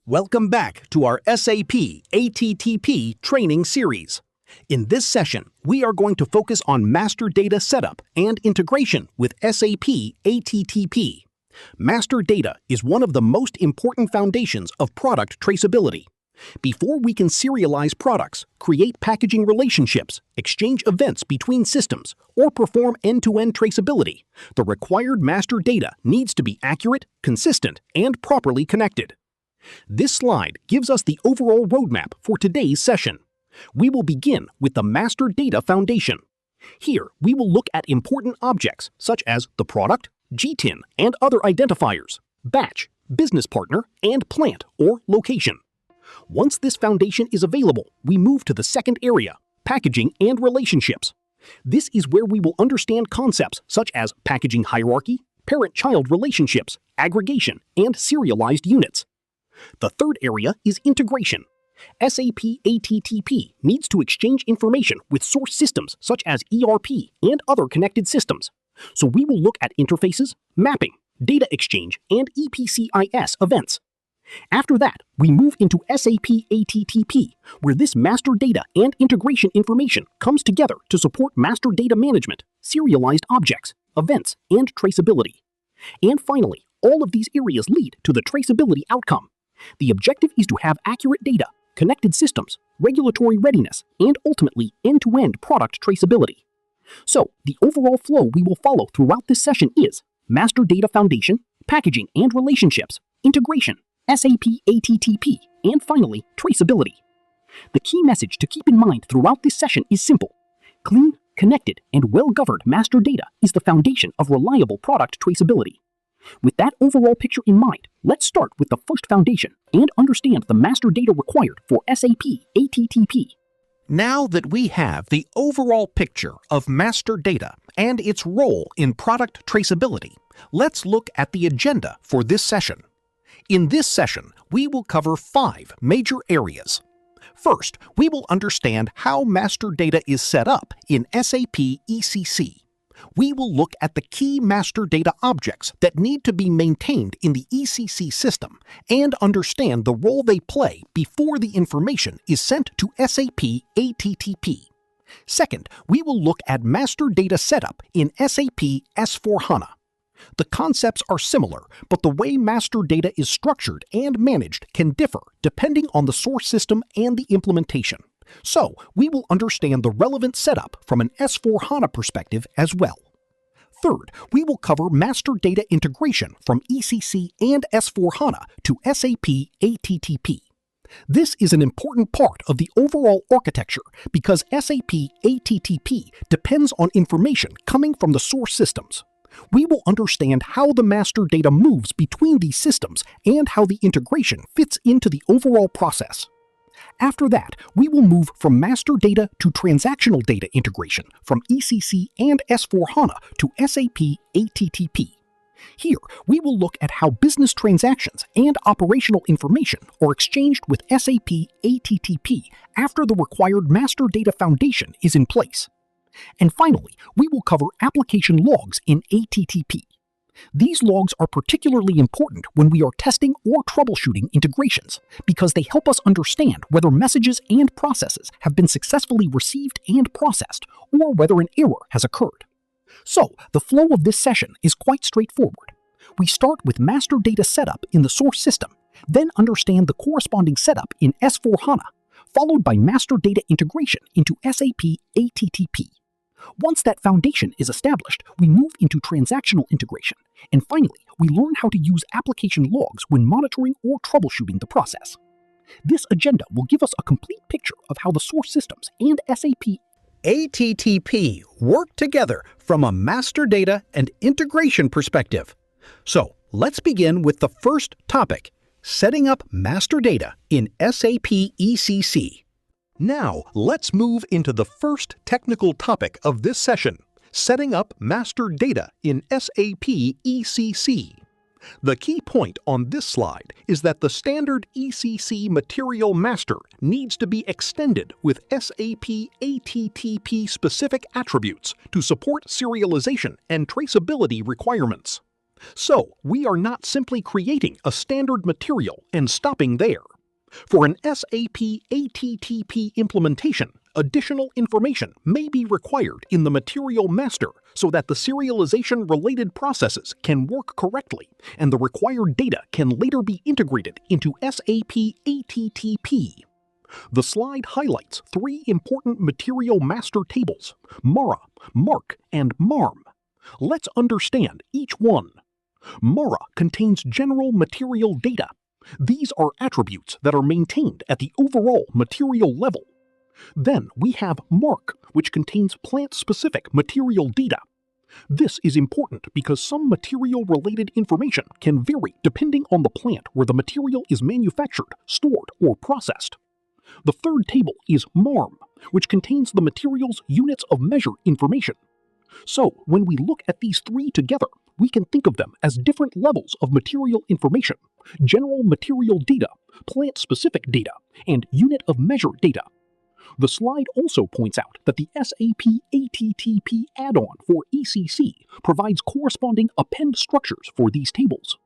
Welcome back to our SAP ATTP training series. In this session, we are going to focus on master data setup and integration with SAP ATTP. Master data is one of the most important foundations of product traceability. Before we can serialize products, create packaging relationships, exchange events between systems, or perform end-to-end traceability, the required master data needs to be accurate, consistent, and properly connected. This slide gives us the overall roadmap for today's session. We will begin with the Master Data Foundation. Here, we will look at important objects such as the product, GTIN and other identifiers, batch, business partner, and plant or location. Once this foundation is available, we move to the second area, packaging and relationships. This is where we will understand concepts such as packaging hierarchy, parent-child relationships, aggregation, and serialized units. The third area is integration. SAP ATTP needs to exchange information with source systems such as ERP and other connected systems. So we will look at interfaces, mapping, data exchange, and EPCIS events. After that, we move into SAP ATTP, where this master data and integration information comes together to support master data management, serialized objects, events, and traceability. And finally, all of these areas lead to the traceability outcome. The objective is to have accurate data, connected systems, regulatory readiness, and ultimately end-to-end product traceability. So, the overall flow we will follow throughout this session is Master Data Foundation, Packaging and Relationships, Integration, SAP ATTP, and finally, Traceability. The key message to keep in mind throughout this session is simple. Clean, connected, and well-governed master data is the foundation of reliable product traceability. With that overall picture in mind, let's start with the first foundation and understand the master data required for SAP ATTP. Now that we have the overall picture of master data and its role in product traceability, let's look at the agenda for this session. In this session, we will cover 5 major areas. First, we will understand how master data is set up in SAP ECC. We will look at the key master data objects that need to be maintained in the ECC system and understand the role they play before the information is sent to SAP ATTP. Second, we will look at master data setup in SAP S/4HANA. The concepts are similar, but the way master data is structured and managed can differ depending on the source system and the implementation. So, we will understand the relevant setup from an S/4HANA perspective as well. Third, we will cover master data integration from ECC and S/4HANA to SAP ATTP. This is an important part of the overall architecture because SAP ATTP depends on information coming from the source systems. We will understand how the master data moves between these systems and how the integration fits into the overall process. After that, we will move from master data to transactional data integration from ECC and S/4HANA to SAP ATTP. Here, we will look at how business transactions and operational information are exchanged with SAP ATTP after the required master data foundation is in place. And finally, we will cover application logs in ATTP. These logs are particularly important when we are testing or troubleshooting integrations because they help us understand whether messages and processes have been successfully received and processed or whether an error has occurred. So, the flow of this session is quite straightforward. We start with master data setup in the source system, then understand the corresponding setup in S/4HANA, followed by master data integration into SAP ATTP. Once that foundation is established, we move into transactional integration, and finally, we learn how to use application logs when monitoring or troubleshooting the process. This agenda will give us a complete picture of how the source systems and SAP ATTP work together from a master data and integration perspective. So, let's begin with the first topic, setting up master data in SAP ECC. Now, let's move into the first technical topic of this session, setting up master data in SAP ECC. The key point on this slide is that the standard ECC material master needs to be extended with SAP ATTP-specific attributes to support serialization and traceability requirements. So, we are not simply creating a standard material and stopping there. For an SAP ATTP implementation, additional information may be required in the material master so that the serialization-related processes can work correctly and the required data can later be integrated into SAP ATTP. The slide highlights three important material master tables: MARA, MARC, and MARM. Let's understand each one. MARA contains general material data. These are attributes that are maintained at the overall material level. Then we have MARC, which contains plant-specific material data. This is important because some material-related information can vary depending on the plant where the material is manufactured, stored, or processed. The third table is MARM, which contains the material's units of measure information. So, when we look at these three together, we can think of them as different levels of material information: general material data, plant-specific data, and unit of measure data. The slide also points out that the SAP ATTP add-on for ECC provides corresponding append structures for these tables.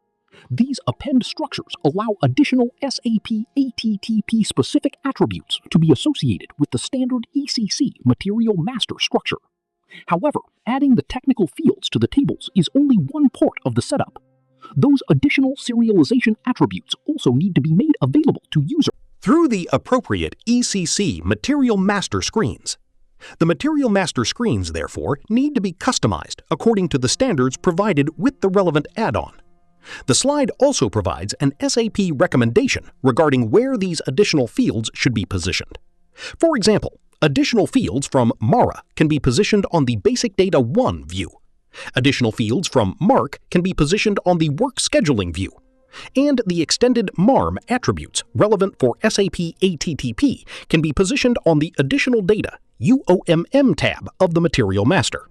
These append structures allow additional SAP ATTP-specific attributes to be associated with the standard ECC material master structure. However, adding the technical fields to the tables is only one part of the setup. Those additional serialization attributes also need to be made available to users through the appropriate ECC material master screens. The material master screens, therefore, need to be customized according to the standards provided with the relevant add-on. The slide also provides an SAP recommendation regarding where these additional fields should be positioned. For example, additional fields from MARA can be positioned on the Basic Data 1 view. Additional fields from MARC can be positioned on the Work Scheduling view. And the extended MARM attributes relevant for SAP ATTP can be positioned on the Additional Data UoM tab of the Material Master.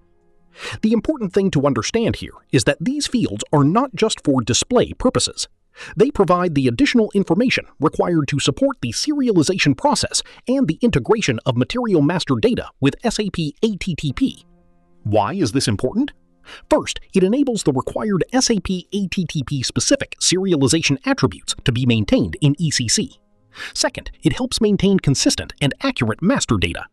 The important thing to understand here is that these fields are not just for display purposes. They provide the additional information required to support the serialization process and the integration of material master data with SAP ATTP. Why is this important? First, it enables the required SAP ATTP-specific serialization attributes to be maintained in ECC. Second, it helps maintain consistent and accurate master data.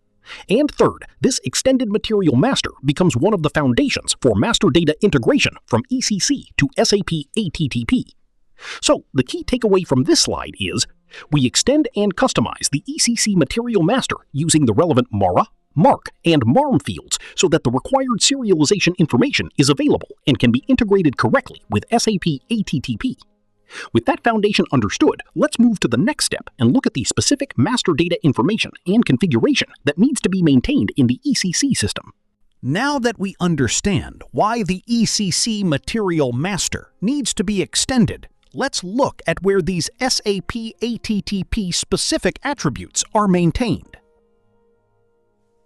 And third, this extended material master becomes one of the foundations for master data integration from ECC to SAP ATTP. So, the key takeaway from this slide is, we extend and customize the ECC material master using the relevant MARA, MARC, and MARM fields so that the required serialization information is available and can be integrated correctly with SAP ATTP. With that foundation understood, let's move to the next step and look at the specific master data information and configuration that needs to be maintained in the ECC system. Now that we understand why the ECC material master needs to be extended, let's look at where these SAP ATTP specific attributes are maintained.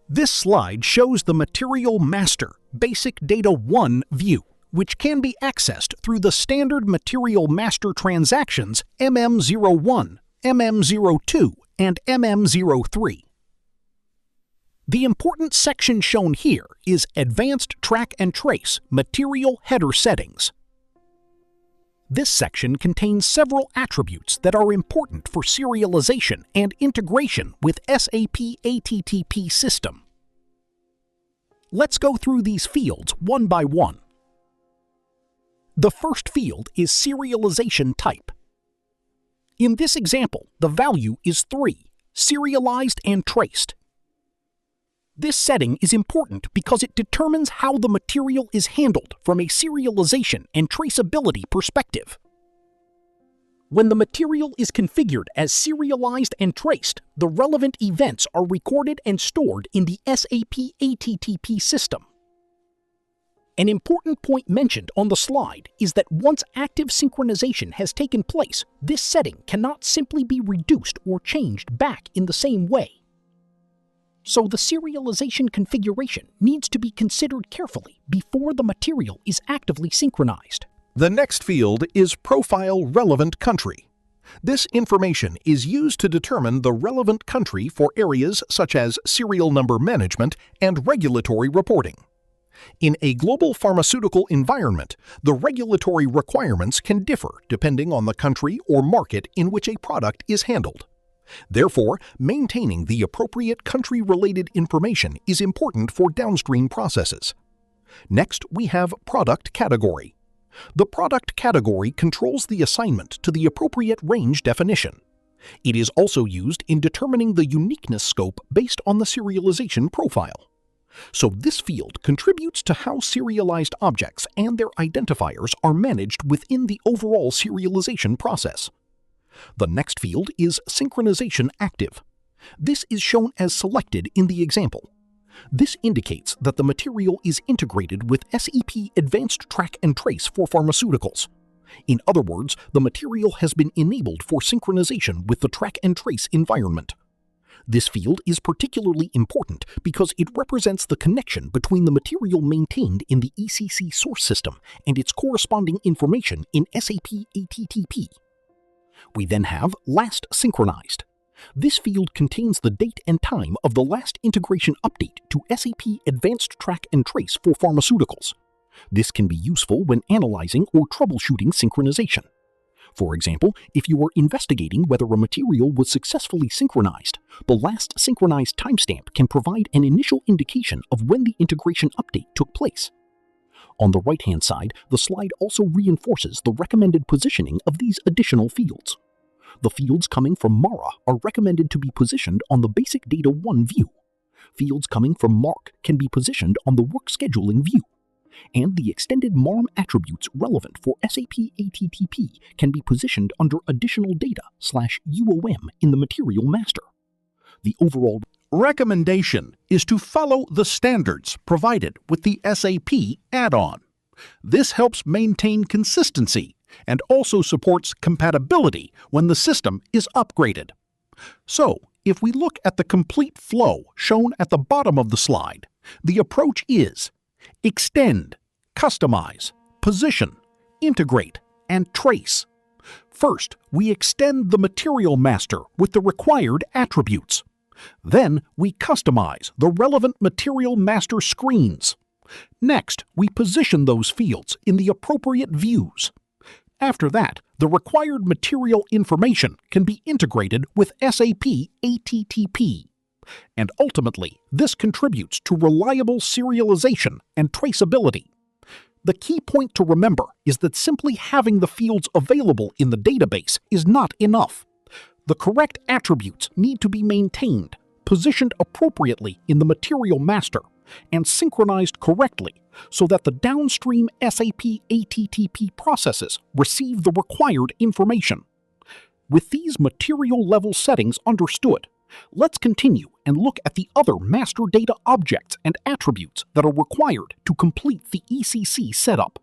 This slide shows the Material Master Basic Data 1 view, which can be accessed through the standard Material Master transactions MM01, MM02, and MM03. The important section shown here is Advanced Track and Trace Material Header Settings. This section contains several attributes that are important for serialization and integration with SAP ATTP system. Let's go through these fields one by one. The first field is Serialization Type. In this example, the value is 3, serialized and traced. This setting is important because it determines how the material is handled from a serialization and traceability perspective. When the material is configured as serialized and traced, the relevant events are recorded and stored in the SAP ATTP system. An important point mentioned on the slide is that once active synchronization has taken place, this setting cannot simply be reduced or changed back in the same way. So the serialization configuration needs to be considered carefully before the material is actively synchronized. The next field is Profile Relevant Country. This information is used to determine the relevant country for areas such as serial number management and regulatory reporting. In a global pharmaceutical environment, the regulatory requirements can differ depending on the country or market in which a product is handled. Therefore, maintaining the appropriate country-related information is important for downstream processes. Next, we have product category. The product category controls the assignment to the appropriate range definition. It is also used in determining the uniqueness scope based on the serialization profile. So this field contributes to how serialized objects and their identifiers are managed within the overall serialization process. The next field is synchronization active. This is shown as selected in the example. This indicates that the material is integrated with SAP Advanced Track and Trace for pharmaceuticals. In other words, the material has been enabled for synchronization with the track and trace environment. This field is particularly important because it represents the connection between the material maintained in the ECC source system and its corresponding information in SAP ATTP. We then have last synchronized. This field contains the date and time of the last integration update to SAP Advanced Track and Trace for pharmaceuticals. This can be useful when analyzing or troubleshooting synchronization. For example, if you are investigating whether a material was successfully synchronized, the last synchronized timestamp can provide an initial indication of when the integration update took place. On the right-hand side, the slide also reinforces the recommended positioning of these additional fields. The fields coming from MARA are recommended to be positioned on the Basic Data 1 view. Fields coming from MARC can be positioned on the Work Scheduling view. And the extended MARM attributes relevant for SAP ATTP can be positioned under Additional Data/UoM in the Material Master. The overall recommendation is to follow the standards provided with the SAP add-on. This helps maintain consistency and also supports compatibility when the system is upgraded. So, if we look at the complete flow shown at the bottom of the slide, the approach is extend, customize, position, integrate, and trace. First, we extend the material master with the required attributes. Then, we customize the relevant material master screens. Next, we position those fields in the appropriate views. After that, the required material information can be integrated with SAP ATTP. And ultimately, this contributes to reliable serialization and traceability. The key point to remember is that simply having the fields available in the database is not enough. The correct attributes need to be maintained, positioned appropriately in the material master, and synchronized correctly so that the downstream SAP ATTP processes receive the required information. With these material-level settings understood, let's continue and look at the other master data objects and attributes that are required to complete the ECC setup.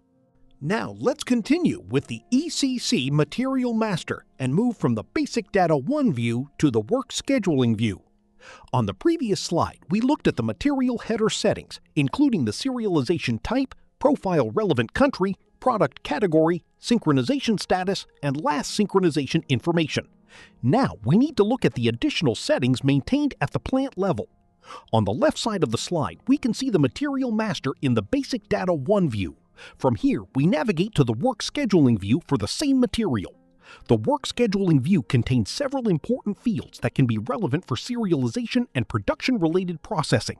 Now let's continue with the ECC Material Master and move from the Basic Data 1 view to the Work Scheduling view. On the previous slide, we looked at the material header settings, including the serialization type, profile relevant country, product category, synchronization status, and last synchronization information. Now we need to look at the additional settings maintained at the plant level. On the left side of the slide, we can see the material master in the Basic Data 1 view. From here, we navigate to the Work Scheduling view for the same material. The Work Scheduling view contains several important fields that can be relevant for serialization and production-related processing.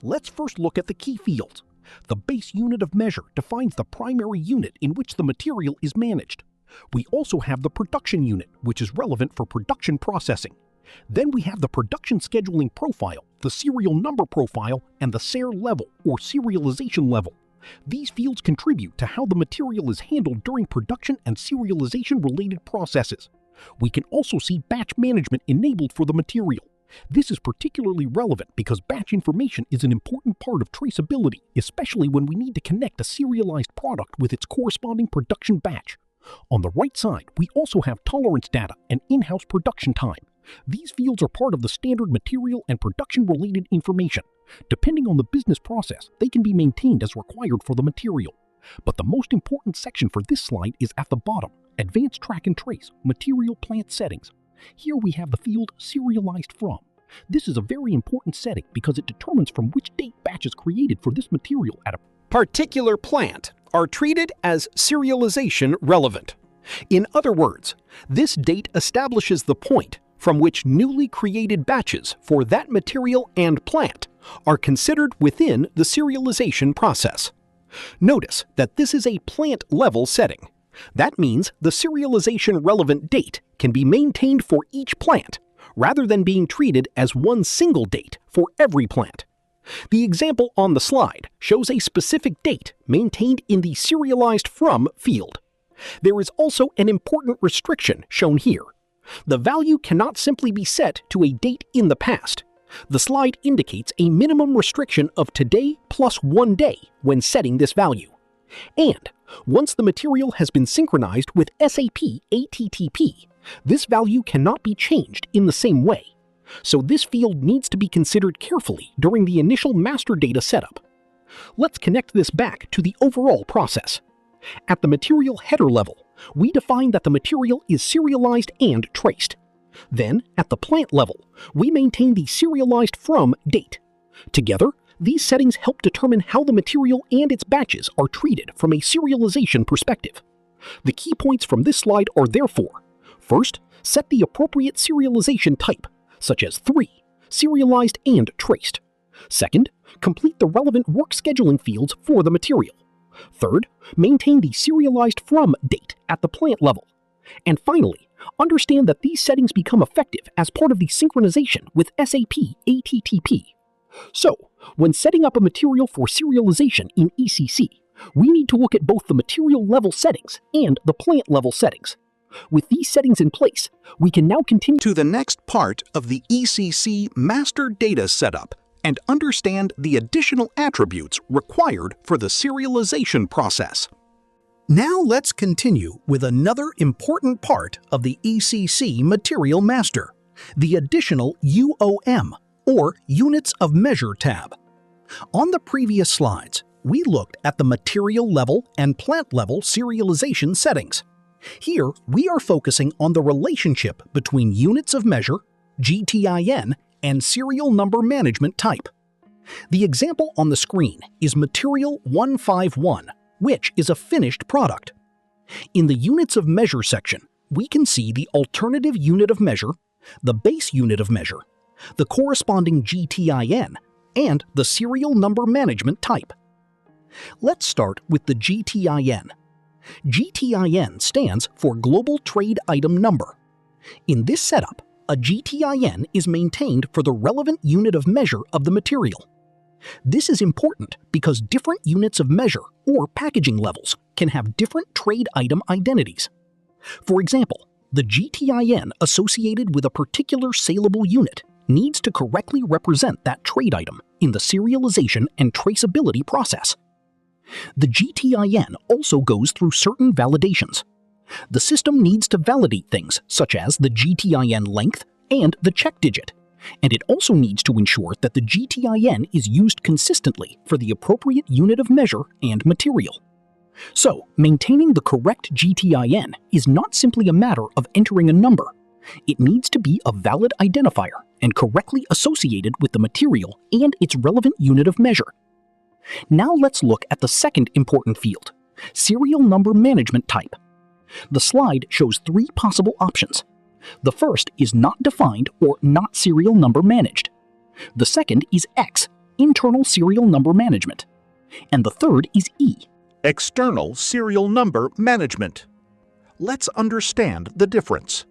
Let's first look at the key fields. The base unit of measure defines the primary unit in which the material is managed. We also have the production unit, which is relevant for production processing. Then we have the production scheduling profile, the serial number profile, and the SER level, or serialization level. These fields contribute to how the material is handled during production and serialization-related processes. We can also see batch management enabled for the material. This is particularly relevant because batch information is an important part of traceability, especially when we need to connect a serialized product with its corresponding production batch. On the right side, we also have tolerance data and in-house production time. These fields are part of the standard material and production-related information. Depending on the business process, they can be maintained as required for the material. But the most important section for this slide is at the bottom, Advanced Track and Trace, Material Plant Settings. Here we have the field Serialized From. This is a very important setting because it determines from which date batch is created for this material at a particular plant are treated as serialization relevant. In other words, this date establishes the point from which newly created batches for that material and plant are considered within the serialization process. Notice that this is a plant-level setting. That means the serialization relevant date can be maintained for each plant, rather than being treated as one single date for every plant. The example on the slide shows a specific date maintained in the Serialized From field. There is also an important restriction shown here. The value cannot simply be set to a date in the past. The slide indicates a minimum restriction of today plus 1 day when setting this value. And once the material has been synchronized with SAP ATTP, this value cannot be changed in the same way. So this field needs to be considered carefully during the initial master data setup. Let's connect this back to the overall process. At the material header level, we define that the material is serialized and traced. Then, at the plant level, we maintain the serialized from date. Together, these settings help determine how the material and its batches are treated from a serialization perspective. The key points from this slide are therefore: first, set the appropriate serialization type, such as 3, serialized and traced. Second, complete the relevant work scheduling fields for the material. Third, maintain the serialized from date at the plant level. And finally, understand that these settings become effective as part of the synchronization with SAP ATTP. So, when setting up a material for serialization in ECC, we need to look at both the material level settings and the plant level settings. With these settings in place, we can now continue to the next part of the ECC Master Data setup and understand the additional attributes required for the serialization process. Now let's continue with another important part of the ECC Material Master, the additional UoM, or Units of Measure tab. On the previous slides, we looked at the material level and plant level serialization settings. Here, we are focusing on the relationship between units of measure, GTIN, and serial number management type. The example on the screen is Material 151, which is a finished product. In the Units of Measure section, we can see the alternative unit of measure, the base unit of measure, the corresponding GTIN, and the serial number management type. Let's start with the GTIN. GTIN stands for Global Trade Item Number. In this setup, a GTIN is maintained for the relevant unit of measure of the material. This is important because different units of measure or packaging levels can have different trade item identities. For example, the GTIN associated with a particular saleable unit needs to correctly represent that trade item in the serialization and traceability process. The GTIN also goes through certain validations. The system needs to validate things such as the GTIN length and the check digit, and it also needs to ensure that the GTIN is used consistently for the appropriate unit of measure and material. So, maintaining the correct GTIN is not simply a matter of entering a number. It needs to be a valid identifier and correctly associated with the material and its relevant unit of measure. Now let's look at the second important field, serial number management type. The slide shows 3 possible options. The first is not defined or not serial number managed. The second is X, internal serial number management. And the third is E, external serial number management. Let's understand the difference.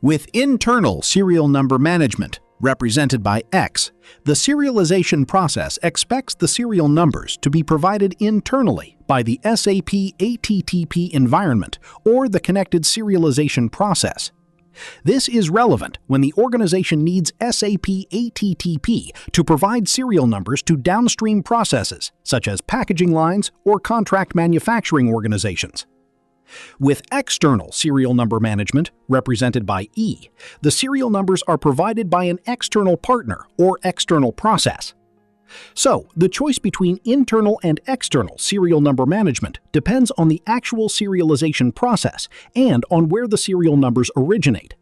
With internal serial number management, represented by X, the serialization process expects the serial numbers to be provided internally by the SAP ATTP environment or the connected serialization process. This is relevant when the organization needs SAP ATTP to provide serial numbers to downstream processes, such as packaging lines or contract manufacturing organizations. With external serial number management, represented by E, the serial numbers are provided by an external partner or external process. So, the choice between internal and external serial number management depends on the actual serialization process and on where the serial numbers originate.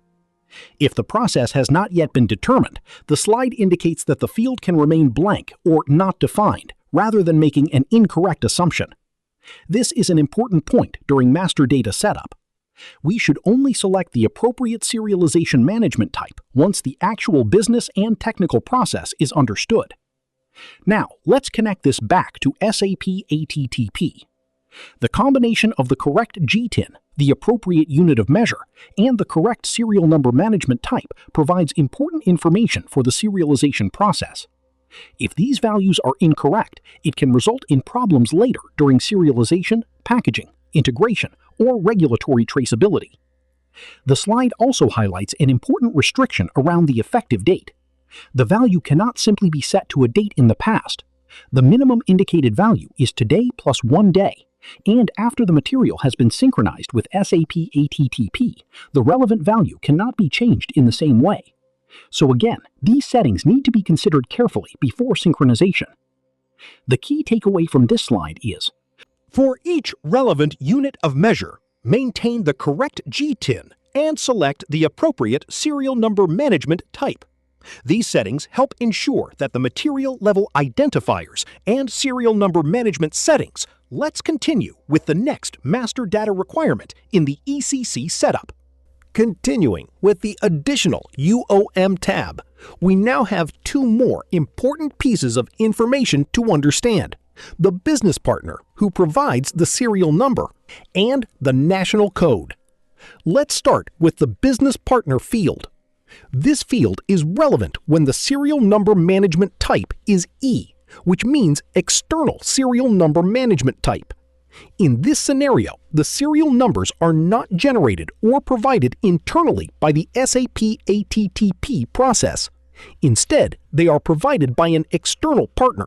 If the process has not yet been determined, the slide indicates that the field can remain blank or not defined, rather than making an incorrect assumption. This is an important point during master data setup. We should only select the appropriate serialization management type once the actual business and technical process is understood. Now, let's connect this back to SAP ATTP. The combination of the correct GTIN, the appropriate unit of measure, and the correct serial number management type provides important information for the serialization process. If these values are incorrect, it can result in problems later during serialization, packaging, integration, or regulatory traceability. The slide also highlights an important restriction around the effective date. The value cannot simply be set to a date in the past. The minimum indicated value is today plus 1 day, and after the material has been synchronized with SAP ATTP, the relevant value cannot be changed in the same way. So again, these settings need to be considered carefully before synchronization. The key takeaway from this slide is, for each relevant unit of measure, maintain the correct GTIN and select the appropriate serial number management type. These settings help ensure that the material level identifiers and serial number management settings. Let's continue with the next master data requirement in the ECC setup. Continuing with the additional UoM tab, we now have 2 more important pieces of information to understand: the business partner, who provides the serial number, and the national code. Let's start with the business partner field. This field is relevant when the serial number management type is E, which means external serial number management type. In this scenario, the serial numbers are not generated or provided internally by the SAP ATTP process. Instead, they are provided by an external partner.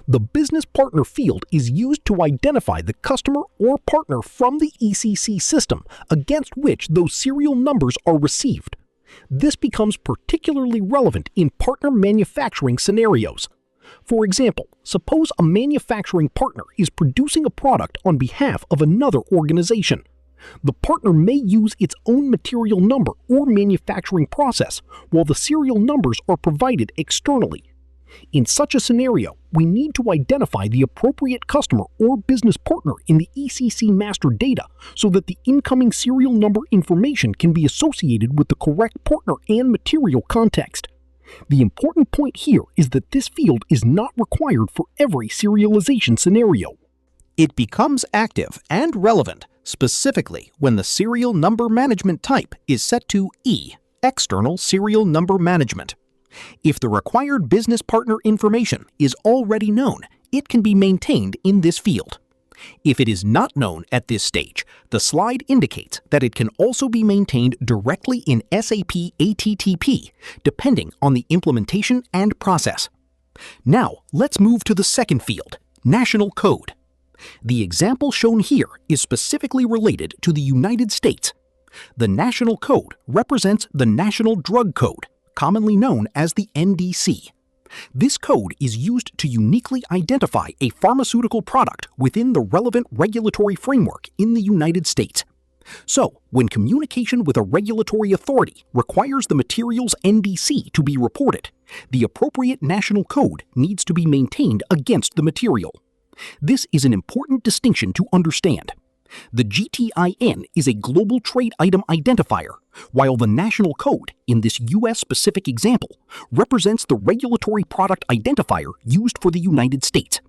The business partner field is used to identify the customer or partner from the ECC system against which those serial numbers are received. This becomes particularly relevant in partner manufacturing scenarios. For example, suppose a manufacturing partner is producing a product on behalf of another organization. The partner may use its own material number or manufacturing process, while the serial numbers are provided externally. In such a scenario, we need to identify the appropriate customer or business partner in the ECC Master Data so that the incoming serial number information can be associated with the correct partner and material context. The important point here is that this field is not required for every serialization scenario. It becomes active and relevant specifically when the serial number management type is set to E, External Serial Number Management. If the required business partner information is already known, it can be maintained in this field. If it is not known at this stage, the slide indicates that it can also be maintained directly in SAP ATTP, depending on the implementation and process. Now, let's move to the second field, National Code. The example shown here is specifically related to the United States. The National Code represents the National Drug Code, commonly known as the NDC. This code is used to uniquely identify a pharmaceutical product within the relevant regulatory framework in the United States. So, when communication with a regulatory authority requires the material's NDC to be reported, the appropriate national code needs to be maintained against the material. This is an important distinction to understand. The GTIN is a global trade item identifier, while the national code, in this US-specific example, represents the regulatory product identifier used for the United States.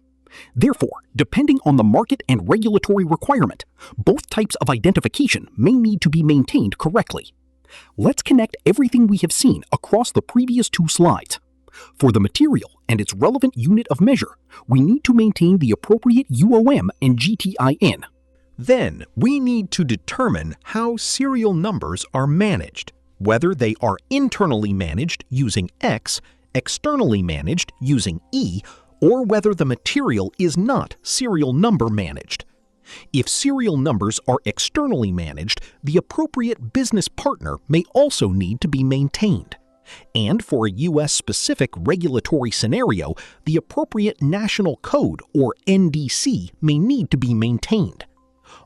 Therefore, depending on the market and regulatory requirement, both types of identification may need to be maintained correctly. Let's connect everything we have seen across the previous 2 slides. For the material and its relevant unit of measure, we need to maintain the appropriate UoM and GTIN. Then, we need to determine how serial numbers are managed, whether they are internally managed using X, externally managed using E, or whether the material is not serial number managed. If serial numbers are externally managed, the appropriate business partner may also need to be maintained. And for a US-specific regulatory scenario, the appropriate national code, or NDC, may need to be maintained.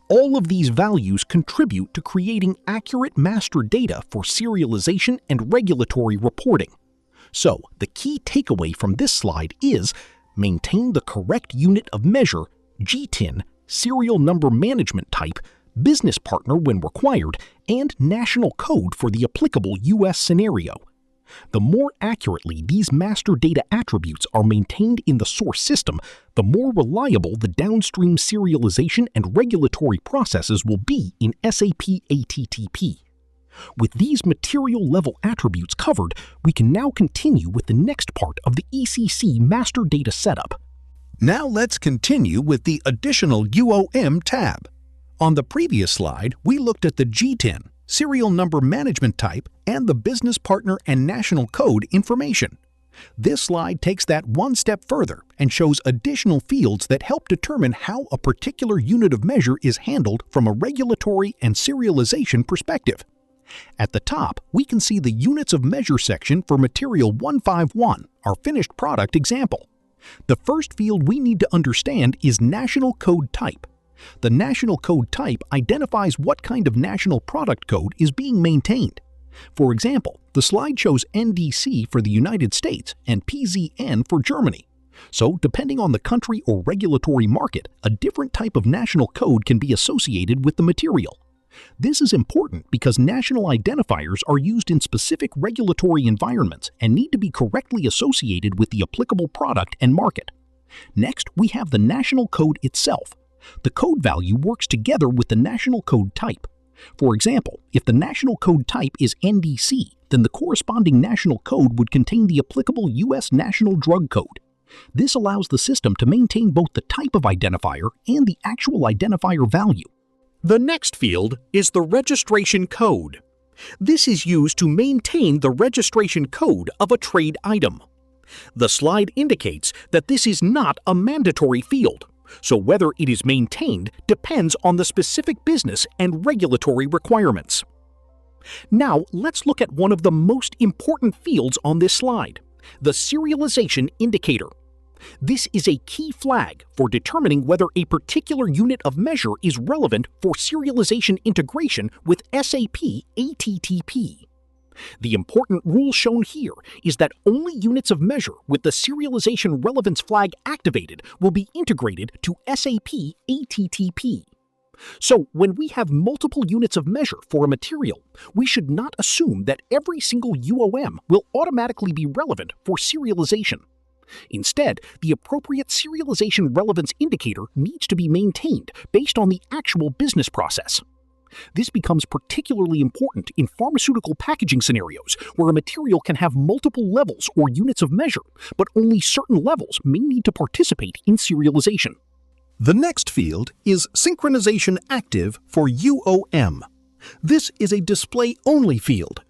All of these values contribute to creating accurate master data for serialization and regulatory reporting. So, the key takeaway from this slide is, maintain the correct unit of measure, GTIN, serial number management type, business partner when required, and national code for the applicable U.S. scenario. The more accurately these master data attributes are maintained in the source system, the more reliable the downstream serialization and regulatory processes will be in SAP ATTP. With these material-level attributes covered, we can now continue with the next part of the ECC Master Data setup. Now let's continue with the additional UoM tab. On the previous slide, we looked at the GTIN, serial number management type, and the business partner and national code information. This slide takes that one step further and shows additional fields that help determine how a particular unit of measure is handled from a regulatory and serialization perspective. At the top, we can see the Units of Measure section for Material 151, our finished product example. The first field we need to understand is National Code Type. The National Code Type identifies what kind of national product code is being maintained. For example, the slide shows NDC for the United States and PZN for Germany. So, depending on the country or regulatory market, a different type of national code can be associated with the material. This is important because national identifiers are used in specific regulatory environments and need to be correctly associated with the applicable product and market. Next, we have the national code itself. The code value works together with the national code type. For example, if the national code type is NDC, then the corresponding national code would contain the applicable U.S. National Drug Code. This allows the system to maintain both the type of identifier and the actual identifier value. The next field is the registration code. This is used to maintain the registration code of a trade item. The slide indicates that this is not a mandatory field, so whether it is maintained depends on the specific business and regulatory requirements. Now let's look at one of the most important fields on this slide, the Serialization Indicator. This is a key flag for determining whether a particular unit of measure is relevant for serialization integration with SAP ATTP. The important rule shown here is that only units of measure with the serialization relevance flag activated will be integrated to SAP ATTP. So, when we have multiple units of measure for a material, we should not assume that every single UoM will automatically be relevant for serialization. Instead, the appropriate serialization relevance indicator needs to be maintained based on the actual business process. This becomes particularly important in pharmaceutical packaging scenarios where a material can have multiple levels or units of measure, but only certain levels may need to participate in serialization. The next field is Synchronization Active for UoM. This is a display-only field.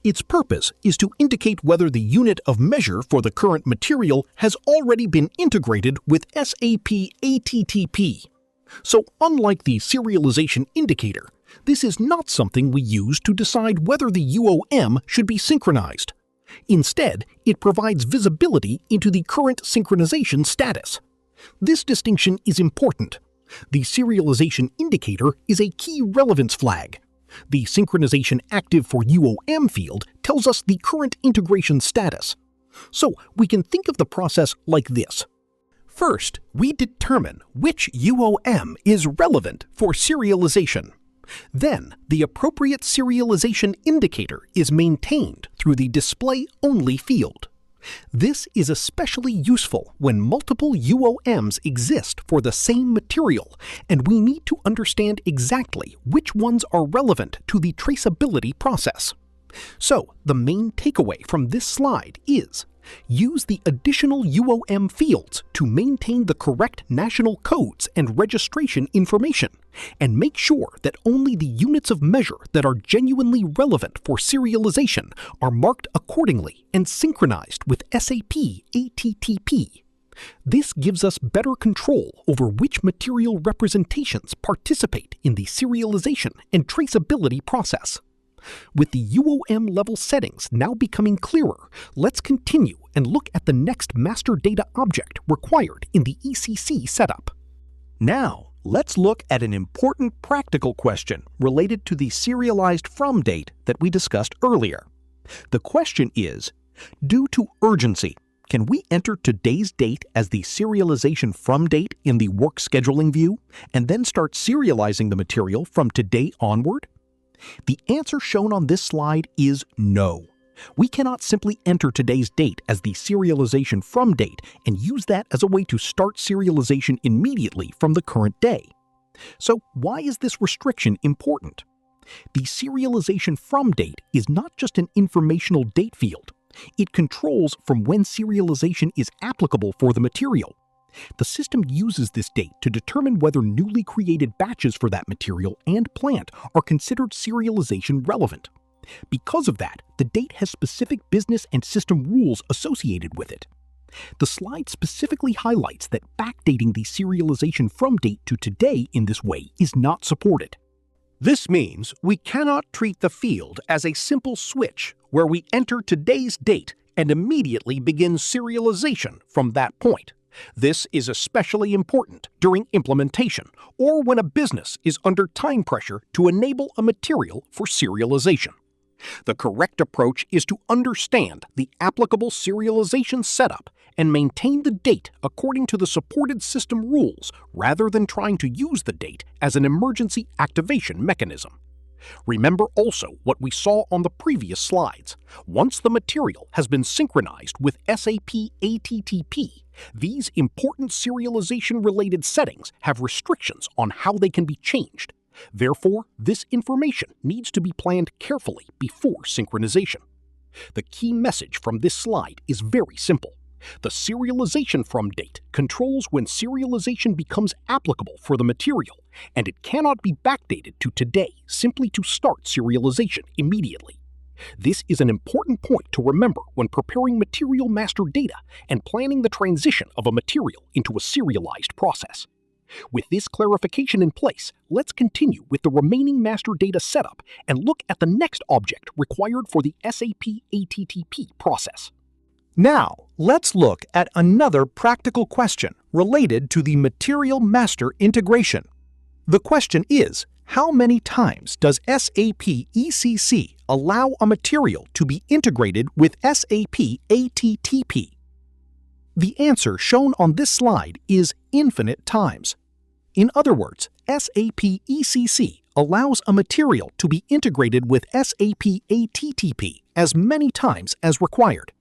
Its purpose is to indicate whether the unit of measure for the current material has already been integrated with SAP ATTP. So, unlike the serialization indicator, this is not something we use to decide whether the UoM should be synchronized. Instead, it provides visibility into the current synchronization status. This distinction is important. The serialization indicator is a key relevance flag. The Synchronization Active for UoM field tells us the current integration status. So, we can think of the process like this. First, we determine which UoM is relevant for serialization. Then, the appropriate serialization indicator is maintained through the display-only field. This is especially useful when multiple UoMs exist for the same material, and we need to understand exactly which ones are relevant to the traceability process. So, the main takeaway from this slide is: use the additional UoM fields to maintain the correct national codes and registration information, and make sure that only the units of measure that are genuinely relevant for serialization are marked accordingly and synchronized with SAP ATTP. This gives us better control over which material representations participate in the serialization and traceability process. With the UoM level settings now becoming clearer, let's continue and look at the next master data object required in the ECC setup. Now, let's look at an important practical question related to the serialized from date that we discussed earlier. The question is, due to urgency, Can we enter today's date as the serialization from date in the work scheduling view and then start serializing the material from today onward? The answer shown on this slide is no. We cannot simply enter today's date as the serialization from date and use that as a way to start serialization immediately from the current day. So why is this restriction important? The serialization from date is not just an informational date field. It controls from when serialization is applicable for the material. The system uses this date to determine whether newly created batches for that material and plant are considered serialization relevant. Because of that, the date has specific business and system rules associated with it. The slide specifically highlights that backdating the serialization from date to today in this way is not supported. This means we cannot treat the field as a simple switch where we enter today's date and immediately begin serialization from that point. This is especially important during implementation or when a business is under time pressure to enable a material for serialization. The correct approach is to understand the applicable serialization setup and maintain the date according to the supported system rules rather than trying to use the date as an emergency activation mechanism. Remember also what we saw on the previous slides. Once the material has been synchronized with SAP ATTP, these important serialization-related settings have restrictions on how they can be changed. Therefore, this information needs to be planned carefully before synchronization. The key message from this slide is very simple. The serialization from date controls when serialization becomes applicable for the material, and it cannot be backdated to today simply to start serialization immediately. This is an important point to remember when preparing material master data and planning the transition of a material into a serialized process. With this clarification in place, let's continue with the remaining master data setup and look at the next object required for the SAP ATTP process. Now, let's look at another practical question related to the material master integration. The question is, how many times does SAP ECC allow a material to be integrated with SAP ATTP? The answer shown on this slide is infinite times. In other words, SAP ECC allows a material to be integrated with SAP ATTP as many times as required.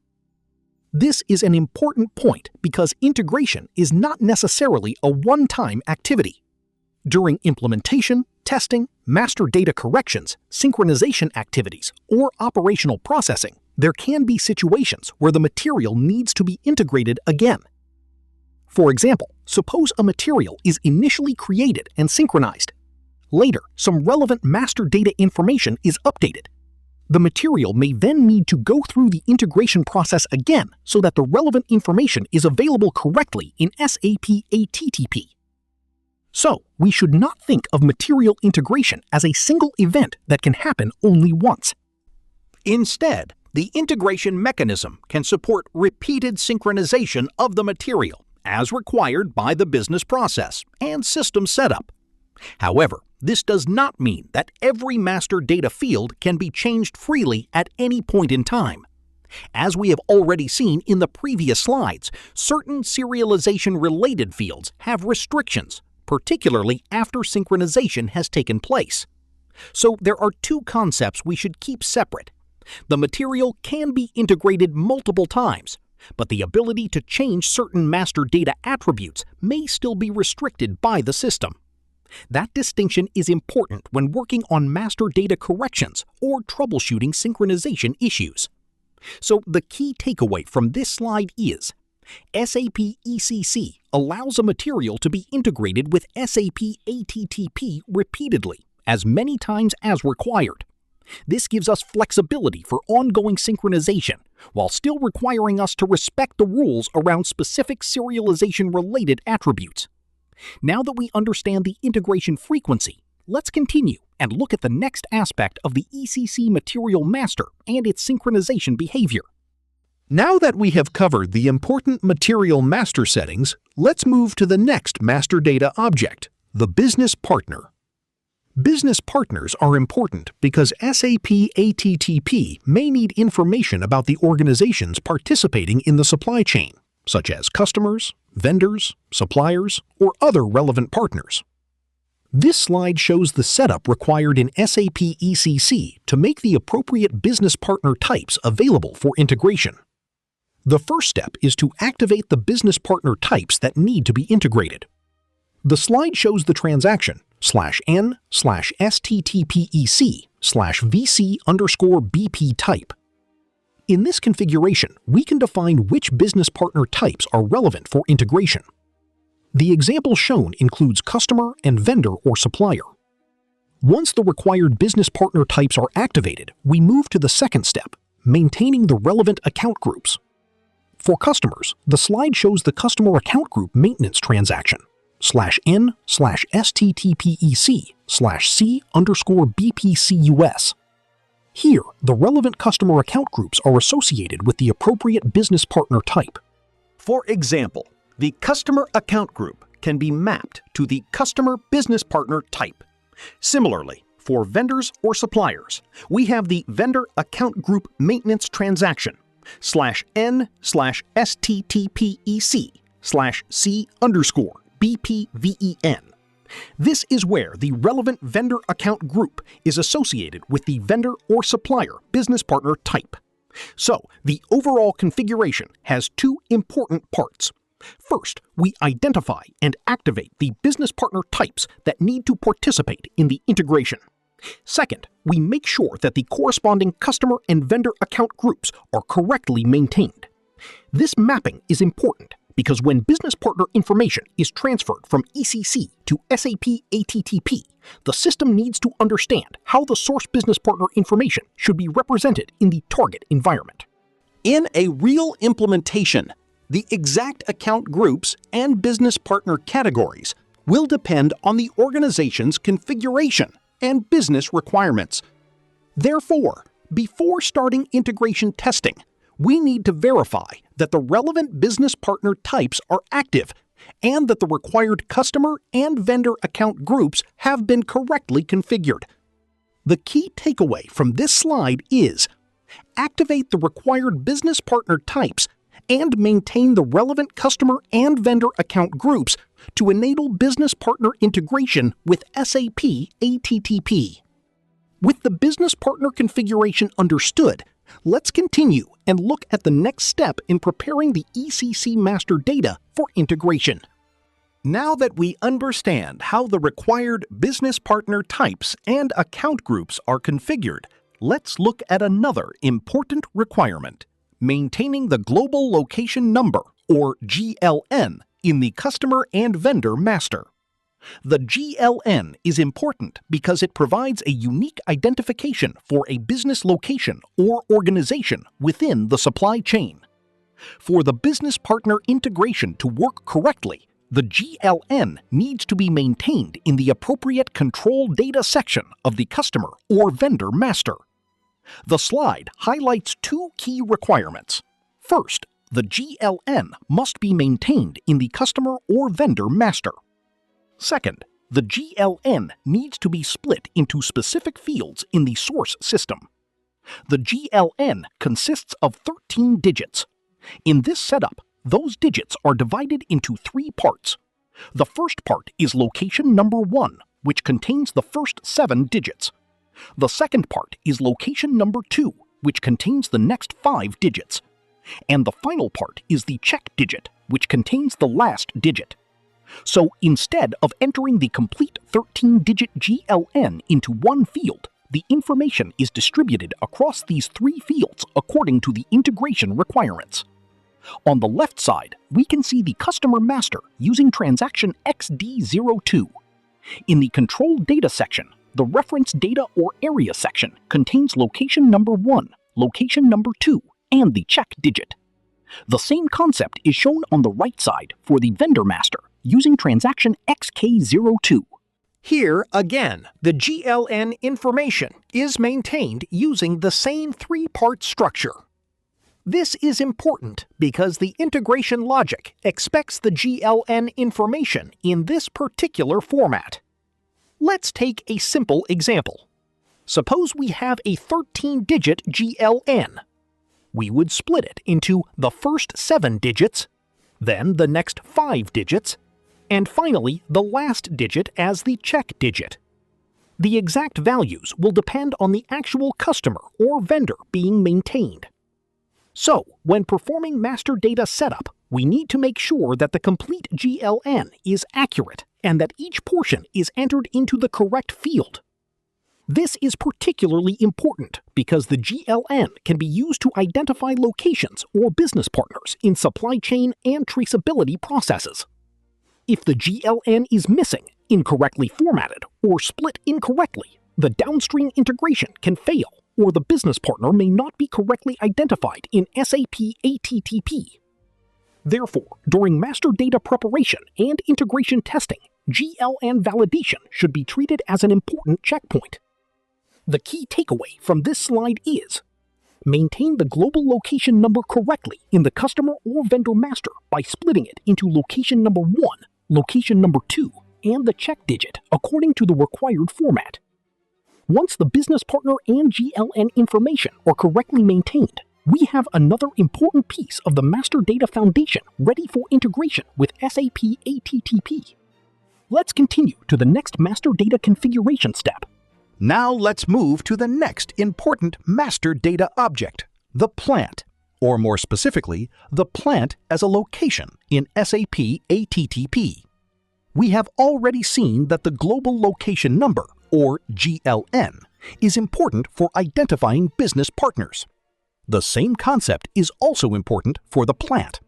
This is an important point because integration is not necessarily a one-time activity. During implementation, testing, master data corrections, synchronization activities, or operational processing, there can be situations where the material needs to be integrated again. For example, suppose a material is initially created and synchronized. Later, some relevant master data information is updated. The material may then need to go through the integration process again so that the relevant information is available correctly in SAP ATTP. So, we should not think of material integration as a single event that can happen only once. Instead, the integration mechanism can support repeated synchronization of the material as required by the business process and system setup. However, this does not mean that every master data field can be changed freely at any point in time. As we have already seen in the previous slides, certain serialization-related fields have restrictions, particularly after synchronization has taken place. So there are two concepts we should keep separate. The material can be integrated multiple times, but the ability to change certain master data attributes may still be restricted by the system. That distinction is important when working on master data corrections or troubleshooting synchronization issues. So the key takeaway from this slide is, SAP ECC allows a material to be integrated with SAP ATTP repeatedly, as many times as required. This gives us flexibility for ongoing synchronization, while still requiring us to respect the rules around specific serialization-related attributes. Now that we understand the integration frequency, let's continue and look at the next aspect of the ECC material master and its synchronization behavior. Now that we have covered the important material master settings, let's move to the next master data object, the business partner. Business partners are important because SAP ATTP may need information about the organizations participating in the supply chain, such as customers, vendors, suppliers, or other relevant partners. This slide shows the setup required in SAP ECC to make the appropriate business partner types available for integration. The first step is to activate the business partner types that need to be integrated. The slide shows the transaction /n/STTPEC/VC_BP type. In this configuration, we can define which business partner types are relevant for integration. The example shown includes customer and vendor or supplier. Once the required business partner types are activated, we move to the second step, maintaining the relevant account groups. For customers, the slide shows the customer account group maintenance transaction /n/STTPEC/C_BPCUS. Here, the relevant customer account groups are associated with the appropriate business partner type. For example, the customer account group can be mapped to the customer business partner type. Similarly, for vendors or suppliers, we have the vendor account group maintenance transaction /n/STTPEC/C_BPVEN. This is where the relevant vendor account group is associated with the vendor or supplier business partner type. So, the overall configuration has two important parts. First, we identify and activate the business partner types that need to participate in the integration. Second, we make sure that the corresponding customer and vendor account groups are correctly maintained. This mapping is important because when business partner information is transferred from ECC to SAP ATTP, the system needs to understand how the source business partner information should be represented in the target environment. In a real implementation, the exact account groups and business partner categories will depend on the organization's configuration and business requirements. Therefore, before starting integration testing, we need to verify that the relevant business partner types are active and that the required customer and vendor account groups have been correctly configured. The key takeaway from this slide is activate the required business partner types and maintain the relevant customer and vendor account groups to enable business partner integration with SAP ATTP. With the business partner configuration understood, let's continue and look at the next step in preparing the ECC Master Data for integration. Now that we understand how the required business partner types and account groups are configured, let's look at another important requirement: maintaining the Global Location Number, or GLN, in the Customer and Vendor Master. The GLN is important because it provides a unique identification for a business location or organization within the supply chain. For the business partner integration to work correctly, the GLN needs to be maintained in the appropriate control data section of the customer or vendor master. The slide highlights two key requirements. First, the GLN must be maintained in the customer or vendor master. Second, the GLN needs to be split into specific fields in the source system. The GLN consists of 13 digits. In this setup, those digits are divided into three parts. The first part is location number 1, which contains the first 7 digits. The second part is location number 2, which contains the next 5 digits. And the final part is the check digit, which contains the last digit. So instead of entering the complete 13-digit GLN into one field, the information is distributed across these 3 fields according to the integration requirements. On the left side, we can see the customer master using transaction XD02. In the control data section, the reference data or area section contains location number 1, location number 2, and the check digit. The same concept is shown on the right side for the vendor master using transaction XK02. Here, again, the GLN information is maintained using the same 3-part structure. This is important because the integration logic expects the GLN information in this particular format. Let's take a simple example. Suppose we have a 13-digit GLN. We would split it into the first 7 digits, then the next 5 digits, and finally the last digit as the check digit. The exact values will depend on the actual customer or vendor being maintained. So, when performing master data setup, we need to make sure that the complete GLN is accurate and that each portion is entered into the correct field. This is particularly important because the GLN can be used to identify locations or business partners in supply chain and traceability processes. If the GLN is missing, incorrectly formatted, or split incorrectly, the downstream integration can fail, or the business partner may not be correctly identified in SAP ATTP. Therefore, during master data preparation and integration testing, GLN validation should be treated as an important checkpoint. The key takeaway from this slide is: maintain the global location number correctly in the customer or vendor master by splitting it into location number 1, location number 2, and the check digit according to the required format. Once the business partner and GLN information are correctly maintained, we have another important piece of the master data foundation ready for integration with SAP ATTP. Let's continue to the next master data configuration step. Now let's move to the next important master data object, the plant, or more specifically, the plant as a location in SAP ATTP. We have already seen that the global location number, or GLN, is important for identifying business partners. The same concept is also important for the plant.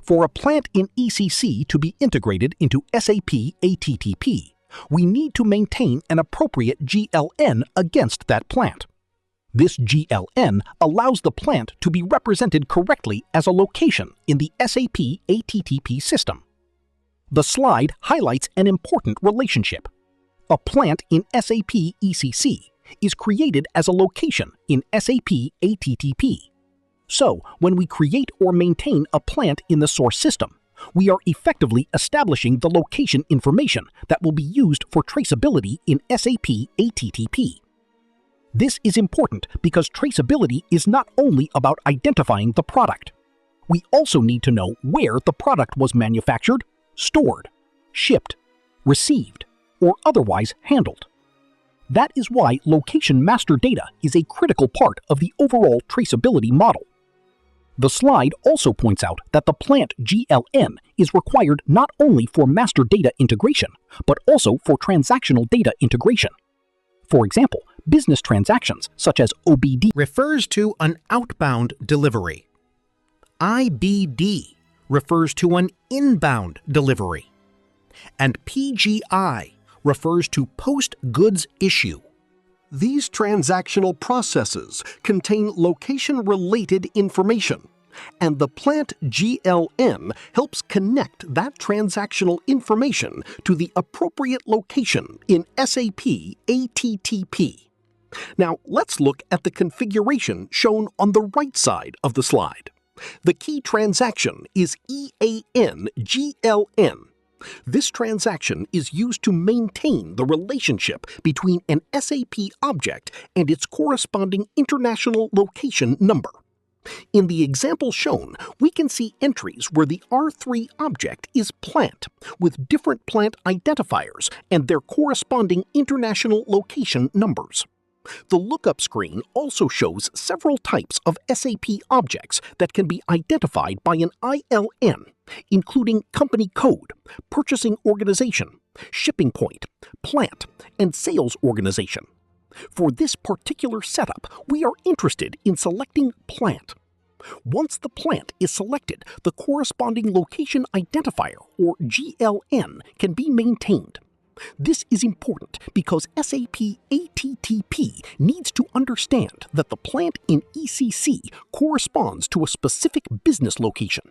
For a plant in ECC to be integrated into SAP ATTP, we need to maintain an appropriate GLN against that plant. This GLN allows the plant to be represented correctly as a location in the SAP ATTP system. The slide highlights an important relationship. A plant in SAP ECC is created as a location in SAP ATTP. So, when we create or maintain a plant in the source system, we are effectively establishing the location information that will be used for traceability in SAP ATTP. This is important because traceability is not only about identifying the product. We also need to know where the product was manufactured, stored, shipped, received, or otherwise handled. That is why location master data is a critical part of the overall traceability model. The slide also points out that the plant GLN is required not only for master data integration, but also for transactional data integration. For example, business transactions such as OBD refers to an outbound delivery. IBD refers to an inbound delivery. And PGI refers to post-goods issue. These transactional processes contain location-related information, and the plant GLN helps connect that transactional information to the appropriate location in SAP ATTP. Now, let's look at the configuration shown on the right side of the slide. The key transaction is EAN GLN. This transaction is used to maintain the relationship between an SAP object and its corresponding international location number. In the example shown, we can see entries where the R3 object is plant, with different plant identifiers and their corresponding international location numbers. The lookup screen also shows several types of SAP objects that can be identified by an ILN, including company code, purchasing organization, shipping point, plant, and sales organization. For this particular setup, we are interested in selecting plant. Once the plant is selected, the corresponding location identifier, or GLN, can be maintained. This is important because SAP ATTP needs to understand that the plant in ECC corresponds to a specific business location.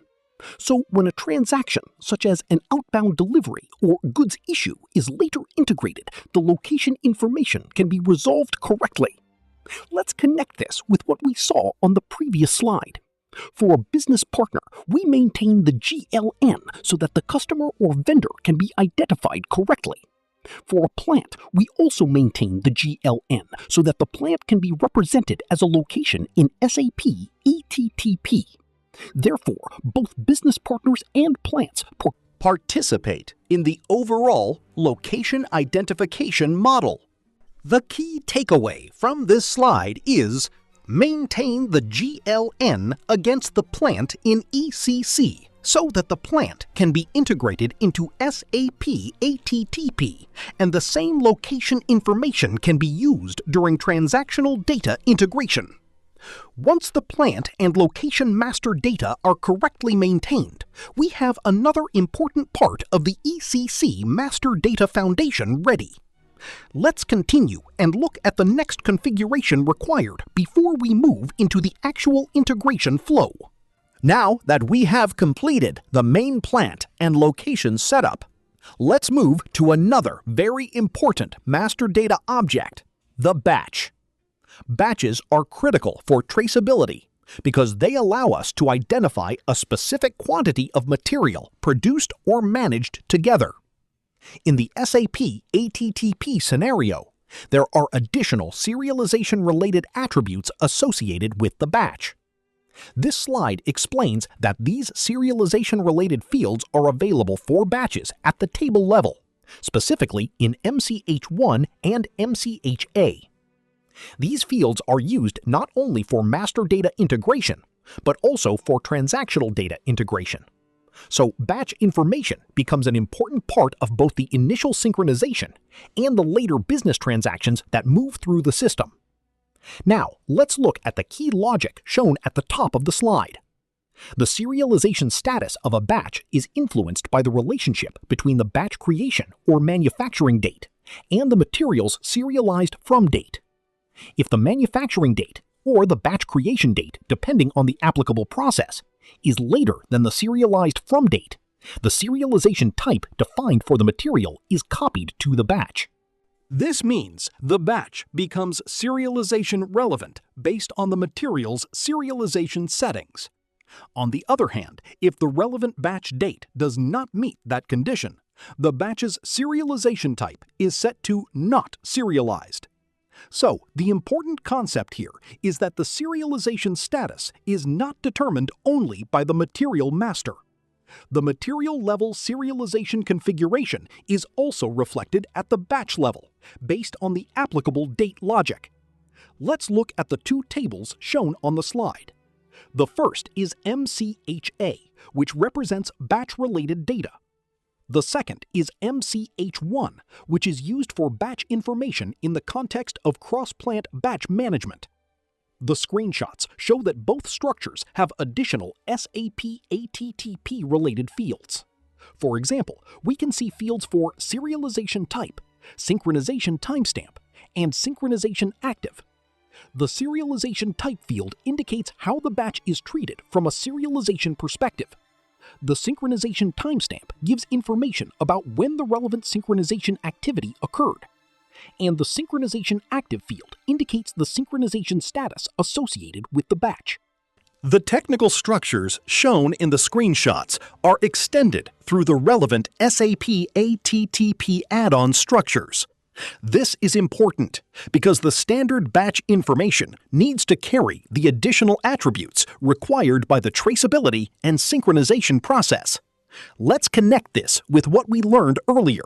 So when a transaction, such as an outbound delivery or goods issue, is later integrated, the location information can be resolved correctly. Let's connect this with what we saw on the previous slide. For a business partner, we maintain the GLN so that the customer or vendor can be identified correctly. For a plant, we also maintain the GLN so that the plant can be represented as a location in SAP ATTP. Therefore, both business partners and plants participate in the overall location identification model. The key takeaway from this slide is maintain the GLN against the plant in ECC so that the plant can be integrated into SAP ATTP and the same location information can be used during transactional data integration. Once the plant and location master data are correctly maintained, we have another important part of the ECC Master Data Foundation ready. Let's continue and look at the next configuration required before we move into the actual integration flow. Now that we have completed the main plant and location setup, let's move to another very important master data object, the batch. Batches are critical for traceability because they allow us to identify a specific quantity of material produced or managed together. In the SAP ATTP scenario, there are additional serialization-related attributes associated with the batch. This slide explains that these serialization-related fields are available for batches at the table level, specifically in MCH1 and MCHA. These fields are used not only for master data integration, but also for transactional data integration. So batch information becomes an important part of both the initial synchronization and the later business transactions that move through the system. Now, let's look at the key logic shown at the top of the slide. The serialization status of a batch is influenced by the relationship between the batch creation or manufacturing date and the material's serialized from date. If the manufacturing date or the batch creation date, depending on the applicable process, is later than the serialized from date, the serialization type defined for the material is copied to the batch. This means the batch becomes serialization relevant based on the material's serialization settings. On the other hand, if the relevant batch date does not meet that condition, the batch's serialization type is set to not serialized. So, the important concept here is that the serialization status is not determined only by the material master. The material-level serialization configuration is also reflected at the batch level, based on the applicable date logic. Let's look at the two tables shown on the slide. The first is MCHA, which represents batch-related data. The second is MCH1, which is used for batch information in the context of cross-plant batch management. The screenshots show that both structures have additional SAP ATTP-related fields. For example, we can see fields for Serialization Type, Synchronization Timestamp, and Synchronization Active. The Serialization Type field indicates how the batch is treated from a serialization perspective. The Synchronization Timestamp gives information about when the relevant synchronization activity occurred. And the Synchronization Active field indicates the synchronization status associated with the batch. The technical structures shown in the screenshots are extended through the relevant SAP ATTP add-on structures. This is important because the standard batch information needs to carry the additional attributes required by the traceability and synchronization process. Let's connect this with what we learned earlier.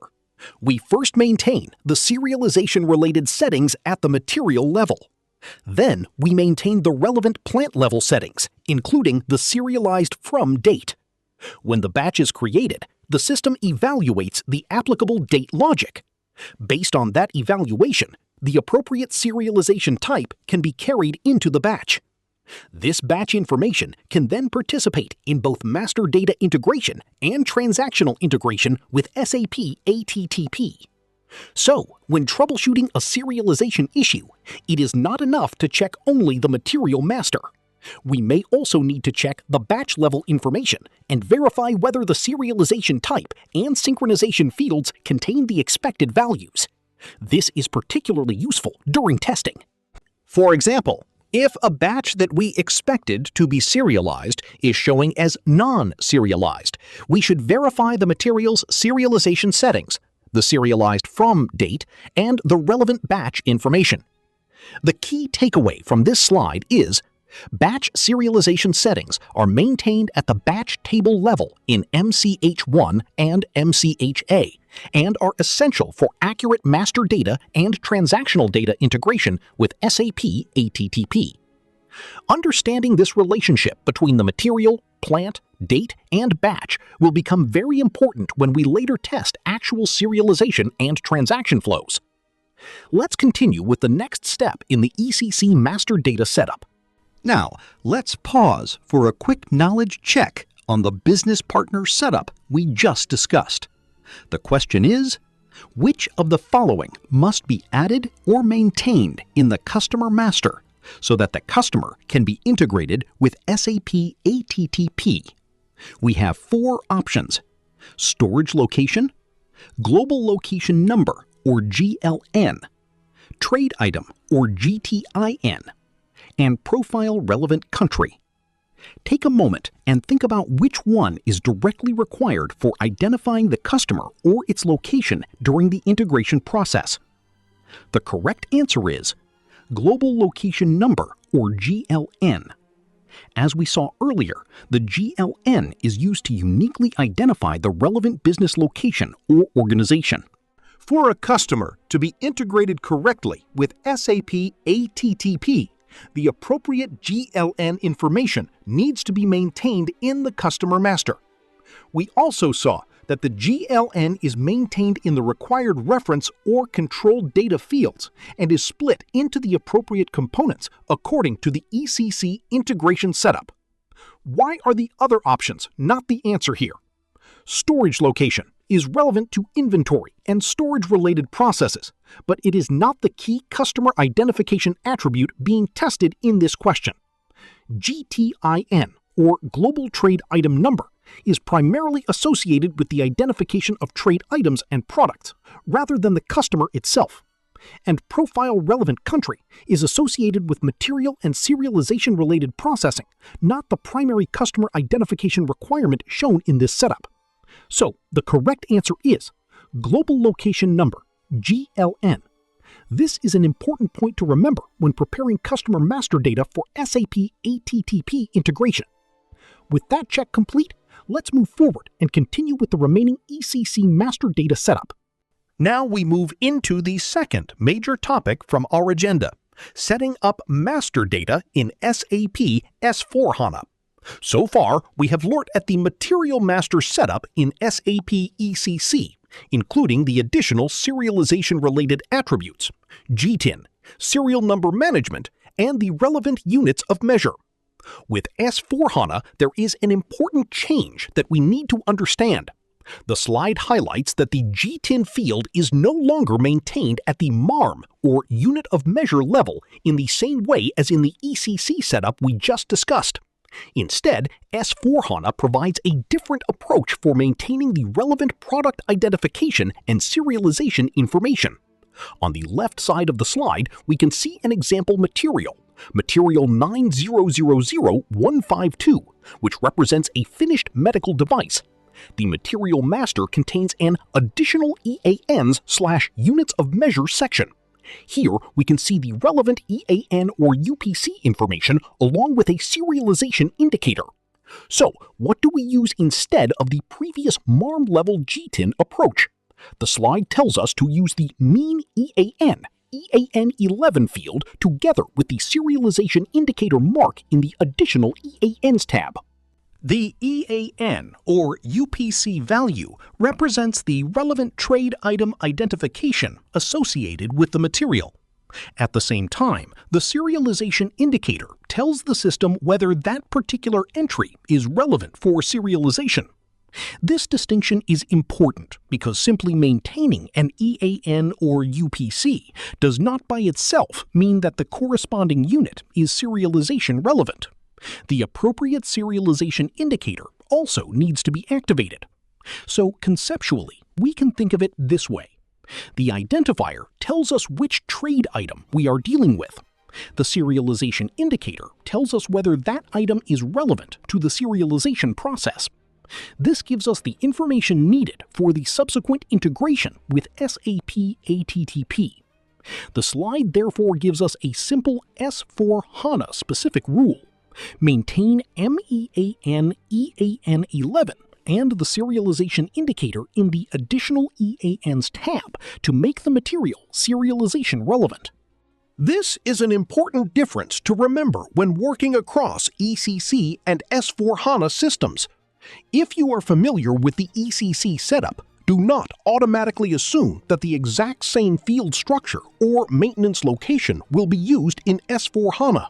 We first maintain the serialization-related settings at the material level. Then we maintain the relevant plant-level settings, including the serialized from date. When the batch is created, the system evaluates the applicable date logic. Based on that evaluation, the appropriate serialization type can be carried into the batch. This batch information can then participate in both master data integration and transactional integration with SAP ATTP. So, when troubleshooting a serialization issue, it is not enough to check only the material master. We may also need to check the batch level information and verify whether the serialization type and synchronization fields contain the expected values. This is particularly useful during testing. For example, if a batch that we expected to be serialized is showing as non-serialized, we should verify the material's serialization settings, the serialized from date, and the relevant batch information. The key takeaway from this slide is batch serialization settings are maintained at the batch table level in MCH1 and MCHA and are essential for accurate master data and transactional data integration with SAP ATTP. Understanding this relationship between the material, plant, date, and batch will become very important when we later test actual serialization and transaction flows. Let's continue with the next step in the ECC Master Data setup. Now, let's pause for a quick knowledge check on the business partner setup we just discussed. The question is, which of the following must be added or maintained in the customer master so that the customer can be integrated with SAP ATTP? We have 4 options: storage location, global location number or GLN, trade item or GTIN, and profile relevant country. Take a moment and think about which one is directly required for identifying the customer or its location during the integration process. The correct answer is global location number or GLN. As we saw earlier, the GLN is used to uniquely identify the relevant business location or organization. For a customer to be integrated correctly with SAP ATTP, the appropriate GLN information needs to be maintained in the customer master. We also saw that the GLN is maintained in the required reference or controlled data fields and is split into the appropriate components according to the ECC integration setup. Why are the other options not the answer here? Storage location is relevant to inventory and storage-related processes, but it is not the key customer identification attribute being tested in this question. GTIN, or Global Trade Item Number, is primarily associated with the identification of trade items and products, rather than the customer itself. And Profile Relevant Country is associated with material and serialization-related processing, not the primary customer identification requirement shown in this setup. So, the correct answer is Global Location Number, GLN. This is an important point to remember when preparing customer master data for SAP ATTP integration. With that check complete, let's move forward and continue with the remaining ECC master data setup. Now we move into the second major topic from our agenda, setting up master data in SAP S/4HANA. So far, we have looked at the material master setup in SAP ECC, including the additional serialization-related attributes, GTIN, serial number management, and the relevant units of measure. With S/4HANA, there is an important change that we need to understand. The slide highlights that the GTIN field is no longer maintained at the MARM, or unit of measure level, in the same way as in the ECC setup we just discussed. Instead, S/4HANA provides a different approach for maintaining the relevant product identification and serialization information. On the left side of the slide, we can see an example material, Material 9000152, which represents a finished medical device. The material master contains an additional EANs/units of measure section. Here, we can see the relevant EAN or UPC information along with a serialization indicator. So, what do we use instead of the previous MARM level GTIN approach? The slide tells us to use the mean EAN, EAN11 field together with the serialization indicator MARC in the additional EANs tab. The EAN, or UPC value, represents the relevant trade item identification associated with the material. At the same time, the serialization indicator tells the system whether that particular entry is relevant for serialization. This distinction is important because simply maintaining an EAN or UPC does not by itself mean that the corresponding unit is serialization relevant. The appropriate serialization indicator also needs to be activated. So conceptually, we can think of it this way. The identifier tells us which trade item we are dealing with. The serialization indicator tells us whether that item is relevant to the serialization process. This gives us the information needed for the subsequent integration with SAP ATTP. The slide therefore gives us a simple S/4HANA specific rule. Maintain MEAN EAN 11 and the Serialization Indicator in the Additional EANs tab to make the material serialization relevant. This is an important difference to remember when working across ECC and S/4HANA systems. If you are familiar with the ECC setup, do not automatically assume that the exact same field structure or maintenance location will be used in S/4HANA.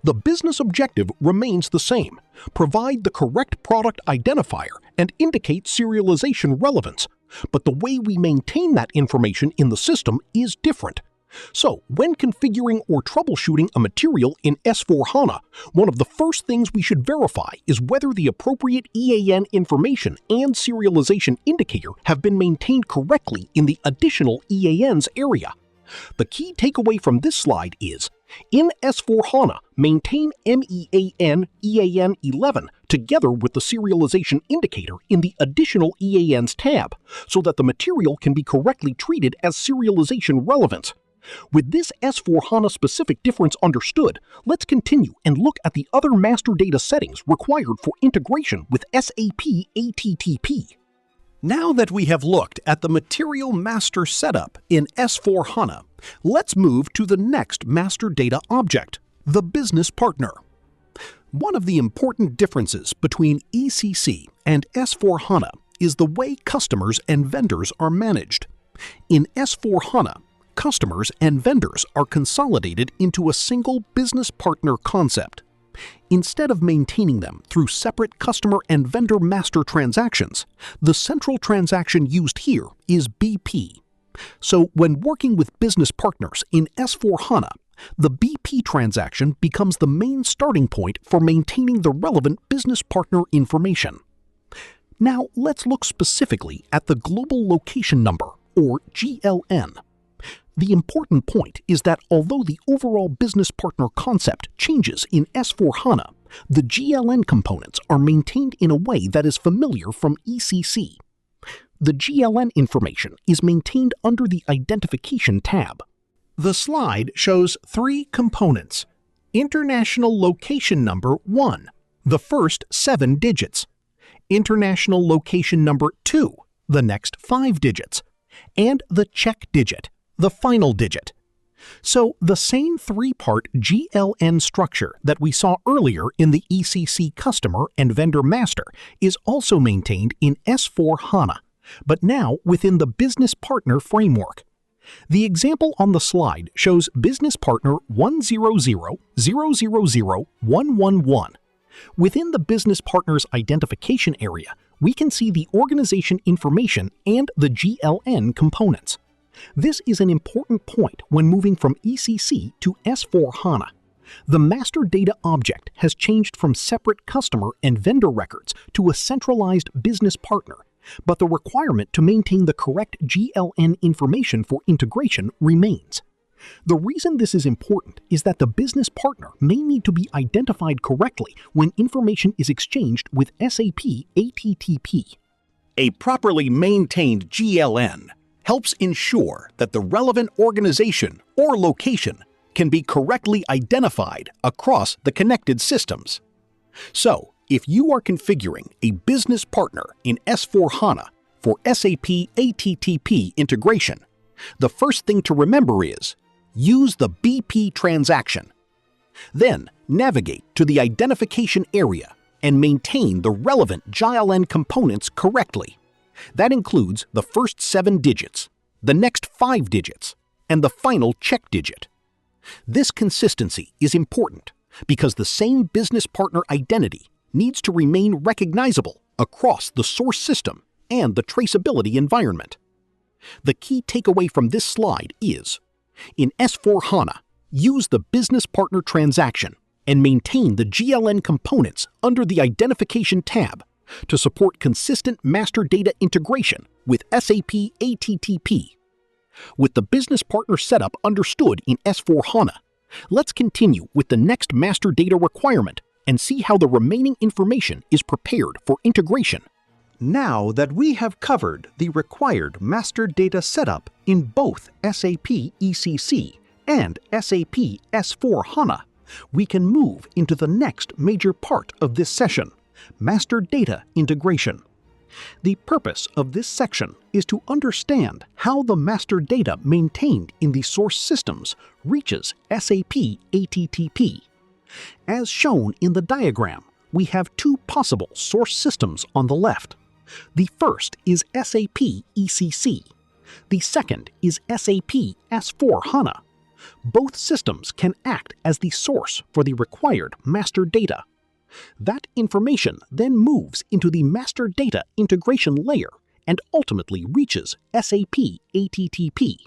The business objective remains the same: provide the correct product identifier and indicate serialization relevance, but the way we maintain that information in the system is different. So, when configuring or troubleshooting a material in S/4HANA, one of the first things we should verify is whether the appropriate EAN information and serialization indicator have been maintained correctly in the additional EANs area. The key takeaway from this slide is, in S/4HANA, maintain MEAN EAN 11 together with the serialization indicator in the additional EANs tab, so that the material can be correctly treated as serialization relevant. With this S/4HANA specific difference understood, let's continue and look at the other master data settings required for integration with SAP ATTP. Now that we have looked at the material master setup in S/4HANA, let's move to the next master data object, the business partner. One of the important differences between ECC and S/4HANA is the way customers and vendors are managed. In S/4HANA, customers and vendors are consolidated into a single business partner concept. Instead of maintaining them through separate customer and vendor master transactions, the central transaction used here is BP. So when working with business partners in S/4HANA, the BP transaction becomes the main starting point for maintaining the relevant business partner information. Now let's look specifically at the Global Location Number, or GLN. The important point is that although the overall business partner concept changes in S/4HANA, the GLN components are maintained in a way that is familiar from ECC. The GLN information is maintained under the Identification tab. The slide shows three components: International Location Number 1, the first 7 digits; International Location Number 2, the next 5 digits; and the check digit, the final digit. So the same three-part GLN structure that we saw earlier in the ECC customer and vendor master is also maintained in S/4HANA, but now within the business partner framework. The example on the slide shows business partner 100000111. Within the business partner's identification area, we can see the organization information and the GLN components. This is an important point when moving from ECC to S/4HANA. The master data object has changed from separate customer and vendor records to a centralized business partner, but the requirement to maintain the correct GLN information for integration remains. The reason this is important is that the business partner may need to be identified correctly when information is exchanged with SAP ATTP. A properly maintained GLN helps ensure that the relevant organization or location can be correctly identified across the connected systems. So, if you are configuring a business partner in S/4HANA for SAP ATTP integration, the first thing to remember is use the BP transaction. Then navigate to the identification area and maintain the relevant GLN components correctly. That includes the first 7 digits, the next 5 digits, and the final check digit. This consistency is important because the same business partner identity needs to remain recognizable across the source system and the traceability environment. The key takeaway from this slide is, in S/4HANA, use the business partner transaction and maintain the GLN components under the Identification tab to support consistent master data integration with SAP ATTP. With the business partner setup understood in S/4HANA, let's continue with the next master data requirement and see how the remaining information is prepared for integration Now that we have covered the required master data setup in both SAP ECC and SAP S/4HANA, we can move into the next major part of this session, master data integration. The purpose of this section is to understand how the master data maintained in the source systems reaches SAP ATTP. As shown in the diagram, we have two possible source systems on the left. The first is SAP ECC. The second is SAP S/4HANA. Both systems can act as the source for the required master data. That information then moves into the master data integration layer and ultimately reaches SAP ATTP.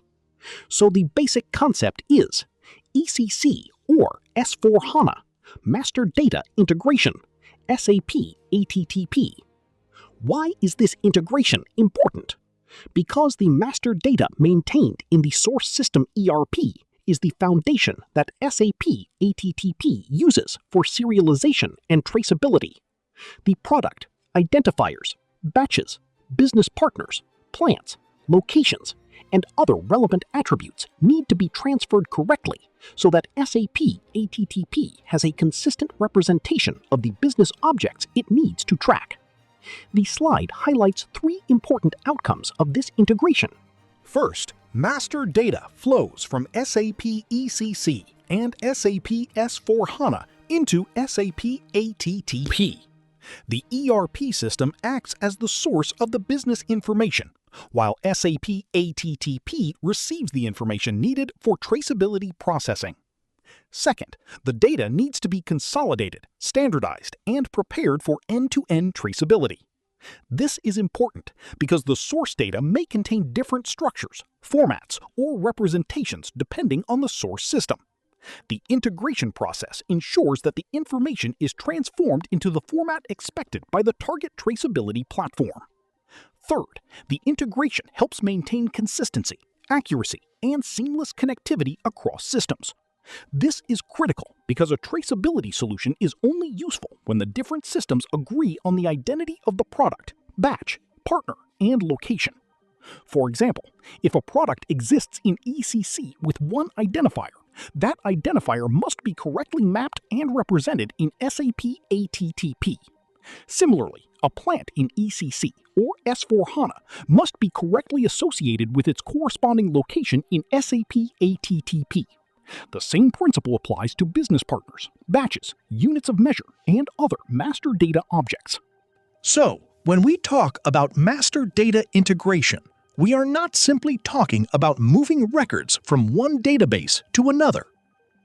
So the basic concept is ECC or S/4HANA, master data integration, SAP ATTP. Why is this integration important? Because the master data maintained in the source system ERP is the foundation that SAP ATTP uses for serialization and traceability. The product, identifiers, batches, business partners, plants, locations, and other relevant attributes need to be transferred correctly so that SAP ATTP has a consistent representation of the business objects it needs to track. The slide highlights three important outcomes of this integration. First, master data flows from SAP ECC and SAP S/4HANA into SAP ATTP. The ERP system acts as the source of the business information, while SAP ATTP receives the information needed for traceability processing. Second, the data needs to be consolidated, standardized, and prepared for end-to-end traceability. This is important because the source data may contain different structures, formats, or representations depending on the source system. The integration process ensures that the information is transformed into the format expected by the target traceability platform. Third, the integration helps maintain consistency, accuracy, and seamless connectivity across systems. This is critical because a traceability solution is only useful when the different systems agree on the identity of the product, batch, partner, and location. For example, if a product exists in ECC with one identifier, that identifier must be correctly mapped and represented in SAP ATTP. Similarly, a plant in ECC or S/4HANA must be correctly associated with its corresponding location in SAP ATTP. The same principle applies to business partners, batches, units of measure, and other master data objects. So, when we talk about master data integration, we are not simply talking about moving records from one database to another.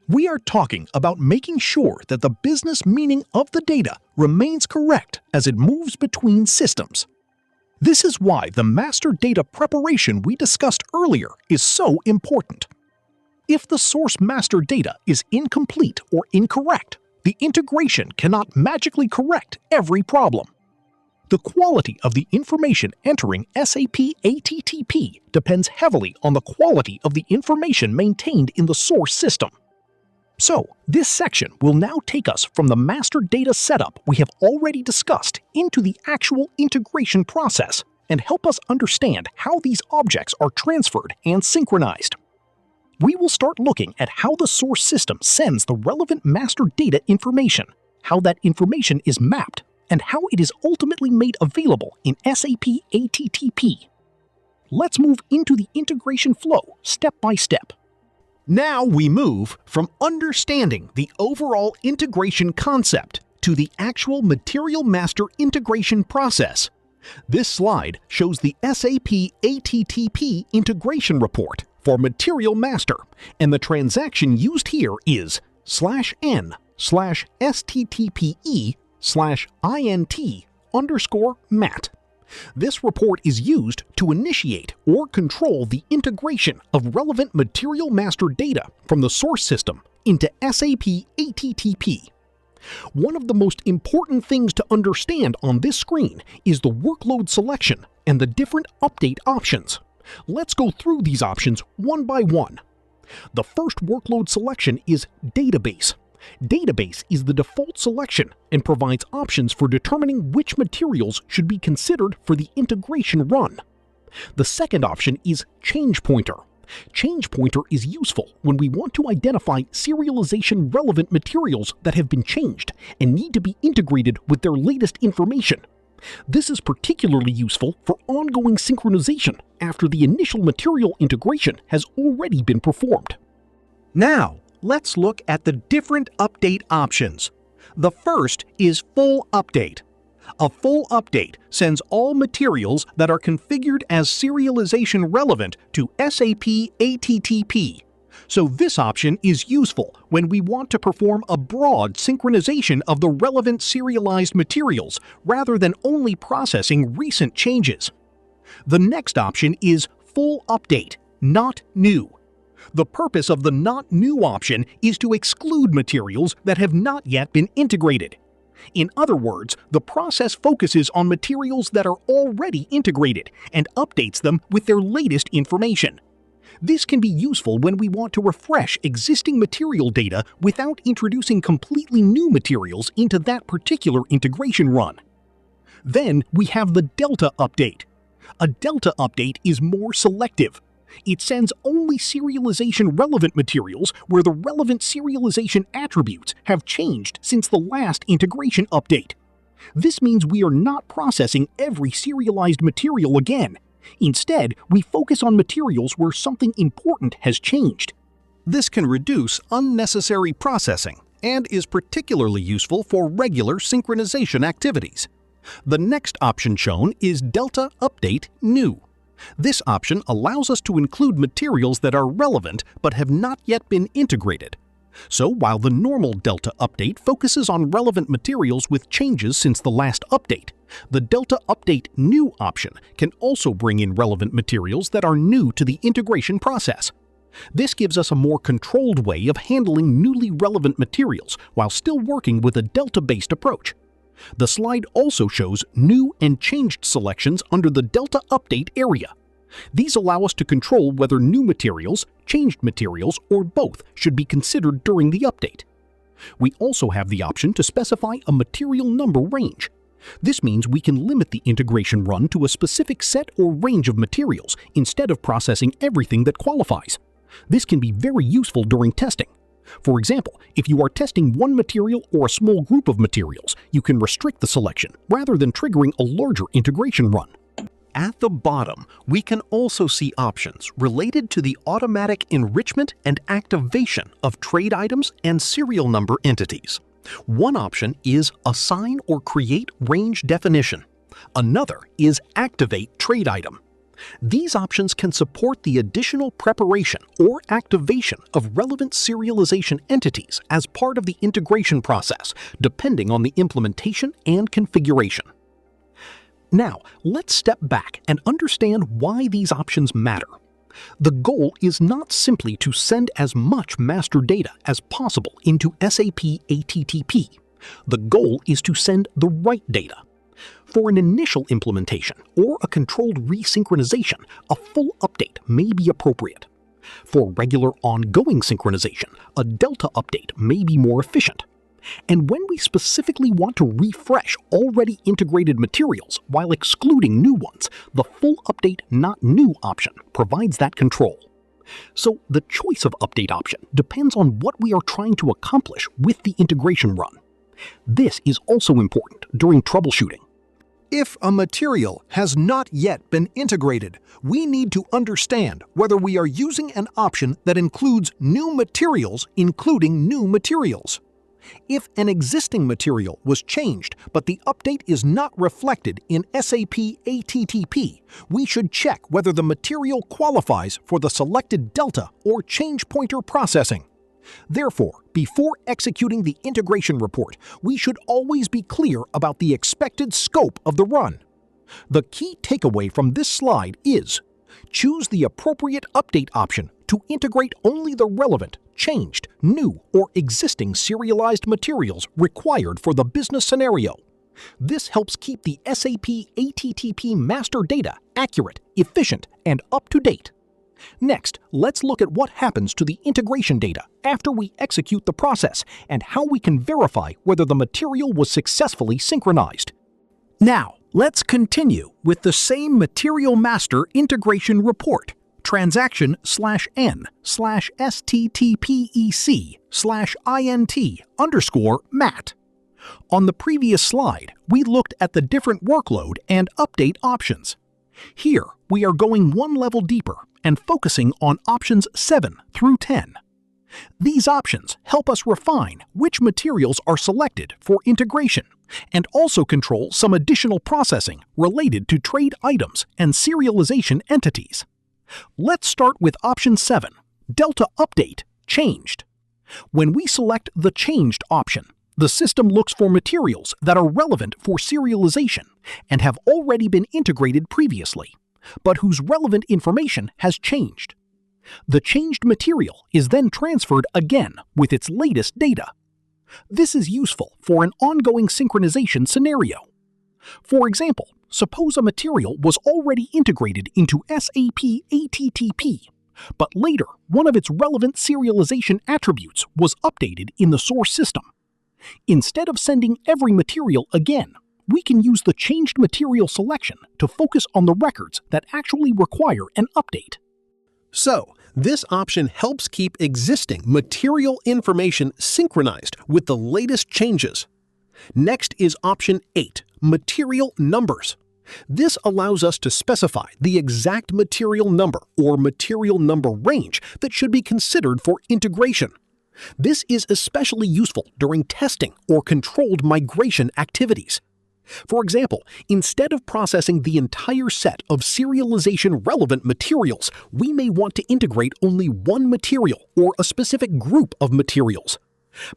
We are talking about making sure that the business meaning of the data remains correct as it moves between systems. This is why the master data preparation we discussed earlier is so important. If the source master data is incomplete or incorrect, the integration cannot magically correct every problem. The quality of the information entering SAP ATTP depends heavily on the quality of the information maintained in the source system. So, this section will now take us from the master data setup we have already discussed into the actual integration process and help us understand how these objects are transferred and synchronized. We will start looking at how the source system sends the relevant master data information, how that information is mapped, and how it is ultimately made available in SAP ATTP. Let's move into the integration flow step by step. Now we move from understanding the overall integration concept to the actual material master integration process. This slide shows the SAP ATTP integration report for material master, and the transaction used here is /n/STTPE/INT_MAT. This report is used to initiate or control the integration of relevant material master data from the source system into SAP ATTP. One of the most important things to understand on this screen is the workload selection and the different update options. Let's go through these options one by one. The first workload selection is Database. Database is the default selection and provides options for determining which materials should be considered for the integration run. The second option is Change Pointer. Change Pointer is useful when we want to identify serialization relevant materials that have been changed and need to be integrated with their latest information. This is particularly useful for ongoing synchronization after the initial material integration has already been performed. Now, let's look at the different update options. The first is Full Update. A full update sends all materials that are configured as serialization relevant to SAP ATTP. So this option is useful when we want to perform a broad synchronization of the relevant serialized materials rather than only processing recent changes. The next option is Full Update, Not New. The purpose of the Not New option is to exclude materials that have not yet been integrated. In other words, the process focuses on materials that are already integrated and updates them with their latest information. This can be useful when we want to refresh existing material data without introducing completely new materials into that particular integration run. Then we have the Delta Update. A Delta Update is more selective. It sends only serialization-relevant materials where the relevant serialization attributes have changed since the last integration update. This means we are not processing every serialized material again. Instead, we focus on materials where something important has changed. This can reduce unnecessary processing and is particularly useful for regular synchronization activities. The next option shown is Delta Update New. This option allows us to include materials that are relevant but have not yet been integrated. So while the normal Delta Update focuses on relevant materials with changes since the last update, the Delta Update New option can also bring in relevant materials that are new to the integration process. This gives us a more controlled way of handling newly relevant materials while still working with a Delta-based approach. The slide also shows new and changed selections under the Delta Update area. These allow us to control whether new materials, changed materials, or both should be considered during the update. We also have the option to specify a material number range. This means we can limit the integration run to a specific set or range of materials instead of processing everything that qualifies. This can be very useful during testing. For example, if you are testing one material or a small group of materials, you can restrict the selection rather than triggering a larger integration run. At the bottom, we can also see options related to the automatic enrichment and activation of trade items and serial number entities. One option is Assign or Create Range Definition. Another is Activate Trade Item. These options can support the additional preparation or activation of relevant serialization entities as part of the integration process, depending on the implementation and configuration. Now, let's step back and understand why these options matter. The goal is not simply to send as much master data as possible into SAP ATTP. The goal is to send the right data. For an initial implementation or a controlled resynchronization, a full update may be appropriate. For regular ongoing synchronization, a Delta update may be more efficient. And when we specifically want to refresh already integrated materials while excluding new ones, the Full Update Not New option provides that control. So the choice of update option depends on what we are trying to accomplish with the integration run. This is also important during troubleshooting. If a material has not yet been integrated, we need to understand whether we are using an option that includes new materials, including new materials. If an existing material was changed but the update is not reflected in SAP ATTP, we should check whether the material qualifies for the selected delta or change pointer processing. Therefore, before executing the integration report, we should always be clear about the expected scope of the run. The key takeaway from this slide is: choose the appropriate update option to integrate only the relevant, changed, new, or existing serialized materials required for the business scenario. This helps keep the SAP ATTP master data accurate, efficient, and up to date. Next, let's look at what happens to the integration data after we execute the process and how we can verify whether the material was successfully synchronized. Now, let's continue with the same Material Master Integration Report, transaction/N/STTPEC/INT_MAT. On the previous slide, we looked at the different workload and update options. Here, we are going one level deeper and focusing on options 7 through 10. These options help us refine which materials are selected for integration and also control some additional processing related to trade items and serialization entities. Let's start with option 7, Delta Update Changed. When we select the Changed option, the system looks for materials that are relevant for serialization and have already been integrated previously, but whose relevant information has changed. The changed material is then transferred again with its latest data. This is useful for an ongoing synchronization scenario. For example, suppose a material was already integrated into SAP ATTP, but later one of its relevant serialization attributes was updated in the source system. Instead of sending every material again, we can use the changed material selection to focus on the records that actually require an update. So, this option helps keep existing material information synchronized with the latest changes. Next is option 8, Material Numbers. This allows us to specify the exact material number or material number range that should be considered for integration. This is especially useful during testing or controlled migration activities. For example, instead of processing the entire set of serialization-relevant materials, we may want to integrate only one material or a specific group of materials.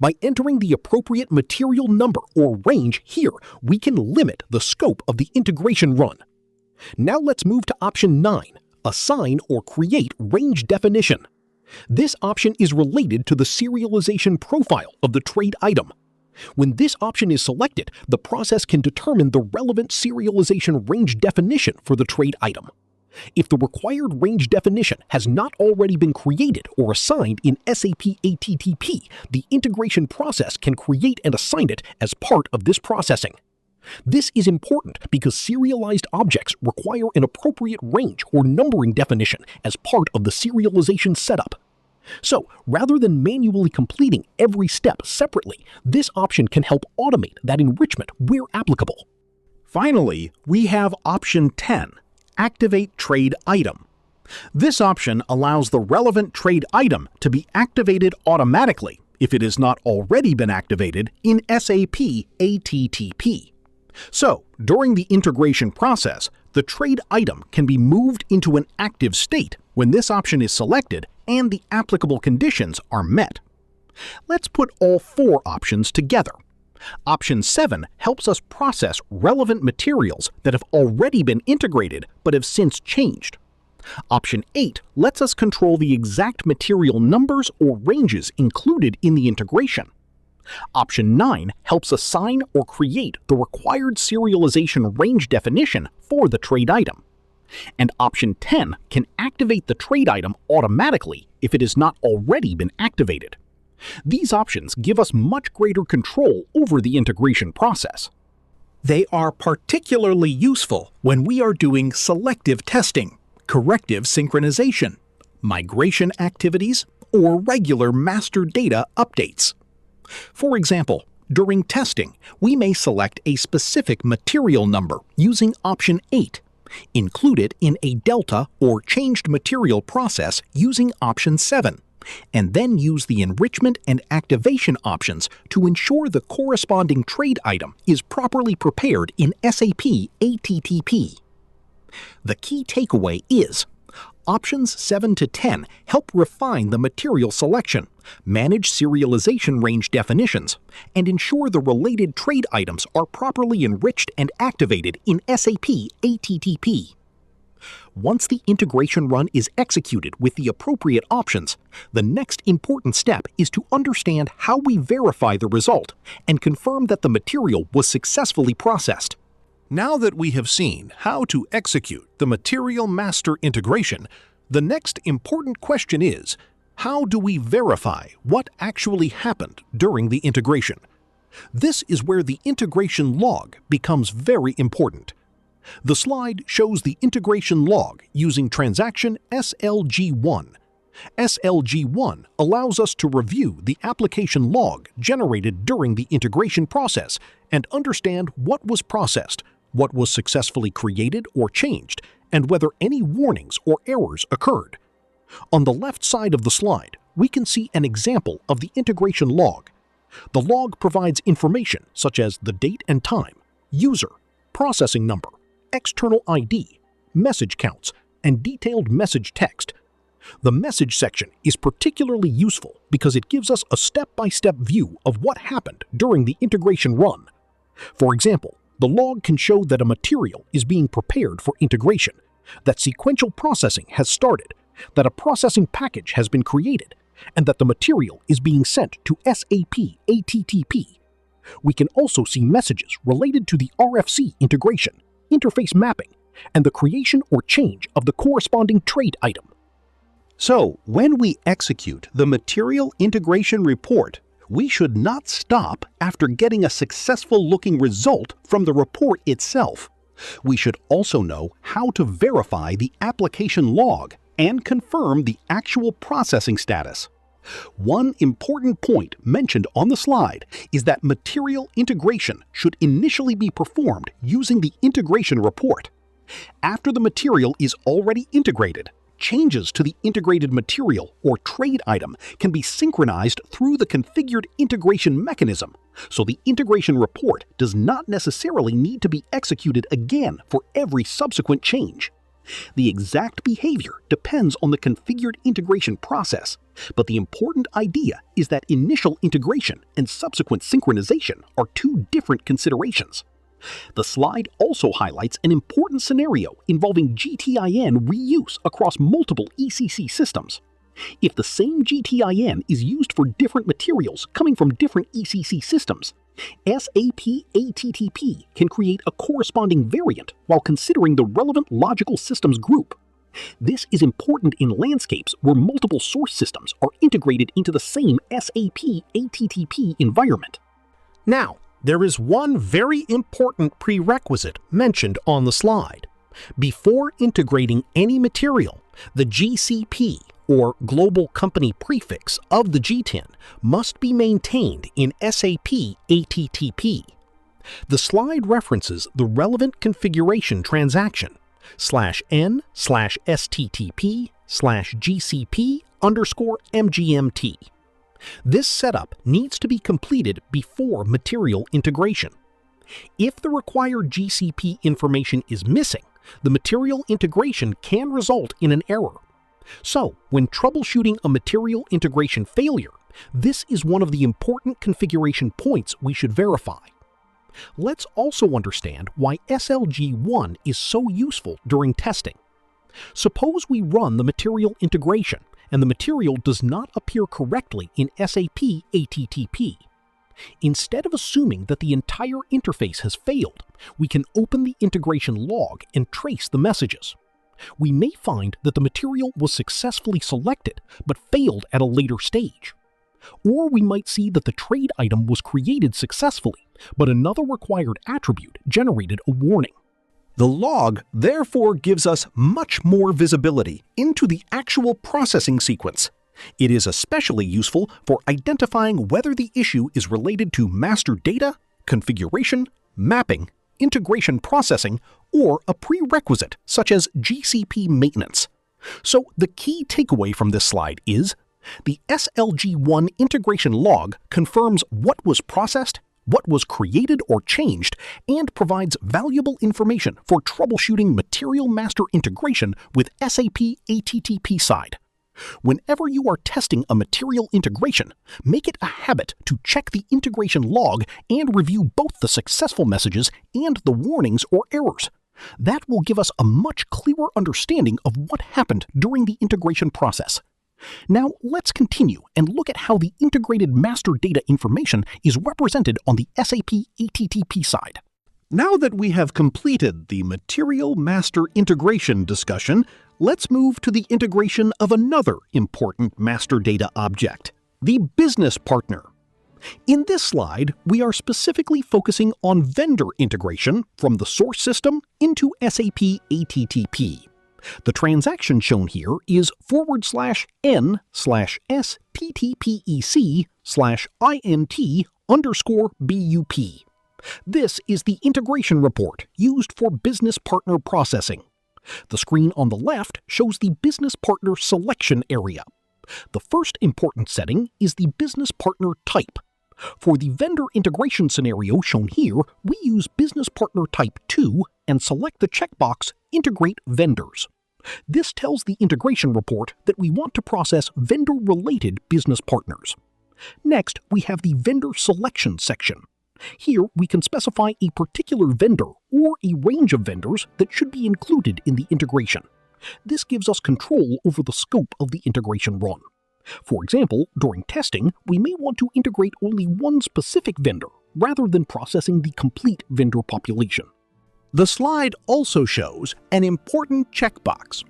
By entering the appropriate material number or range here, we can limit the scope of the integration run. Now let's move to option 9, Assign or Create Range Definition. This option is related to the serialization profile of the trade item. When this option is selected, the process can determine the relevant serialization range definition for the trade item. If the required range definition has not already been created or assigned in SAP ATTP, the integration process can create and assign it as part of this processing. This is important because serialized objects require an appropriate range or numbering definition as part of the serialization setup. So, rather than manually completing every step separately, this option can help automate that enrichment where applicable. Finally, we have option 10, Activate Trade Item. This option allows the relevant trade item to be activated automatically if it has not already been activated in SAP ATTP. So, during the integration process, the trade item can be moved into an active state when this option is selected and the applicable conditions are met. Let's put all 4 options together. Option 7 helps us process relevant materials that have already been integrated but have since changed. Option 8 lets us control the exact material numbers or ranges included in the integration. Option 9 helps assign or create the required serialization range definition for the trade item. And option 10 can activate the trade item automatically if it has not already been activated. These options give us much greater control over the integration process. They are particularly useful when we are doing selective testing, corrective synchronization, migration activities, or regular master data updates. For example, during testing, we may select a specific material number using option 8, include it in a delta or changed material process using option 7, and then use the enrichment and activation options to ensure the corresponding trade item is properly prepared in SAP ATTP. The key takeaway is, options 7 to 10 help refine the material selection, manage serialization range definitions, and ensure the related trade items are properly enriched and activated in SAP ATTP. Once the integration run is executed with the appropriate options, the next important step is to understand how we verify the result and confirm that the material was successfully processed. Now that we have seen how to execute the Material Master integration, The next important question is, how do we verify what actually happened during the integration? This is where the integration log becomes very important. The slide shows the integration log using transaction SLG1. SLG1 allows us to review the application log generated during the integration process and understand what was processed, what was successfully created or changed, and whether any warnings or errors occurred. On the left side of the slide, we can see an example of the integration log. The log provides information such as the date and time, user, processing number, external ID, message counts, and detailed message text. The message section is particularly useful because it gives us a step-by-step view of what happened during the integration run. For example, the log can show that a material is being prepared for integration, that sequential processing has started, that a processing package has been created, and that the material is being sent to SAP ATTP. We can also see messages related to the RFC integration, interface mapping, and the creation or change of the corresponding trade item. So, when we execute the Material Integration Report, we should not stop after getting a successful-looking result from the report itself. We should also know how to verify the application log and confirm the actual processing status. One important point mentioned on the slide is that material integration should initially be performed using the integration report. After the material is already integrated, changes to the integrated material or trade item can be synchronized through the configured integration mechanism, so the integration report does not necessarily need to be executed again for every subsequent change. The exact behavior depends on the configured integration process, but the important idea is that initial integration and subsequent synchronization are two different considerations. The slide also highlights an important scenario involving GTIN reuse across multiple ECC systems. If the same GTIN is used for different materials coming from different ECC systems, SAP ATTP can create a corresponding variant while considering the relevant logical systems group. This is important in landscapes where multiple source systems are integrated into the same SAP ATTP environment. Now, there is one very important prerequisite mentioned on the slide. Before integrating any material, the GCP, or Global Company Prefix, of the GTIN must be maintained in SAP ATTP. The slide references the relevant configuration transaction /n/STTP/GCP_MGMT. This setup needs to be completed before material integration. If the required GCP information is missing, the material integration can result in an error. So, when troubleshooting a material integration failure, this is one of the important configuration points we should verify. Let's also understand why SLG1 is so useful during testing. Suppose we run the material integration and the material does not appear correctly in SAP ATTP. Instead of assuming that the entire interface has failed, we can open the integration log and trace the messages. We may find that the material was successfully selected but failed at a later stage. Or we might see that the trade item was created successfully, but another required attribute generated a warning. The log therefore gives us much more visibility into the actual processing sequence. It is especially useful for identifying whether the issue is related to master data, configuration, mapping, integration processing, or a prerequisite such as GCP maintenance. So the key takeaway from this slide is the SLG1 integration log confirms what was processed, what was created or changed, and provides valuable information for troubleshooting material master integration with SAP ATTP side. Whenever you are testing a material integration, make it a habit to check the integration log and review both the successful messages and the warnings or errors. That will give us a much clearer understanding of what happened during the integration process. Now let's continue and look at how the integrated master data information is represented on the SAP ATTP side. Now that we have completed the material master integration discussion, Let's move to the integration of another important master data object, the business partner. In this slide, we are specifically focusing on vendor integration from the source system into SAP ATTP. The transaction shown here is /n/STTPEC/INT_BUP. This is the integration report used for business partner processing. The screen on the left shows the business partner selection area. The first important setting is the business partner type. For the vendor integration scenario shown here, we use Business Partner Type 2 and select the checkbox Integrate Vendors. This tells the integration report that we want to process vendor-related business partners. Next, we have the Vendor Selection section. Here, we can specify a particular vendor or a range of vendors that should be included in the integration. This gives us control over the scope of the integration run. For example, during testing, we may want to integrate only one specific vendor rather than processing the complete vendor population. The slide also shows an important checkbox.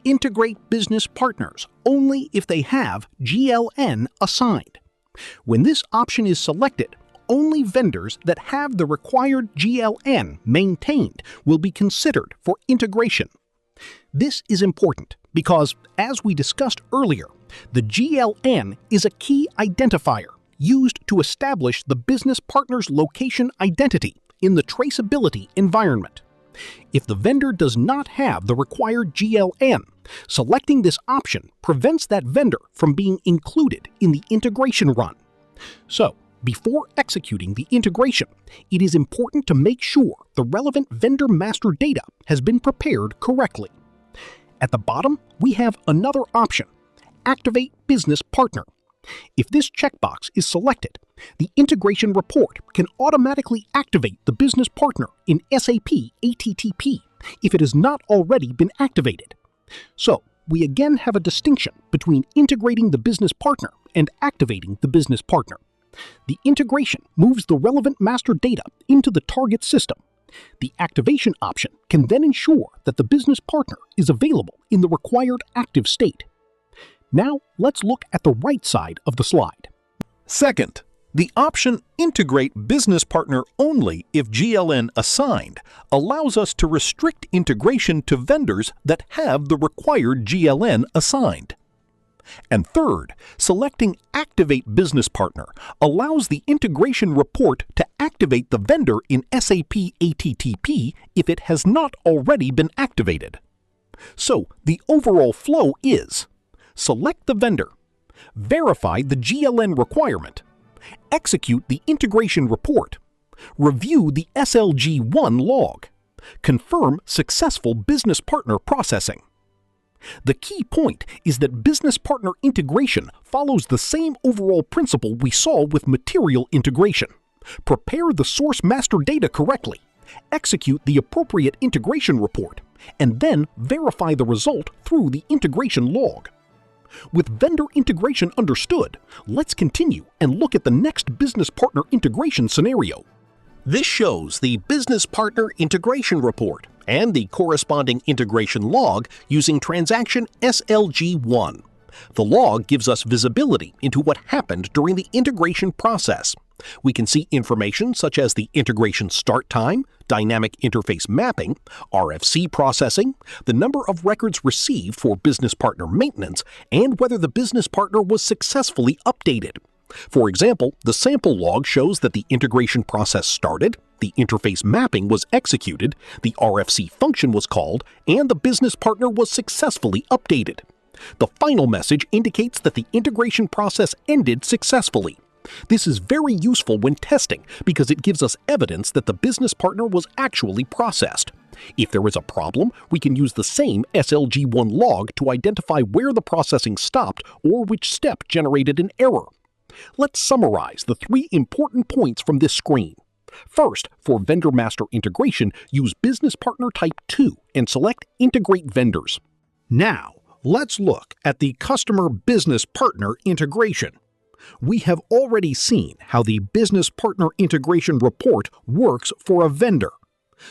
Integrate business partners only if they have GLN assigned. When this option is selected, only vendors that have the required GLN maintained will be considered for integration. This is important because, as we discussed earlier, the GLN is a key identifier used to establish the business partner's location identity in the traceability environment. If the vendor does not have the required GLN, selecting this option prevents that vendor from being included in the integration run. So, before executing the integration, it is important to make sure the relevant vendor master data has been prepared correctly. At the bottom, we have another option, Activate Business Partner. If this checkbox is selected, the integration report can automatically activate the business partner in SAP ATTP if it has not already been activated. So, we again have a distinction between integrating the business partner and activating the business partner. The integration moves the relevant master data into the target system. The activation option can then ensure that the business partner is available in the required active state. Now, let's look at the right side of the slide. Second, the option Integrate Business Partner Only if GLN assigned allows us to restrict integration to vendors that have the required GLN assigned. And third, selecting Activate Business Partner allows the integration report to activate the vendor in SAP ATTP if it has not already been activated. So, the overall flow is: select the vendor, verify the GLN requirement, execute the integration report, review the SLG1 log, confirm successful business partner processing. The key point is that business partner integration follows the same overall principle we saw with material integration. Prepare the source master data correctly, execute the appropriate integration report, and then verify the result through the integration log. With vendor integration understood, let's continue and look at the next business partner integration scenario. This shows the business partner integration report and the corresponding integration log using transaction SLG1. The log gives us visibility into what happened during the integration process. We can see information such as the integration start time, dynamic interface mapping, RFC processing, the number of records received for business partner maintenance, and whether the business partner was successfully updated. For example, the sample log shows that the integration process started, the interface mapping was executed, the RFC function was called, and the business partner was successfully updated. The final message indicates that the integration process ended successfully. This is very useful when testing because it gives us evidence that the business partner was actually processed. If there is a problem, we can use the same SLG1 log to identify where the processing stopped or which step generated an error. Let's summarize the 3 important points from this screen. First, for vendor master integration, use Business Partner Type 2 and select Integrate Vendors. Now, let's look at the customer business partner integration. We have already seen how the business partner integration report works for a vendor.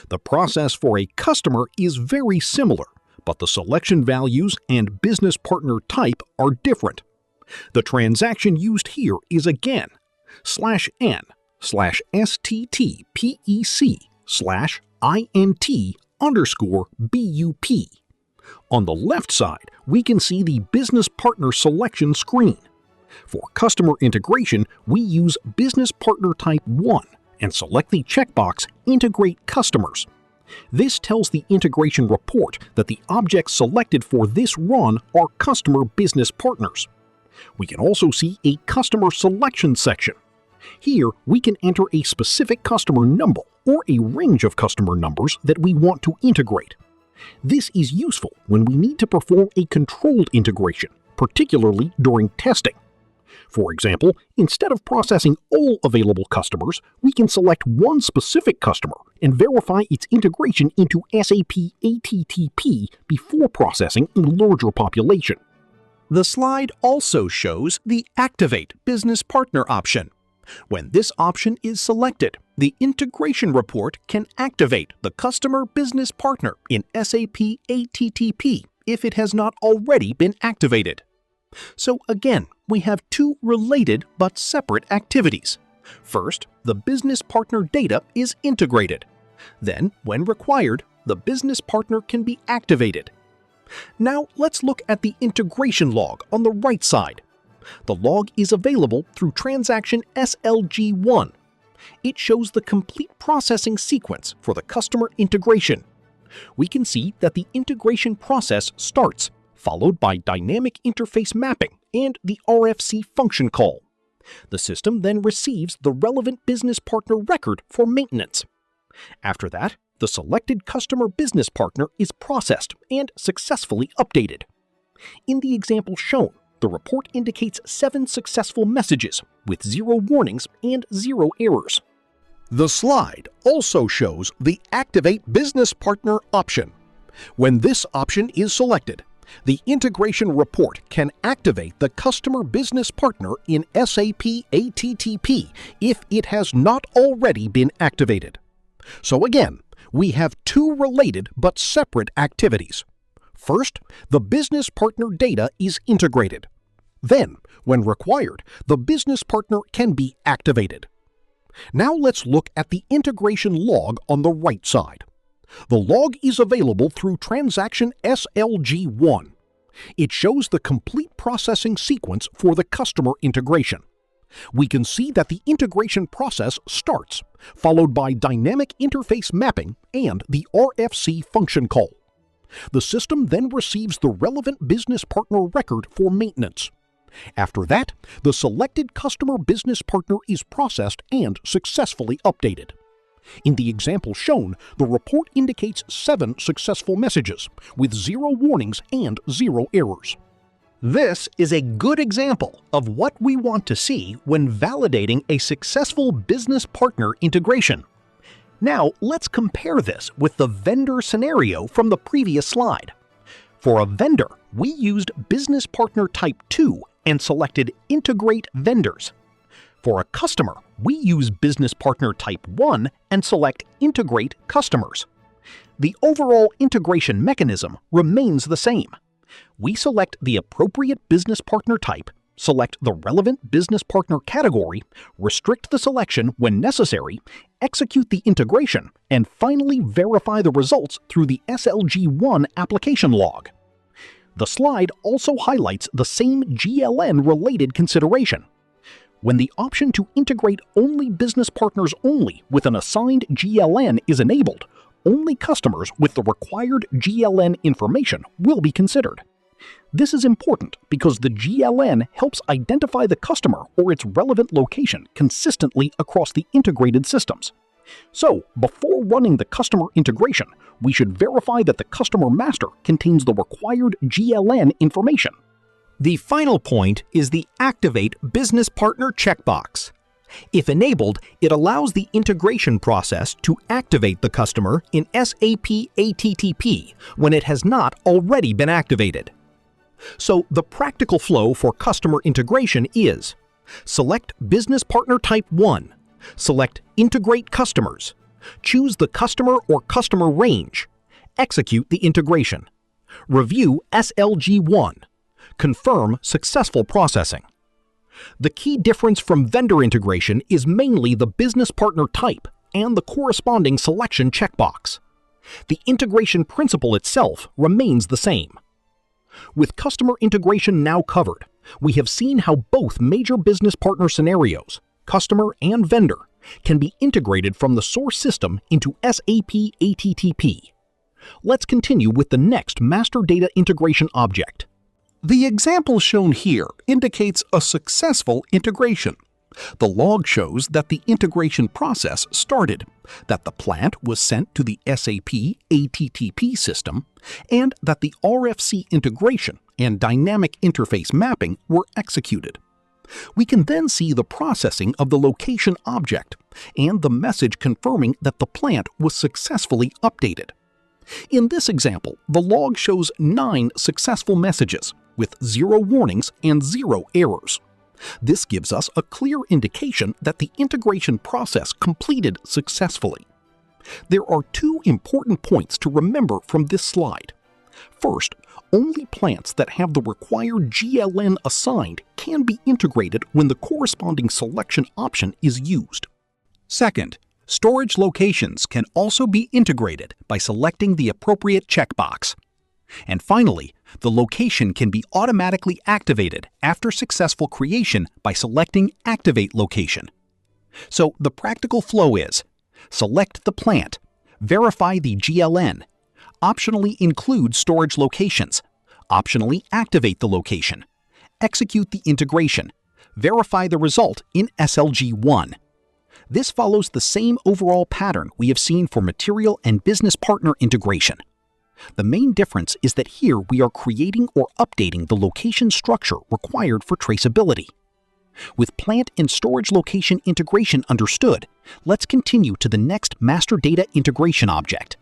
The process for a customer is very similar, but the selection values and business partner type are different. The transaction used here is again /n/STTPEC/INT_BUP. On the left side, we can see the business partner selection screen. For customer integration, we use Business Partner Type 1 and select the checkbox Integrate Customers. This tells the integration report that the objects selected for this run are customer business partners. We can also see a customer selection section. Here, we can enter a specific customer number or a range of customer numbers that we want to integrate. This is useful when we need to perform a controlled integration, particularly during testing. For example, instead of processing all available customers, we can select one specific customer and verify its integration into SAP ATTP before processing a larger population. The slide also shows the Activate Business Partner option. When this option is selected, the integration report can activate the customer business partner in SAP ATTP if it has not already been activated. So again, we have two related but separate activities. First, the business partner data is integrated. Then, when required, the business partner can be activated. Now let's look at the integration log on the right side. The log is available through Transaction SLG1. It shows the complete processing sequence for the customer integration. We can see that the integration process starts, followed by dynamic interface mapping and the RFC function call. The system then receives the relevant business partner record for maintenance. After that, the selected customer business partner is processed and successfully updated. In the example shown, the report indicates 7 successful messages with 0 warnings and 0 errors. The slide also shows the Activate Business Partner option. When this option is selected, the integration report can activate the customer business partner in SAP ATTP if it has not already been activated. So again, we have two related but separate activities. First, the business partner data is integrated. Then, when required, the business partner can be activated. Now let's look at the integration log on the right side. The log is available through Transaction SLG1. It shows the complete processing sequence for the customer integration. We can see that the integration process starts, followed by dynamic interface mapping and the RFC function call. The system then receives the relevant business partner record for maintenance. After that, the selected customer business partner is processed and successfully updated. In the example shown, the report indicates 7 successful messages, with 0 warnings and 0 errors. This is a good example of what we want to see when validating a successful business partner integration. Now let's compare this with the vendor scenario from the previous slide. For a vendor, we used Business Partner Type 2 and selected Integrate Vendors. For a customer, we use Business Partner Type 1 and select Integrate Customers. The overall integration mechanism remains the same. We select the appropriate business partner type, select the relevant business partner category, restrict the selection when necessary, execute the integration, and finally verify the results through the SLG1 application log. The slide also highlights the same GLN-related consideration. When the option to integrate only business partners only with an assigned GLN is enabled, only customers with the required GLN information will be considered. This is important because the GLN helps identify the customer or its relevant location consistently across the integrated systems. So, before running the customer integration, we should verify that the customer master contains the required GLN information. The final point is the Activate Business Partner checkbox. If enabled, it allows the integration process to activate the customer in SAP ATTP when it has not already been activated. So the practical flow for customer integration is: select Business Partner Type 1, select Integrate Customers, choose the customer or customer range, execute the integration. Review SLG1. Confirm successful processing. The key difference from vendor integration is mainly the business partner type and the corresponding selection checkbox. The integration principle itself remains the same. With customer integration now covered, we have seen how both major business partner scenarios, customer and vendor, can be integrated from the source system into SAP ATTP. Let's continue with the next master data integration object. The example shown here indicates a successful integration. The log shows that the integration process started, that the plant was sent to the SAP ATTP system, and that the RFC integration and dynamic interface mapping were executed. We can then see the processing of the location object and the message confirming that the plant was successfully updated. In this example, the log shows 9 successful messages with 0 warnings and 0 errors. This gives us a clear indication that the integration process completed successfully. There are 2 important points to remember from this slide. First, only plants that have the required GLN assigned can be integrated when the corresponding selection option is used. Second, storage locations can also be integrated by selecting the appropriate checkbox. And finally, the location can be automatically activated after successful creation by selecting Activate Location. So the practical flow is: select the plant, verify the GLN, optionally include storage locations, optionally activate the location, execute the integration, verify the result in SLG1. This follows the same overall pattern we have seen for material and business partner integration. The main difference is that here we are creating or updating the location structure required for traceability. With plant and storage location integration understood, let's continue to the next master data integration object.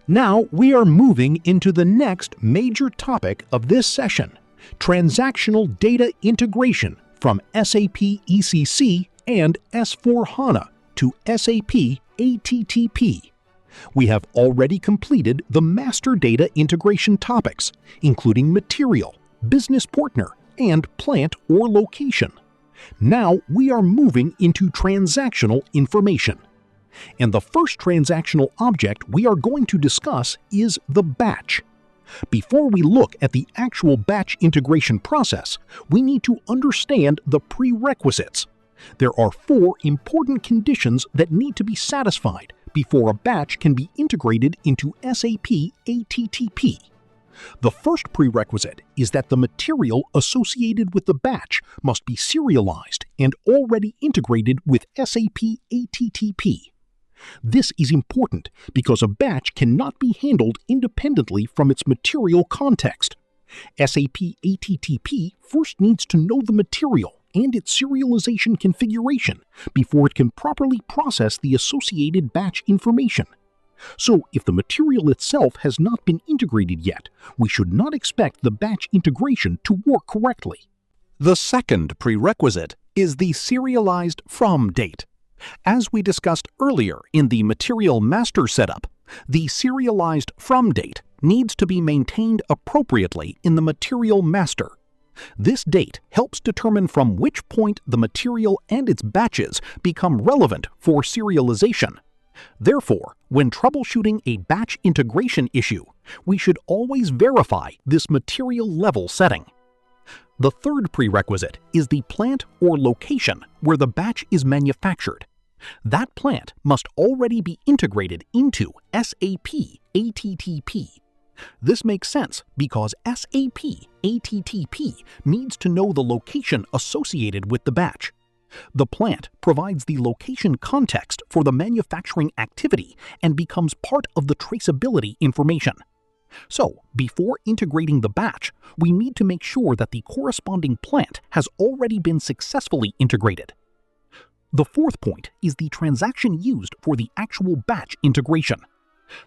Now we are moving into the next major topic of this session: transactional data integration from SAP ECC and S/4HANA to SAP ATTP. We have already completed the master data integration topics, including material, business partner, and plant or location. Now we are moving into transactional information. And the first transactional object we are going to discuss is the batch. Before we look at the actual batch integration process, we need to understand the prerequisites. There are 4 important conditions that need to be satisfied before a batch can be integrated into SAP ATTP. The first prerequisite is that the material associated with the batch must be serialized and already integrated with SAP ATTP. This is important because a batch cannot be handled independently from its material context. SAP ATTP first needs to know the material and its serialization configuration before it can properly process the associated batch information. So, if the material itself has not been integrated yet, we should not expect the batch integration to work correctly. The second prerequisite is the serialized from date. As we discussed earlier in the material master setup, the serialized from date needs to be maintained appropriately in the material master. This date helps determine from which point the material and its batches become relevant for serialization. Therefore, when troubleshooting a batch integration issue, we should always verify this material level setting. The third prerequisite is the plant or location where the batch is manufactured. That plant must already be integrated into SAP ATTP. This makes sense because SAP ATTP needs to know the location associated with the batch. The plant provides the location context for the manufacturing activity and becomes part of the traceability information. So, before integrating the batch, we need to make sure that the corresponding plant has already been successfully integrated. The fourth point is the transaction used for the actual batch integration.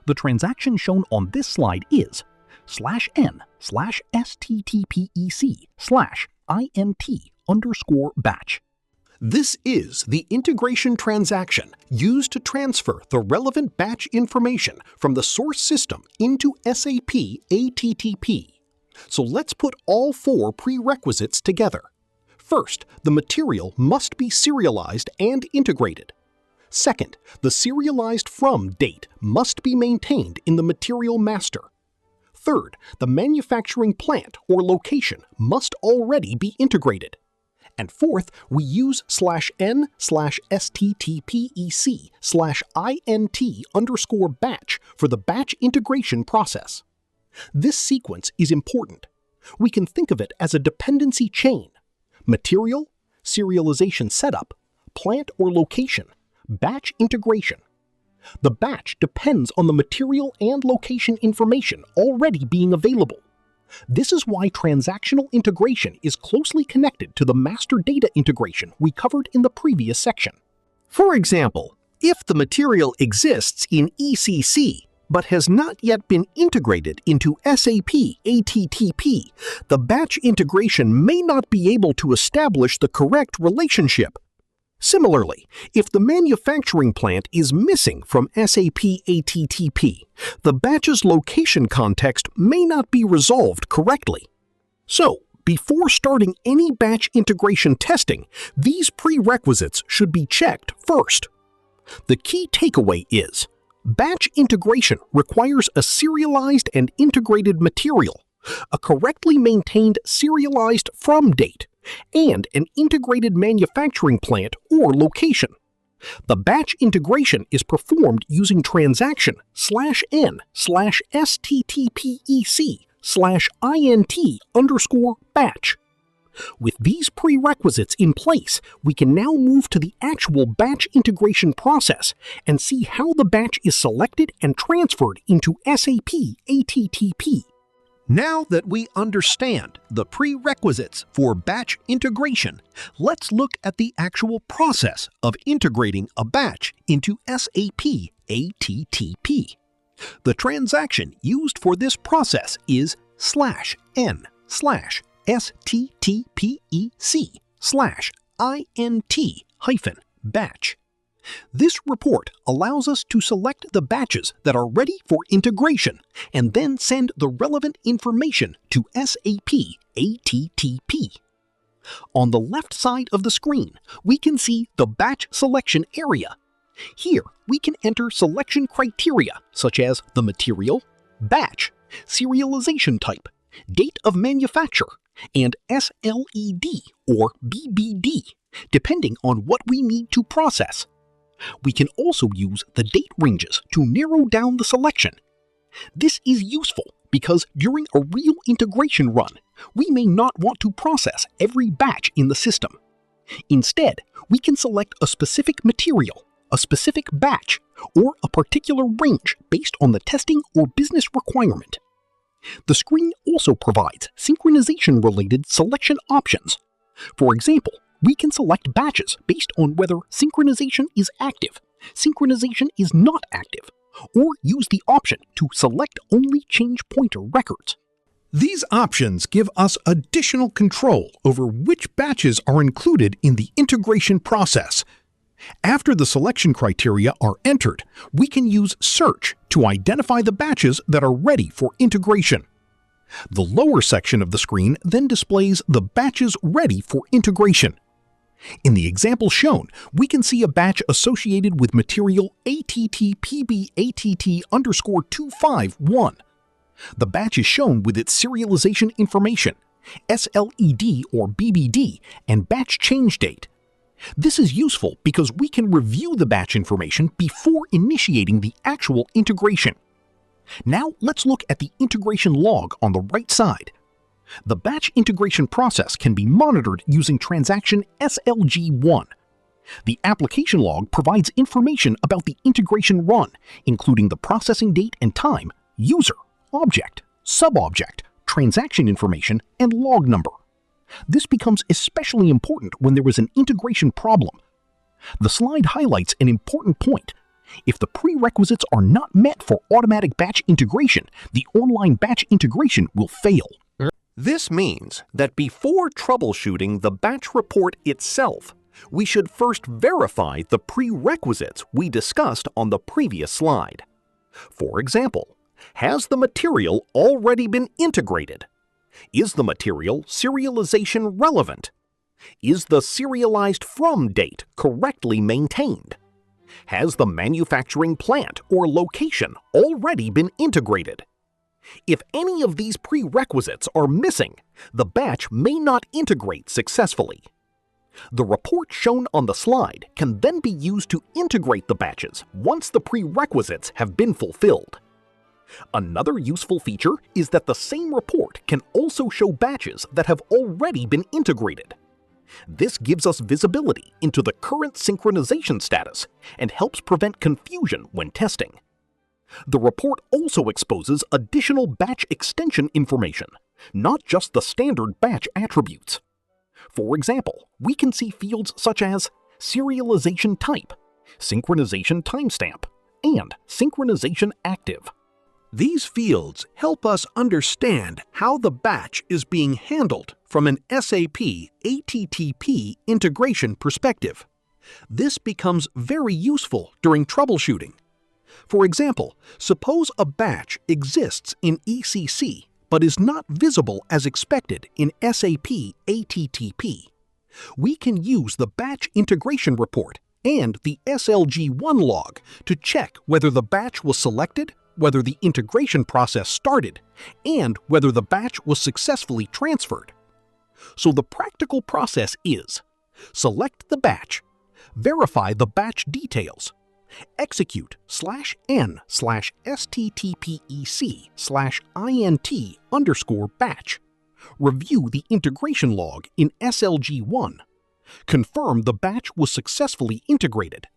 The transaction shown on this slide is /n/STTPEC/INT_batch. This is the integration transaction used to transfer the relevant batch information from the source system into SAP ATTP. So let's put all four prerequisites together. First, the material must be serialized and integrated. Second, the serialized from date must be maintained in the material master. Third, the manufacturing plant or location must already be integrated. And fourth, we use /n/STTPEC/INT_batch for the batch integration process. This sequence is important. We can think of it as a dependency chain: material, serialization setup, plant or location, batch integration. The batch depends on the material and location information already being available. This is why transactional integration is closely connected to the master data integration we covered in the previous section. For example, if the material exists in ECC but has not yet been integrated into SAP ATTP, the batch integration may not be able to establish the correct relationship. Similarly, if the manufacturing plant is missing from SAP ATTP, the batch's location context may not be resolved correctly. So, before starting any batch integration testing, these prerequisites should be checked first. The key takeaway is, batch integration requires a serialized and integrated material, a correctly maintained serialized from date, and an integrated manufacturing plant or location. The batch integration is performed using transaction /n/STTPEC/INT_batch. With these prerequisites in place, we can now move to the actual batch integration process and see how the batch is selected and transferred into SAP ATTP. Now that we understand the prerequisites for batch integration, let's look at the actual process of integrating a batch into SAP ATTP. The transaction used for this process is /n/STTPEC/INT-batch. This report allows us to select the batches that are ready for integration and then send the relevant information to SAP ATTP. On the left side of the screen, we can see the batch selection area. Here, we can enter selection criteria such as the material, batch, serialization type, date of manufacture, and SLED or BBD, depending on what we need to process. We can also use the date ranges to narrow down the selection. This is useful because during a real integration run, we may not want to process every batch in the system. Instead, we can select a specific material, a specific batch, or a particular range based on the testing or business requirement. The screen also provides synchronization-related selection options. For example, we can select batches based on whether synchronization is active, synchronization is not active, or use the option to select only change pointer records. These options give us additional control over which batches are included in the integration process. After the selection criteria are entered, we can use Search to identify the batches that are ready for integration. The lower section of the screen then displays the batches ready for integration. In the example shown, we can see a batch associated with material ATTPBATT_251. The batch is shown with its serialization information, SLED or BBD, and batch change date. This is useful because we can review the batch information before initiating the actual integration. Now let's look at the integration log on the right side. The batch integration process can be monitored using transaction SLG1. The application log provides information about the integration run, including the processing date and time, user, object, sub-object, transaction information, and log number. This becomes especially important when there is an integration problem. The slide highlights an important point. If the prerequisites are not met for automatic batch integration, the online batch integration will fail. This means that before troubleshooting the batch report itself, We should first verify the prerequisites we discussed on the previous slide. For example, has the material already been integrated? Is the material serialization relevant? Is the serialized from date correctly maintained? Has the manufacturing plant or location already been integrated? If any of these prerequisites are missing, the batch may not integrate successfully. The report shown on the slide can then be used to integrate the batches once the prerequisites have been fulfilled. Another useful feature is that the same report can also show batches that have already been integrated. This gives us visibility into the current synchronization status and helps prevent confusion when testing. The report also exposes additional batch extension information, not just the standard batch attributes. For example, we can see fields such as Serialization Type, Synchronization Timestamp, and Synchronization Active. These fields help us understand how the batch is being handled from an SAP ATTP integration perspective. This becomes very useful during troubleshooting. For example, suppose a batch exists in ECC but is not visible as expected in SAP ATTP. We can use the batch integration report and the SLG1 log to check whether the batch was selected, whether the integration process started, and whether the batch was successfully transferred. So the practical process is: select the batch, verify the batch details, execute /n/STTPEC/INT_batch, review the integration log in SLG1, confirm the batch was successfully integrated.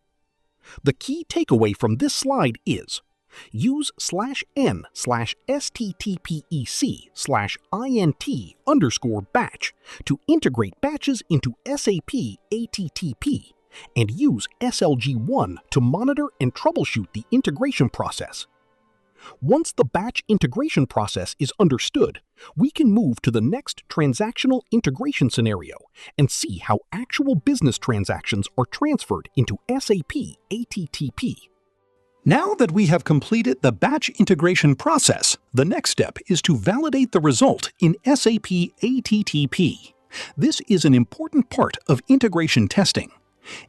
The key takeaway from this slide is: use /n/STTPEC/INT_batch to integrate batches into SAP ATTP, and use SLG1 to monitor and troubleshoot the integration process. Once the batch integration process is understood, we can move to the next transactional integration scenario and see how actual business transactions are transferred into SAP ATTP. Now that we have completed the batch integration process, the next step is to validate the result in SAP ATTP. This is an important part of integration testing.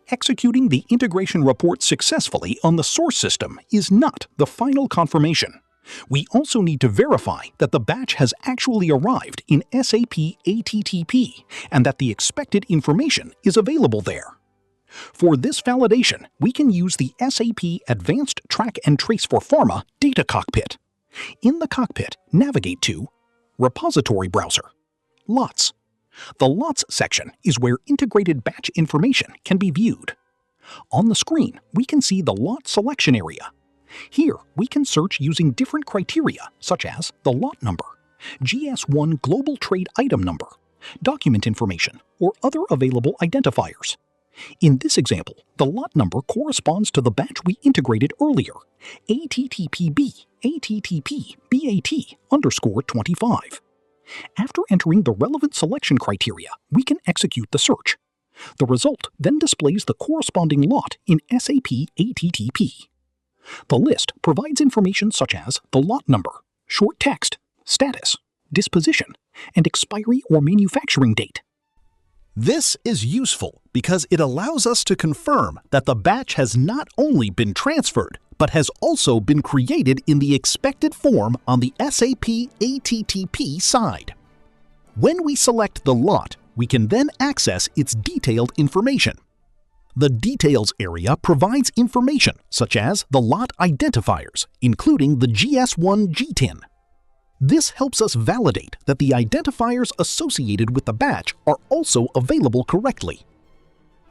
Executing the integration report successfully on the source system is not the final confirmation. We also need to verify that the batch has actually arrived in SAP ATTP and that the expected information is available there. For this validation, we can use the SAP Advanced Track and Trace for Pharma Data Cockpit. In the cockpit, navigate to Repository Browser, Lots. The Lots section is where integrated batch information can be viewed. On the screen, we can see the lot selection area. Here, we can search using different criteria such as the lot number, GS1 Global Trade Item Number, document information, or other available identifiers. In this example, the lot number corresponds to the batch we integrated earlier, ATTPB ATTP BAT_25. After entering the relevant selection criteria, we can execute the search. The result then displays the corresponding lot in SAP ATTP. The list provides information such as the lot number, short text, status, disposition, and expiry or manufacturing date. This is useful because it allows us to confirm that the batch has not only been transferred, but has also been created in the expected form on the SAP ATTP side. When we select the lot, we can then access its detailed information. The Details area provides information such as the lot identifiers, including the GS1 GTIN. This helps us validate that the identifiers associated with the batch are also available correctly.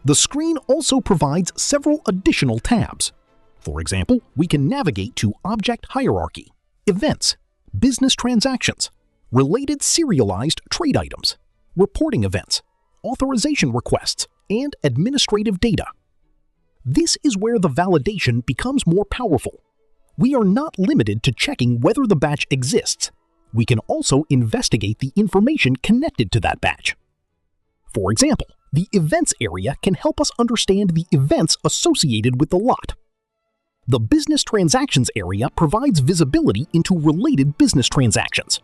The screen also provides several additional tabs. For example, we can navigate to Object Hierarchy, Events, Business Transactions, Related Serialized Trade Items, Reporting Events, Authorization Requests, and Administrative Data. This is where the validation becomes more powerful. We are not limited to checking whether the batch exists. We can also investigate the information connected to that batch. For example, The Events area can help us understand the events associated with the lot. The Business Transactions area provides visibility into related business transactions.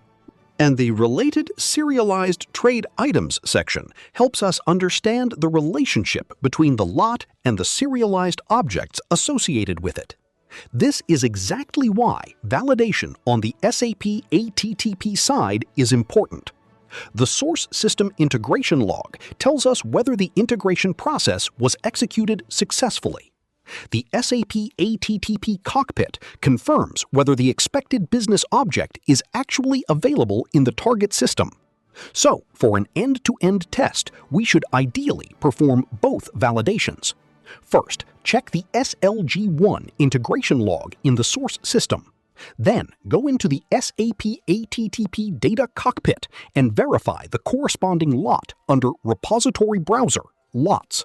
And the Related Serialized Trade Items section helps us understand the relationship between the lot and the serialized objects associated with it. This is exactly why validation on the SAP ATTP side is important. The Source System Integration Log tells us whether the integration process was executed successfully. The SAP ATTP Cockpit confirms whether the expected business object is actually available in the target system. So, for an end-to-end test, we should ideally perform both validations. First, check the SLG1 integration log in the source system. Then, go into the SAP ATTP Data Cockpit and verify the corresponding lot under Repository Browser, Lots.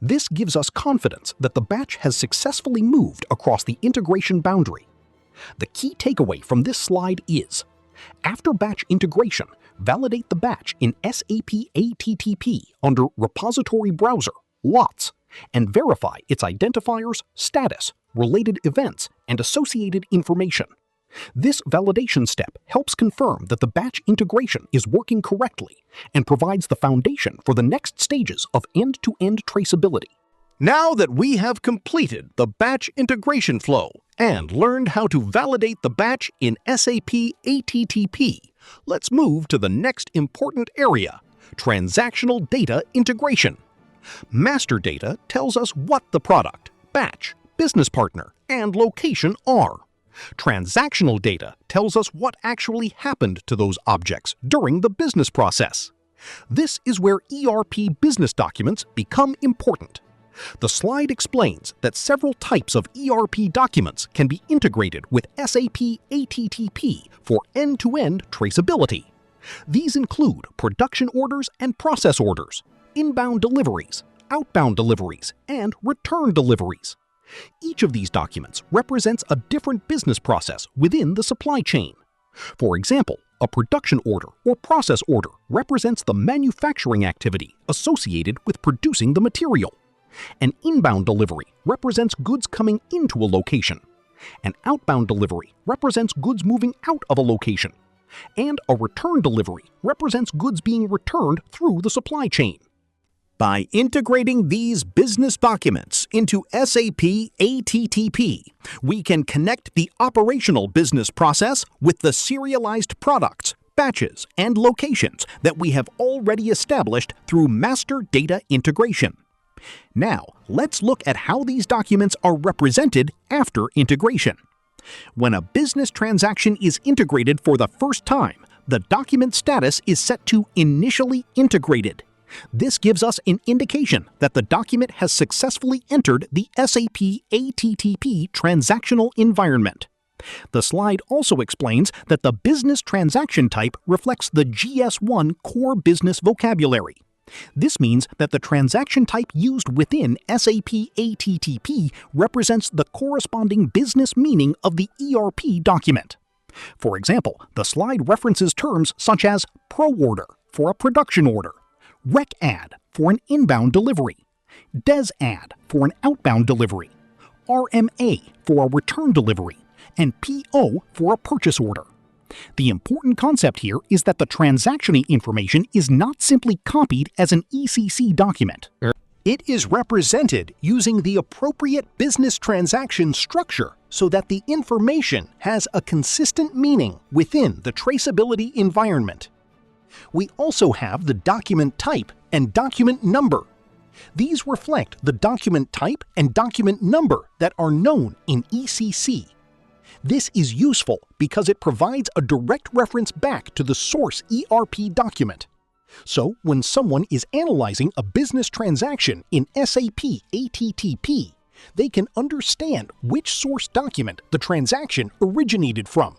This gives us confidence that the batch has successfully moved across the integration boundary. The key takeaway from this slide is, after batch integration, validate the batch in SAP ATTP under Repository Browser, Lots, and verify its identifiers, status, related events, and associated information. This validation step helps confirm that the batch integration is working correctly and provides the foundation for the next stages of end-to-end traceability. Now that we have completed the batch integration flow and learned how to validate the batch in SAP ATTP, let's move to the next important area, transactional data integration. Master data tells us what the product, batch, business partner, and location are. Transactional data tells us what actually happened to those objects during the business process. This is where ERP business documents become important. The slide explains that several types of ERP documents can be integrated with SAP ATTP for end-to-end traceability. These include production orders and process orders, inbound deliveries, outbound deliveries, and return deliveries. Each of these documents represents a different business process within the supply chain. For example, a production order or process order represents the manufacturing activity associated with producing the material. An inbound delivery represents goods coming into a location. An outbound delivery represents goods moving out of a location. And a return delivery represents goods being returned through the supply chain. By integrating these business documents into SAP ATTP, we can connect the operational business process with the serialized products, batches, and locations that we have already established through master data integration. Now, let's look at how these documents are represented after integration. When a business transaction is integrated for the first time, the document status is set to Initially Integrated. This gives us an indication that the document has successfully entered the SAP ATTP transactional environment. The slide also explains that the business transaction type reflects the GS1 core business vocabulary. This means that the transaction type used within SAP ATTP represents the corresponding business meaning of the ERP document. For example, the slide references terms such as Pro Order for a production order, Rec Add for an inbound delivery, Des Add for an outbound delivery, RMA for a return delivery, and PO for a purchase order. The important concept here is that the transaction information is not simply copied as an ECC document. It is represented using the appropriate business transaction structure so that the information has a consistent meaning within the traceability environment. We also have the document type and document number. These reflect the document type and document number that are known in ECC. This is useful because it provides a direct reference back to the source ERP document. So, when someone is analyzing a business transaction in SAP ATTP, they can understand which source document the transaction originated from.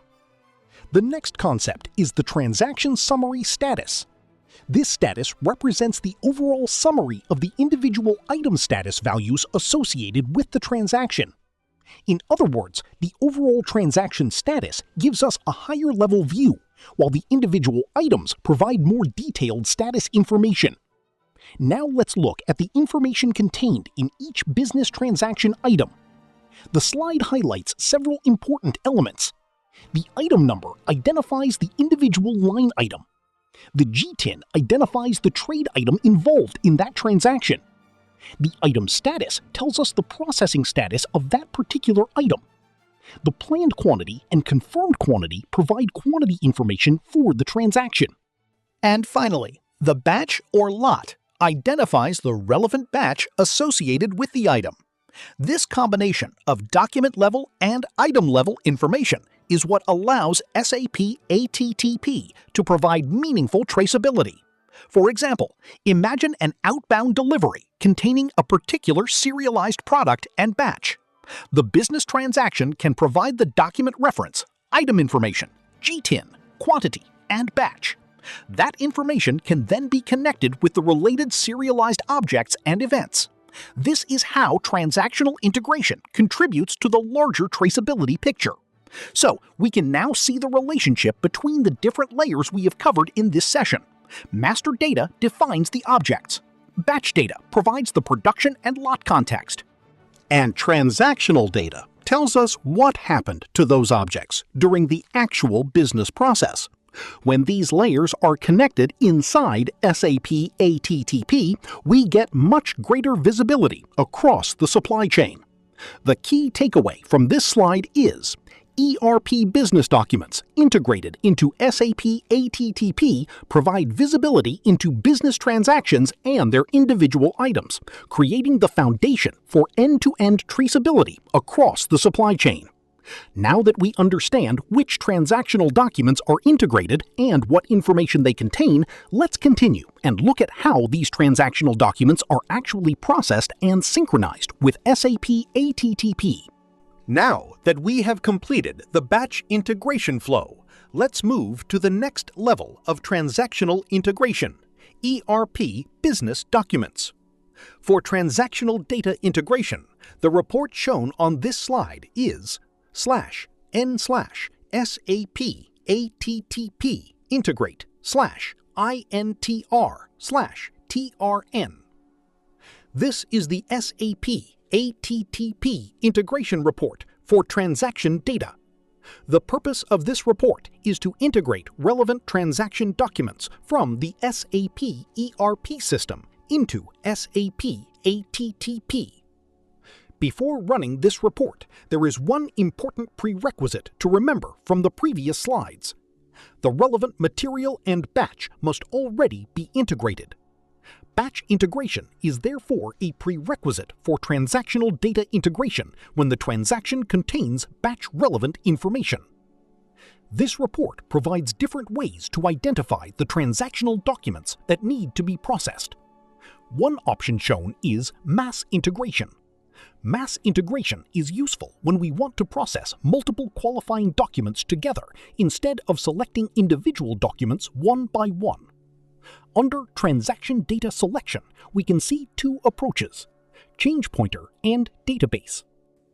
The next concept is the transaction summary status. This status represents the overall summary of the individual item status values associated with the transaction. In other words, the overall transaction status gives us a higher level view, while the individual items provide more detailed status information. Now let's look at the information contained in each business transaction item. The slide highlights several important elements. The item number identifies the individual line item. The GTIN identifies the trade item involved in that transaction. The item status tells us the processing status of that particular item. The planned quantity and confirmed quantity provide quantity information for the transaction. And finally, the batch or lot identifies the relevant batch associated with the item. This combination of document-level and item-level information is what allows SAP ATTP to provide meaningful traceability. For example, imagine an outbound delivery containing a particular serialized product and batch. The business transaction can provide the document reference, item information, GTIN, quantity, and batch. That information can then be connected with the related serialized objects and events. This is how transactional integration contributes to the larger traceability picture. So, we can now see the relationship between the different layers we have covered in this session. Master data defines the objects. Batch data provides the production and lot context. And transactional data tells us what happened to those objects during the actual business process. When these layers are connected inside SAP ATTP, we get much greater visibility across the supply chain. The key takeaway from this slide is ERP business documents integrated into SAP ATTP provide visibility into business transactions and their individual items, creating the foundation for end-to-end traceability across the supply chain. Now that we understand which transactional documents are integrated and what information they contain, let's continue and look at how these transactional documents are actually processed and synchronized with SAP ATTP. Now that we have completed the batch integration flow, let's move to the next level of transactional integration, ERP business documents. For transactional data integration, the report shown on this slide is /n/SAP-ATTP integrate /INTR/TRN. This is the SAP ATTP integration report for transaction data. The purpose of this report is to integrate relevant transaction documents from the SAP ERP system into SAP ATTP. Before running this report, there is one important prerequisite to remember from the previous slides. The relevant material and batch must already be integrated. Batch integration is therefore a prerequisite for transactional data integration when the transaction contains batch-relevant information. This report provides different ways to identify the transactional documents that need to be processed. One option shown is mass integration. Mass integration is useful when we want to process multiple qualifying documents together instead of selecting individual documents one by one. Under Transaction Data Selection, we can see two approaches: Change Pointer and Database.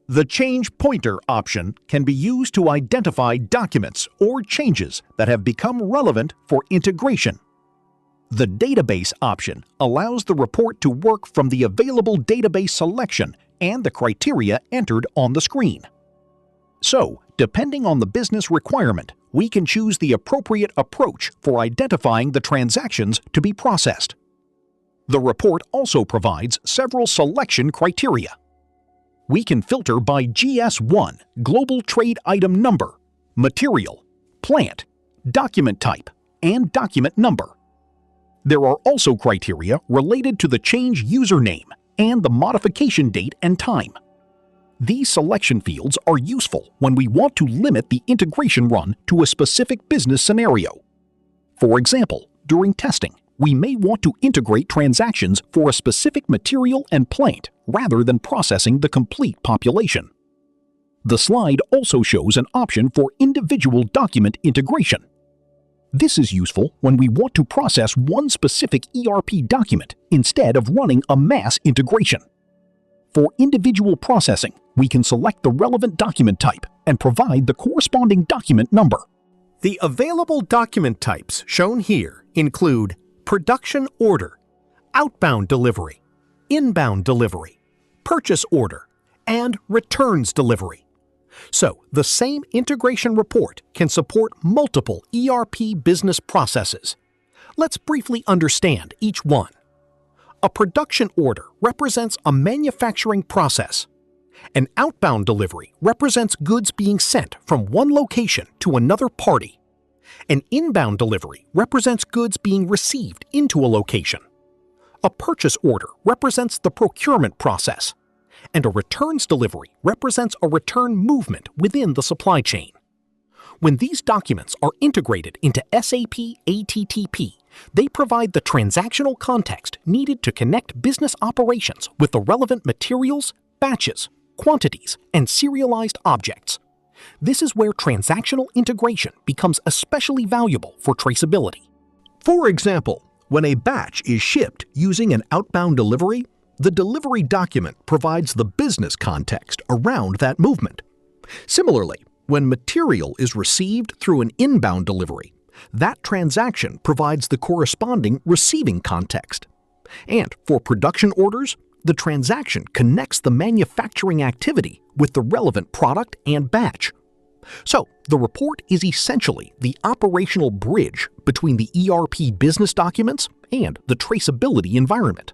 The Change Pointer option can be used to identify documents or changes that have become relevant for integration. The Database option allows the report to work from the available database selection and the criteria entered on the screen. So, depending on the business requirement, we can choose the appropriate approach for identifying the transactions to be processed. The report also provides several selection criteria. We can filter by GS1, Global Trade Item Number, Material, Plant, Document Type, and Document Number. There are also criteria related to the change username and the modification date and time. These selection fields are useful when we want to limit the integration run to a specific business scenario. For example, during testing, we may want to integrate transactions for a specific material and plant rather than processing the complete population. The slide also shows an option for individual document integration. This is useful when we want to process one specific ERP document instead of running a mass integration. For individual processing, we can select the relevant document type and provide the corresponding document number. The available document types shown here include Production Order, outbound delivery, inbound delivery, purchase order, and returns delivery. So, the same integration report can support multiple ERP business processes. Let's briefly understand each one. A production order represents a manufacturing process. An outbound delivery represents goods being sent from one location to another party. An inbound delivery represents goods being received into a location. A purchase order represents the procurement process. And a returns delivery represents a return movement within the supply chain. When these documents are integrated into SAP ATTP, they provide the transactional context needed to connect business operations with the relevant materials, batches, quantities, and serialized objects. This is where transactional integration becomes especially valuable for traceability. For example, when a batch is shipped using an outbound delivery, the delivery document provides the business context around that movement. Similarly, when material is received through an inbound delivery, that transaction provides the corresponding receiving context. And for production orders, the transaction connects the manufacturing activity with the relevant product and batch. So, the report is essentially the operational bridge between the ERP business documents and the traceability environment.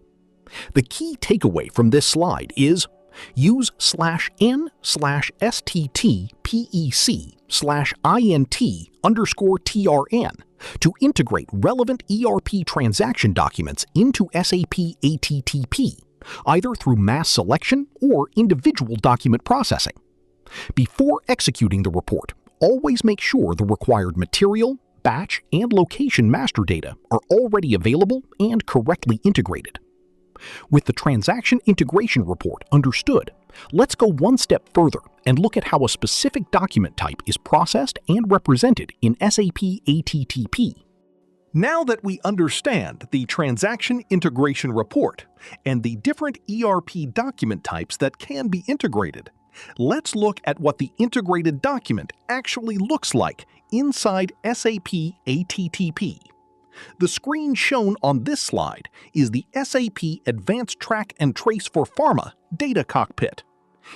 The key takeaway from this slide is use /n/STTPEC/INT_TRN to integrate relevant ERP transaction documents into SAP ATTP, either through mass selection or individual document processing. Before executing the report, always make sure the required material, batch, and location master data are already available and correctly integrated. With the Transaction Integration Report understood, let's go one step further and look at how a specific document type is processed and represented in SAP ATTP. Now that we understand the Transaction Integration Report and the different ERP document types that can be integrated, let's look at what the integrated document actually looks like inside SAP ATTP. The screen shown on this slide is the SAP Advanced Track and Trace for Pharma Data Cockpit.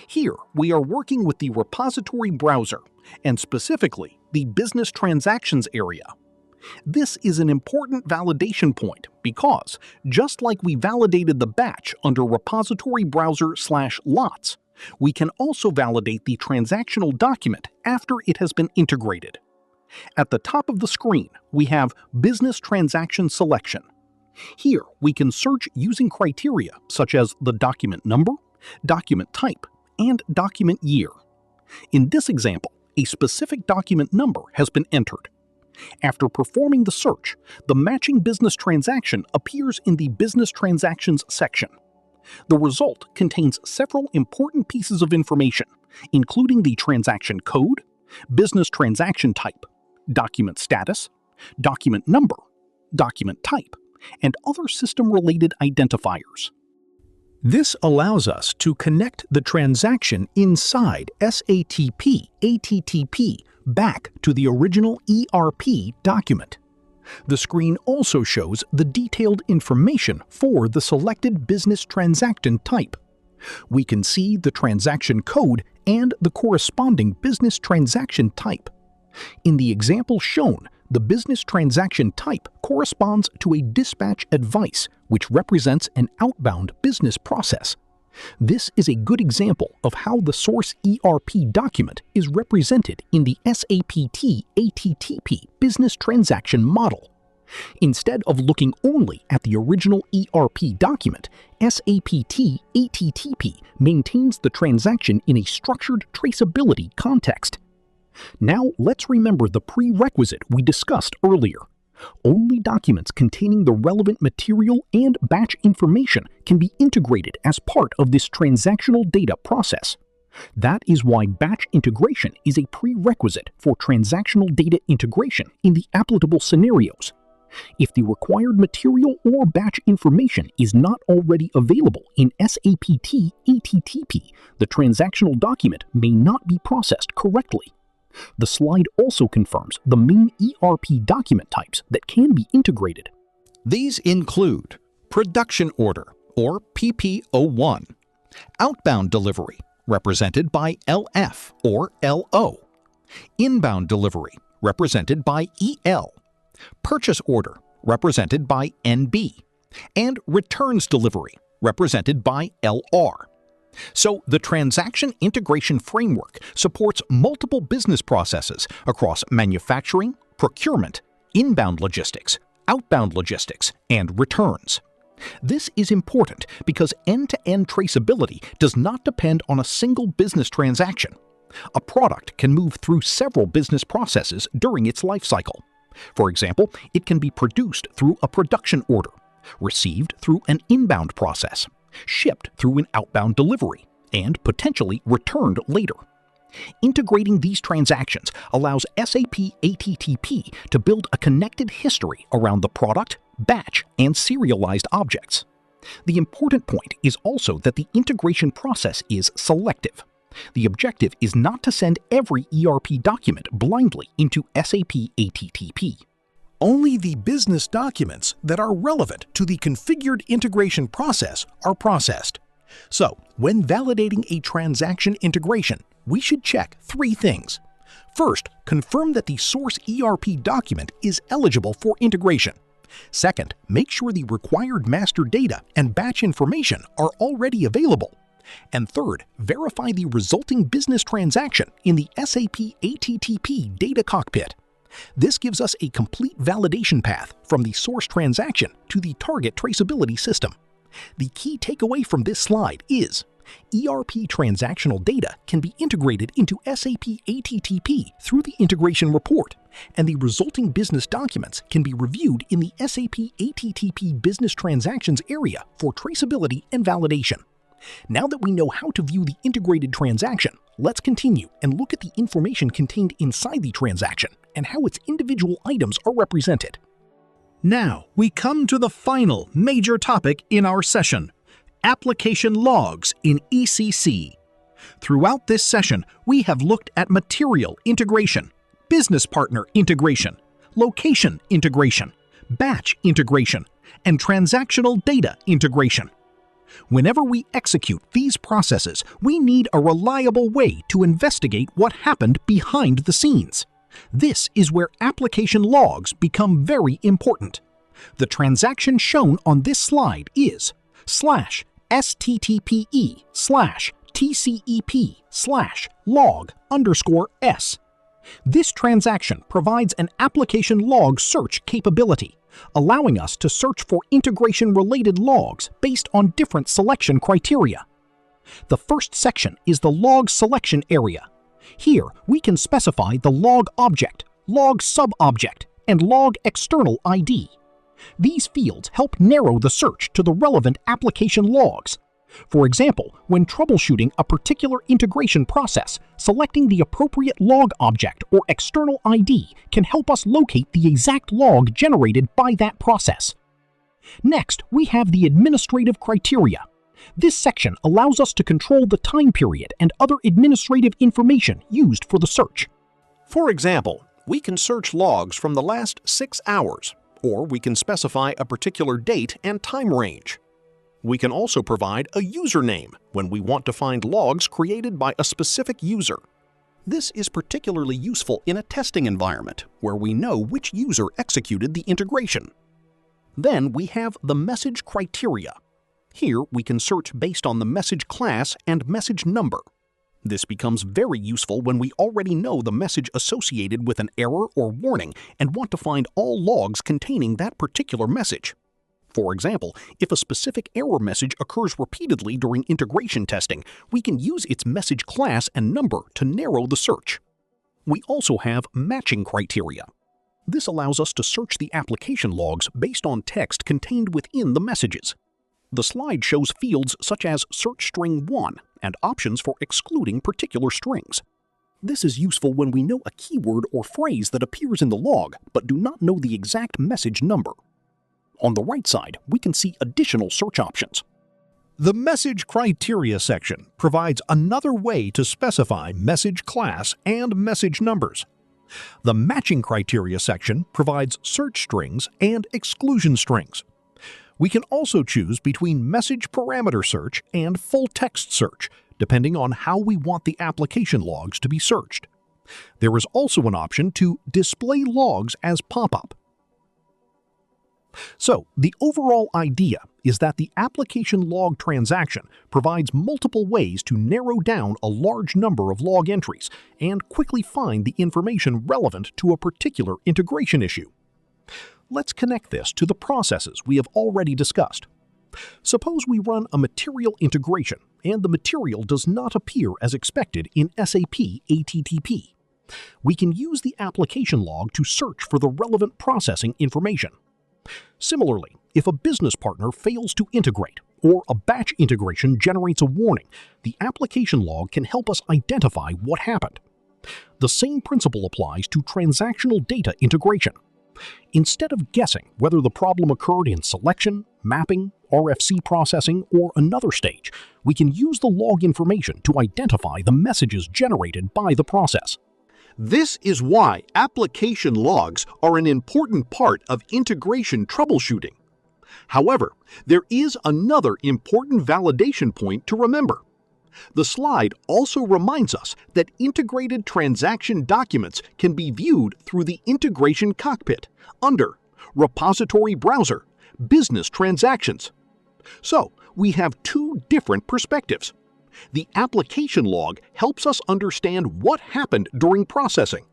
Here, we are working with the repository browser, and specifically the Business Transactions area. This is an important validation point because, just like we validated the batch under repository browser/lots, we can also validate the transactional document after it has been integrated. At the top of the screen, we have Business Transaction Selection. Here, we can search using criteria such as the document number, document type, and document year. In this example, a specific document number has been entered. After performing the search, the matching business transaction appears in the Business Transactions section. The result contains several important pieces of information, including the transaction code, business transaction type, document status, document number, document type, and other system-related identifiers. This allows us to connect the transaction inside SAP ATTP back to the original ERP document. The screen also shows the detailed information for the selected business transaction type. We can see the transaction code and the corresponding business transaction type. In the example shown, the business transaction type corresponds to a dispatch advice, which represents an outbound business process. This is a good example of how the source ERP document is represented in the SAPT ATTP business transaction model. Instead of looking only at the original ERP document, SAPT ATTP maintains the transaction in a structured traceability context. Now let's remember the prerequisite we discussed earlier. Only documents containing the relevant material and batch information can be integrated as part of this transactional data process. That is why batch integration is a prerequisite for transactional data integration in the applicable scenarios. If the required material or batch information is not already available in SAPT ATTP, the transactional document may not be processed correctly. The slide also confirms the main ERP document types that can be integrated. These include Production Order, or PP01. Outbound Delivery, represented by LF or LO. Inbound Delivery, represented by EL. Purchase Order, represented by NB. And Returns Delivery, represented by LR. So the Transaction Integration Framework supports multiple business processes across manufacturing, procurement, inbound logistics, outbound logistics, and returns. This is important because end-to-end traceability does not depend on a single business transaction. A product can move through several business processes during its life cycle. For example, it can be produced through a production order, received through an inbound process, shipped through an outbound delivery, and potentially returned later. Integrating these transactions allows SAP ATTP to build a connected history around the product, batch, and serialized objects. The important point is also that the integration process is selective. The objective is not to send every ERP document blindly into SAP ATTP. Only the business documents that are relevant to the configured integration process are processed. So, when validating a transaction integration, we should check 3 things. First, confirm that the source ERP document is eligible for integration. Second, make sure the required master data and batch information are already available. And third, verify the resulting business transaction in the SAP ATTP data cockpit. This gives us a complete validation path from the source transaction to the target traceability system. The key takeaway from this slide is ERP transactional data can be integrated into SAP ATTP through the integration report, and the resulting business documents can be reviewed in the SAP ATTP Business Transactions area for traceability and validation. Now that we know how to view the integrated transaction, let's continue and look at the information contained inside the transaction and how its individual items are represented. Now, we come to the final major topic in our session: application logs in ECC. Throughout this session, we have looked at material integration, business partner integration, location integration, batch integration, and transactional data integration. Whenever we execute these processes, we need a reliable way to investigate what happened behind the scenes. This is where application logs become very important. The transaction shown on this slide is /STTPE/TCEP/log_S. This transaction provides an application log search capability, allowing us to search for integration-related logs based on different selection criteria. The first section is the log selection area. Here, we can specify the log object, log sub-object, and log external ID. These fields help narrow the search to the relevant application logs. For example, when troubleshooting a particular integration process, selecting the appropriate log object or external ID can help us locate the exact log generated by that process. Next, we have the administrative criteria. This section allows us to control the time period and other administrative information used for the search. For example, we can search logs from the last 6 hours, or we can specify a particular date and time range. We can also provide a username when we want to find logs created by a specific user. This is particularly useful in a testing environment where we know which user executed the integration. Then we have the message criteria. Here we can search based on the message class and message number. This becomes very useful when we already know the message associated with an error or warning and want to find all logs containing that particular message. For example, if a specific error message occurs repeatedly during integration testing, we can use its message class and number to narrow the search. We also have matching criteria. This allows us to search the application logs based on text contained within the messages. The slide shows fields such as search string 1 and options for excluding particular strings. This is useful when we know a keyword or phrase that appears in the log but do not know the exact message number. On the right side, we can see additional search options. The Message Criteria section provides another way to specify message class and message numbers. The Matching Criteria section provides search strings and exclusion strings. We can also choose between message parameter search and full text search, depending on how we want the application logs to be searched. There is also an option to display logs as pop-up. So, the overall idea is that the application log transaction provides multiple ways to narrow down a large number of log entries and quickly find the information relevant to a particular integration issue. Let's connect this to the processes we have already discussed. Suppose we run a material integration and the material does not appear as expected in SAP ATTP. We can use the application log to search for the relevant processing information. Similarly, if a business partner fails to integrate or a batch integration generates a warning, the application log can help us identify what happened. The same principle applies to transactional data integration. Instead of guessing whether the problem occurred in selection, mapping, RFC processing, or another stage, we can use the log information to identify the messages generated by the process. This is why application logs are an important part of integration troubleshooting. However, there is another important validation point to remember. The slide also reminds us that integrated transaction documents can be viewed through the Integration Cockpit under Repository Browser, Business Transactions. So, we have two different perspectives. The application log helps us understand what happened during processing.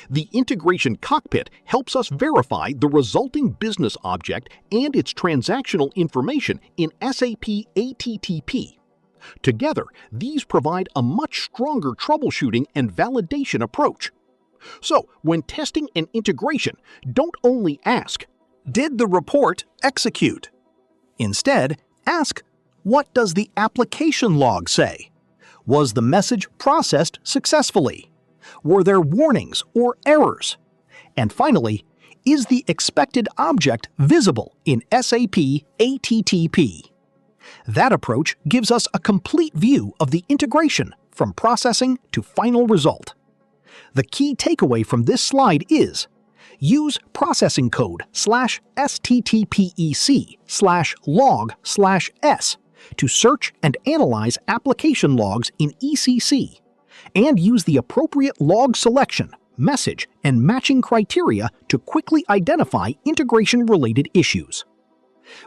The Integration Cockpit helps us verify the resulting business object and its transactional information in SAP ATTP. Together, these provide a much stronger troubleshooting and validation approach. So, when testing an integration, don't only ask, "Did the report execute?" Instead, ask, "What does the application log say? Was the message processed successfully? Were there warnings or errors? And finally, is the expected object visible in SAP ATTP?" That approach gives us a complete view of the integration from processing to final result. The key takeaway from this slide is use processing code /STTPEC/log/S to search and analyze application logs in ECC, and use the appropriate log selection, message, and matching criteria to quickly identify integration-related issues.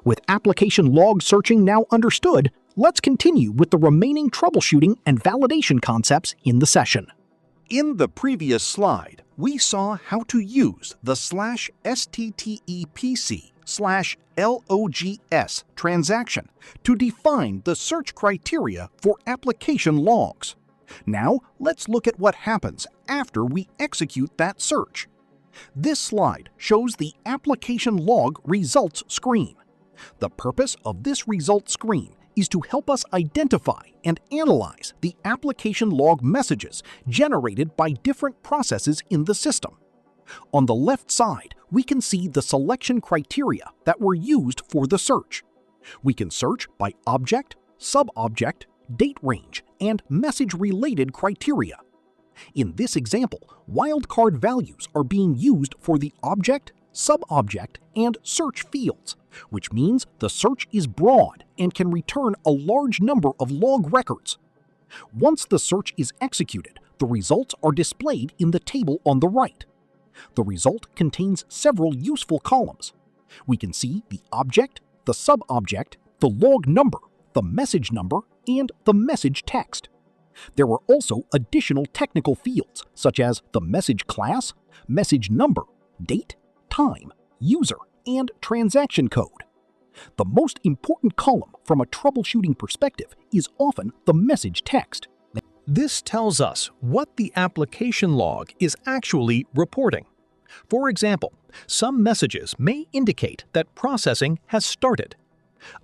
With application log searching now understood, let's continue with the remaining troubleshooting and validation concepts in the session. In the previous slide, we saw how to use the /STTEPEC/LOGS transaction to define the search criteria for application logs. Now, let's look at what happens after we execute that search. This slide shows the application log results screen. The purpose of this results screen is to help us identify and analyze the application log messages generated by different processes in the system. On the left side, we can see the selection criteria that were used for the search. We can search by object, sub-object, date range, and message-related criteria. In this example, wildcard values are being used for the object, sub-object, and search fields, which means the search is broad and can return a large number of log records. Once the search is executed, the results are displayed in the table on the right. The result contains several useful columns. We can see the object, the sub-object, the log number, the message number, and the message text. There are also additional technical fields such as the message class, message number, date, time, user, and transaction code. The most important column from a troubleshooting perspective is often the message text. This tells us what the application log is actually reporting. For example, some messages may indicate that processing has started.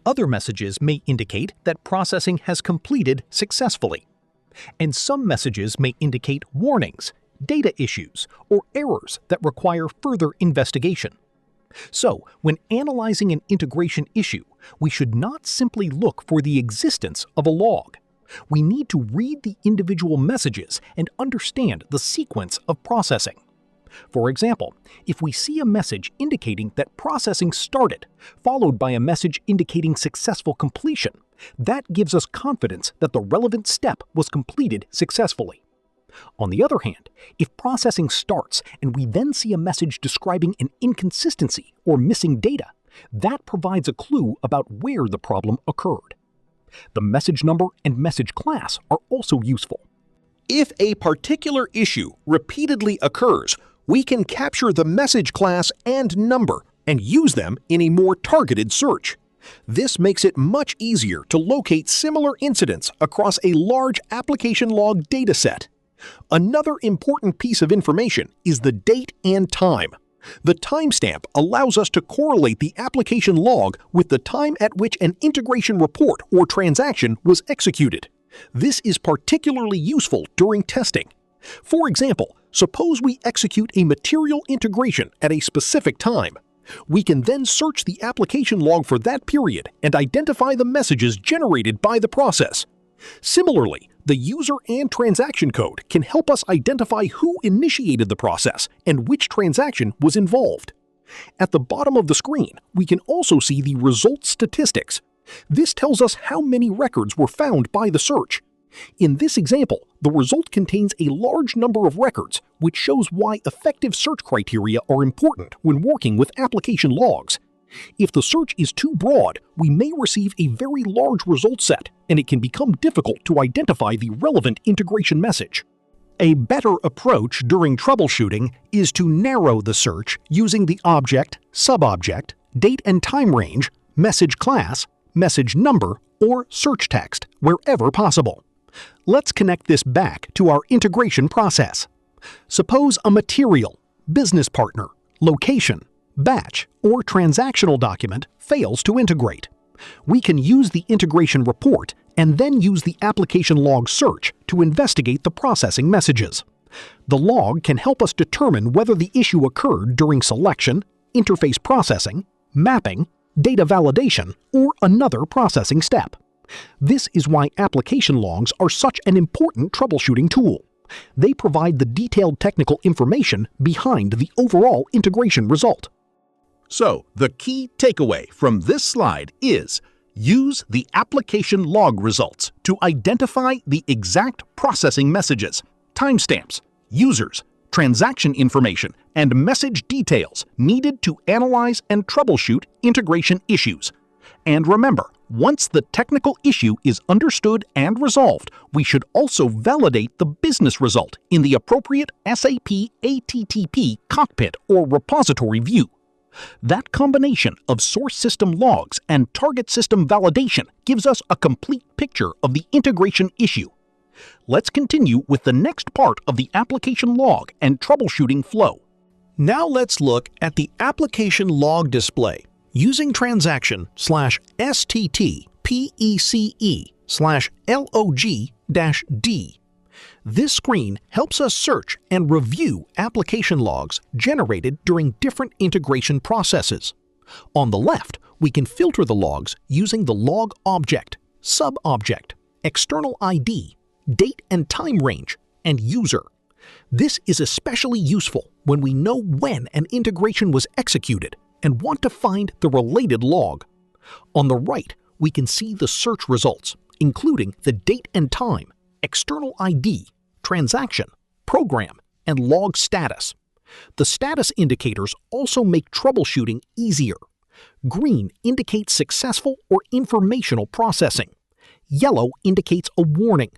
Other messages may indicate that processing has completed successfully. And some messages may indicate warnings, data issues, or errors that require further investigation. So, when analyzing an integration issue, we should not simply look for the existence of a log. We need to read the individual messages and understand the sequence of processing. For example, if we see a message indicating that processing started, followed by a message indicating successful completion, that gives us confidence that the relevant step was completed successfully. On the other hand, if processing starts and we then see a message describing an inconsistency or missing data, that provides a clue about where the problem occurred. The message number and message class are also useful. If a particular issue repeatedly occurs, we can capture the message class and number and use them in a more targeted search. This makes it much easier to locate similar incidents across a large application log dataset. Another important piece of information is the date and time. The timestamp allows us to correlate the application log with the time at which an integration report or transaction was executed. This is particularly useful during testing. For example, suppose we execute a material integration at a specific time. We can then search the application log for that period and identify the messages generated by the process. Similarly, the user and transaction code can help us identify who initiated the process and which transaction was involved. At the bottom of the screen, we can also see the result statistics. This tells us how many records were found by the search. In this example, the result contains a large number of records, which shows why effective search criteria are important when working with application logs. If the search is too broad, we may receive a very large result set, and it can become difficult to identify the relevant integration message. A better approach during troubleshooting is to narrow the search using the object, subobject, date and time range, message class, message number, or search text wherever possible. Let's connect this back to our integration process. Suppose a material, business partner, location, batch, or transactional document fails to integrate. We can use the integration report and then use the application log search to investigate the processing messages. The log can help us determine whether the issue occurred during selection, interface processing, mapping, data validation, or another processing step. This is why application logs are such an important troubleshooting tool. They provide the detailed technical information behind the overall integration result. So, the key takeaway from this slide is use the application log results to identify the exact processing messages, timestamps, users, transaction information, and message details needed to analyze and troubleshoot integration issues. And remember, once the technical issue is understood and resolved, we should also validate the business result in the appropriate SAP ATTP cockpit or repository view. That combination of source system logs and target system validation gives us a complete picture of the integration issue. Let's continue with the next part of the application log and troubleshooting flow. Now let's look at the application log display using transaction/STTPECE/log-D. This screen helps us search and review application logs generated during different integration processes. On the left, we can filter the logs using the log object, subobject, external ID, date and time range, and user. This is especially useful when we know when an integration was executed and want to find the related log. On the right, we can see the search results, including the date and time, external ID, transaction, program, and log status. The status indicators also make troubleshooting easier. Green indicates successful or informational processing. Yellow indicates a warning,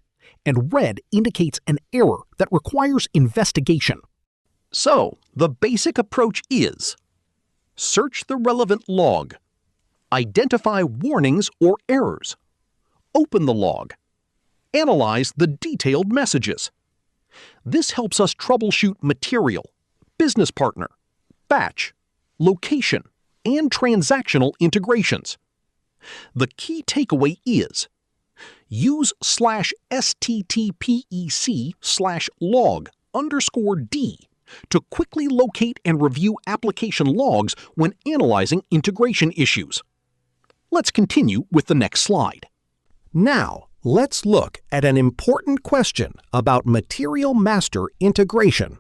and red indicates an error that requires investigation. So, the basic approach is: search the relevant log, identify warnings or errors, open the log, analyze the detailed messages. This helps us troubleshoot material, business partner, batch, location, and transactional integrations. The key takeaway is: use /STTPEC/log_D to quickly locate and review application logs when analyzing integration issues. Let's continue with the next slide. Now, let's look at an important question about material master integration.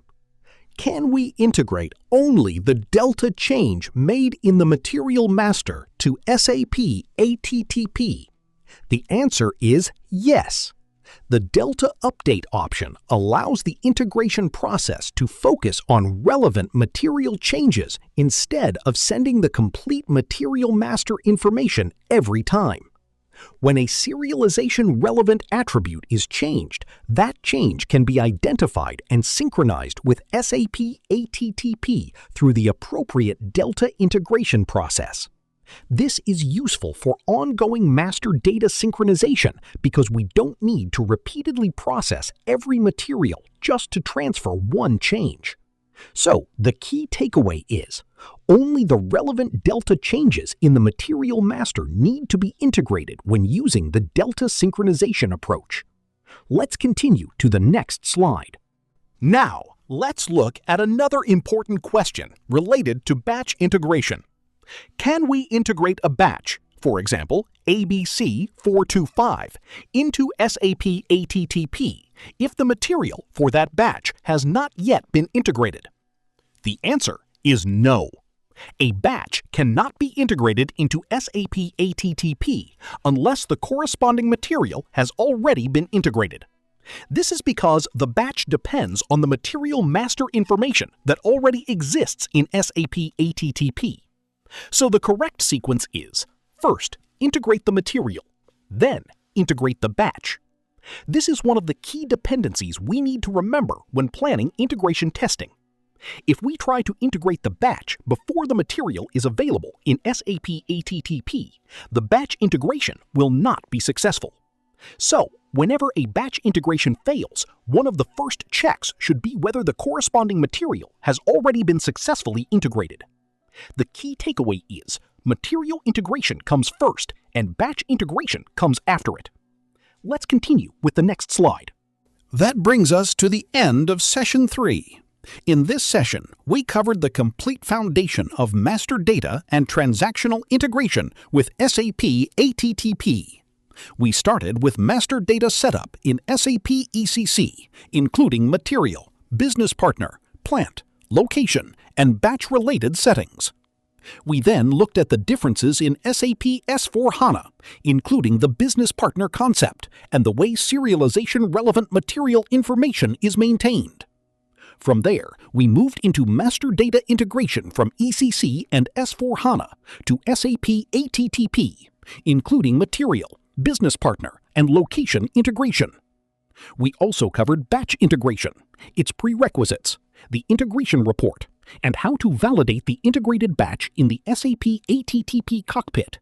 Can we integrate only the delta change made in the material master to SAP ATTP? The answer is yes. The Delta Update option allows the integration process to focus on relevant material changes instead of sending the complete material master information every time. When a serialization relevant attribute is changed, that change can be identified and synchronized with SAP ATTP through the appropriate Delta integration process. This is useful for ongoing master data synchronization because we don't need to repeatedly process every material just to transfer one change. So, the key takeaway is, only the relevant delta changes in the material master need to be integrated when using the delta synchronization approach. Let's continue to the next slide. Now, let's look at another important question related to batch integration. Can we integrate a batch, for example, ABC 425, into SAP ATTP if the material for that batch has not yet been integrated? The answer is no. A batch cannot be integrated into SAP ATTP unless the corresponding material has already been integrated. This is because the batch depends on the material master information that already exists in SAP ATTP. So the correct sequence is, first, integrate the material, then integrate the batch. This is one of the key dependencies we need to remember when planning integration testing. If we try to integrate the batch before the material is available in SAP ATTP, the batch integration will not be successful. So, whenever a batch integration fails, one of the first checks should be whether the corresponding material has already been successfully integrated. The key takeaway is, material integration comes first and batch integration comes after it. Let's continue with the next slide. That brings us to the end of Session 3. In this session, we covered the complete foundation of master data and transactional integration with SAP ATTP. We started with master data setup in SAP ECC, including material, business partner, plant, location, and batch-related settings. We then looked at the differences in SAP S/4HANA, including the business partner concept and the way serialization-relevant material information is maintained. From there, we moved into master data integration from ECC and S/4HANA to SAP ATTP, including material, business partner, and location integration. We also covered batch integration, its prerequisites, the integration report, and how to validate the integrated batch in the SAP ATTP Cockpit.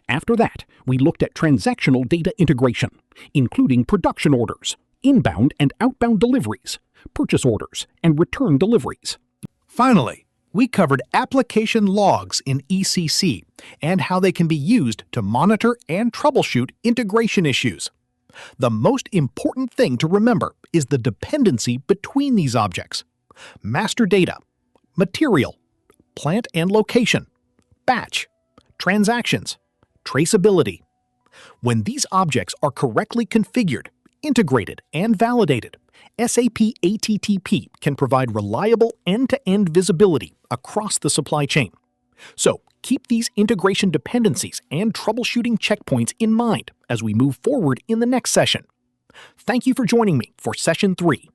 After that, we looked at transactional data integration, including production orders, inbound and outbound deliveries, purchase orders, and return deliveries. Finally, we covered application logs in ECC and how they can be used to monitor and troubleshoot integration issues. The most important thing to remember is the dependency between these objects: master data, material, plant and location, batch, transactions, traceability. When these objects are correctly configured, integrated, and validated, SAP ATTP can provide reliable end-to-end visibility across the supply chain. So, keep these integration dependencies and troubleshooting checkpoints in mind as we move forward in the next session. Thank you for joining me for Session 3.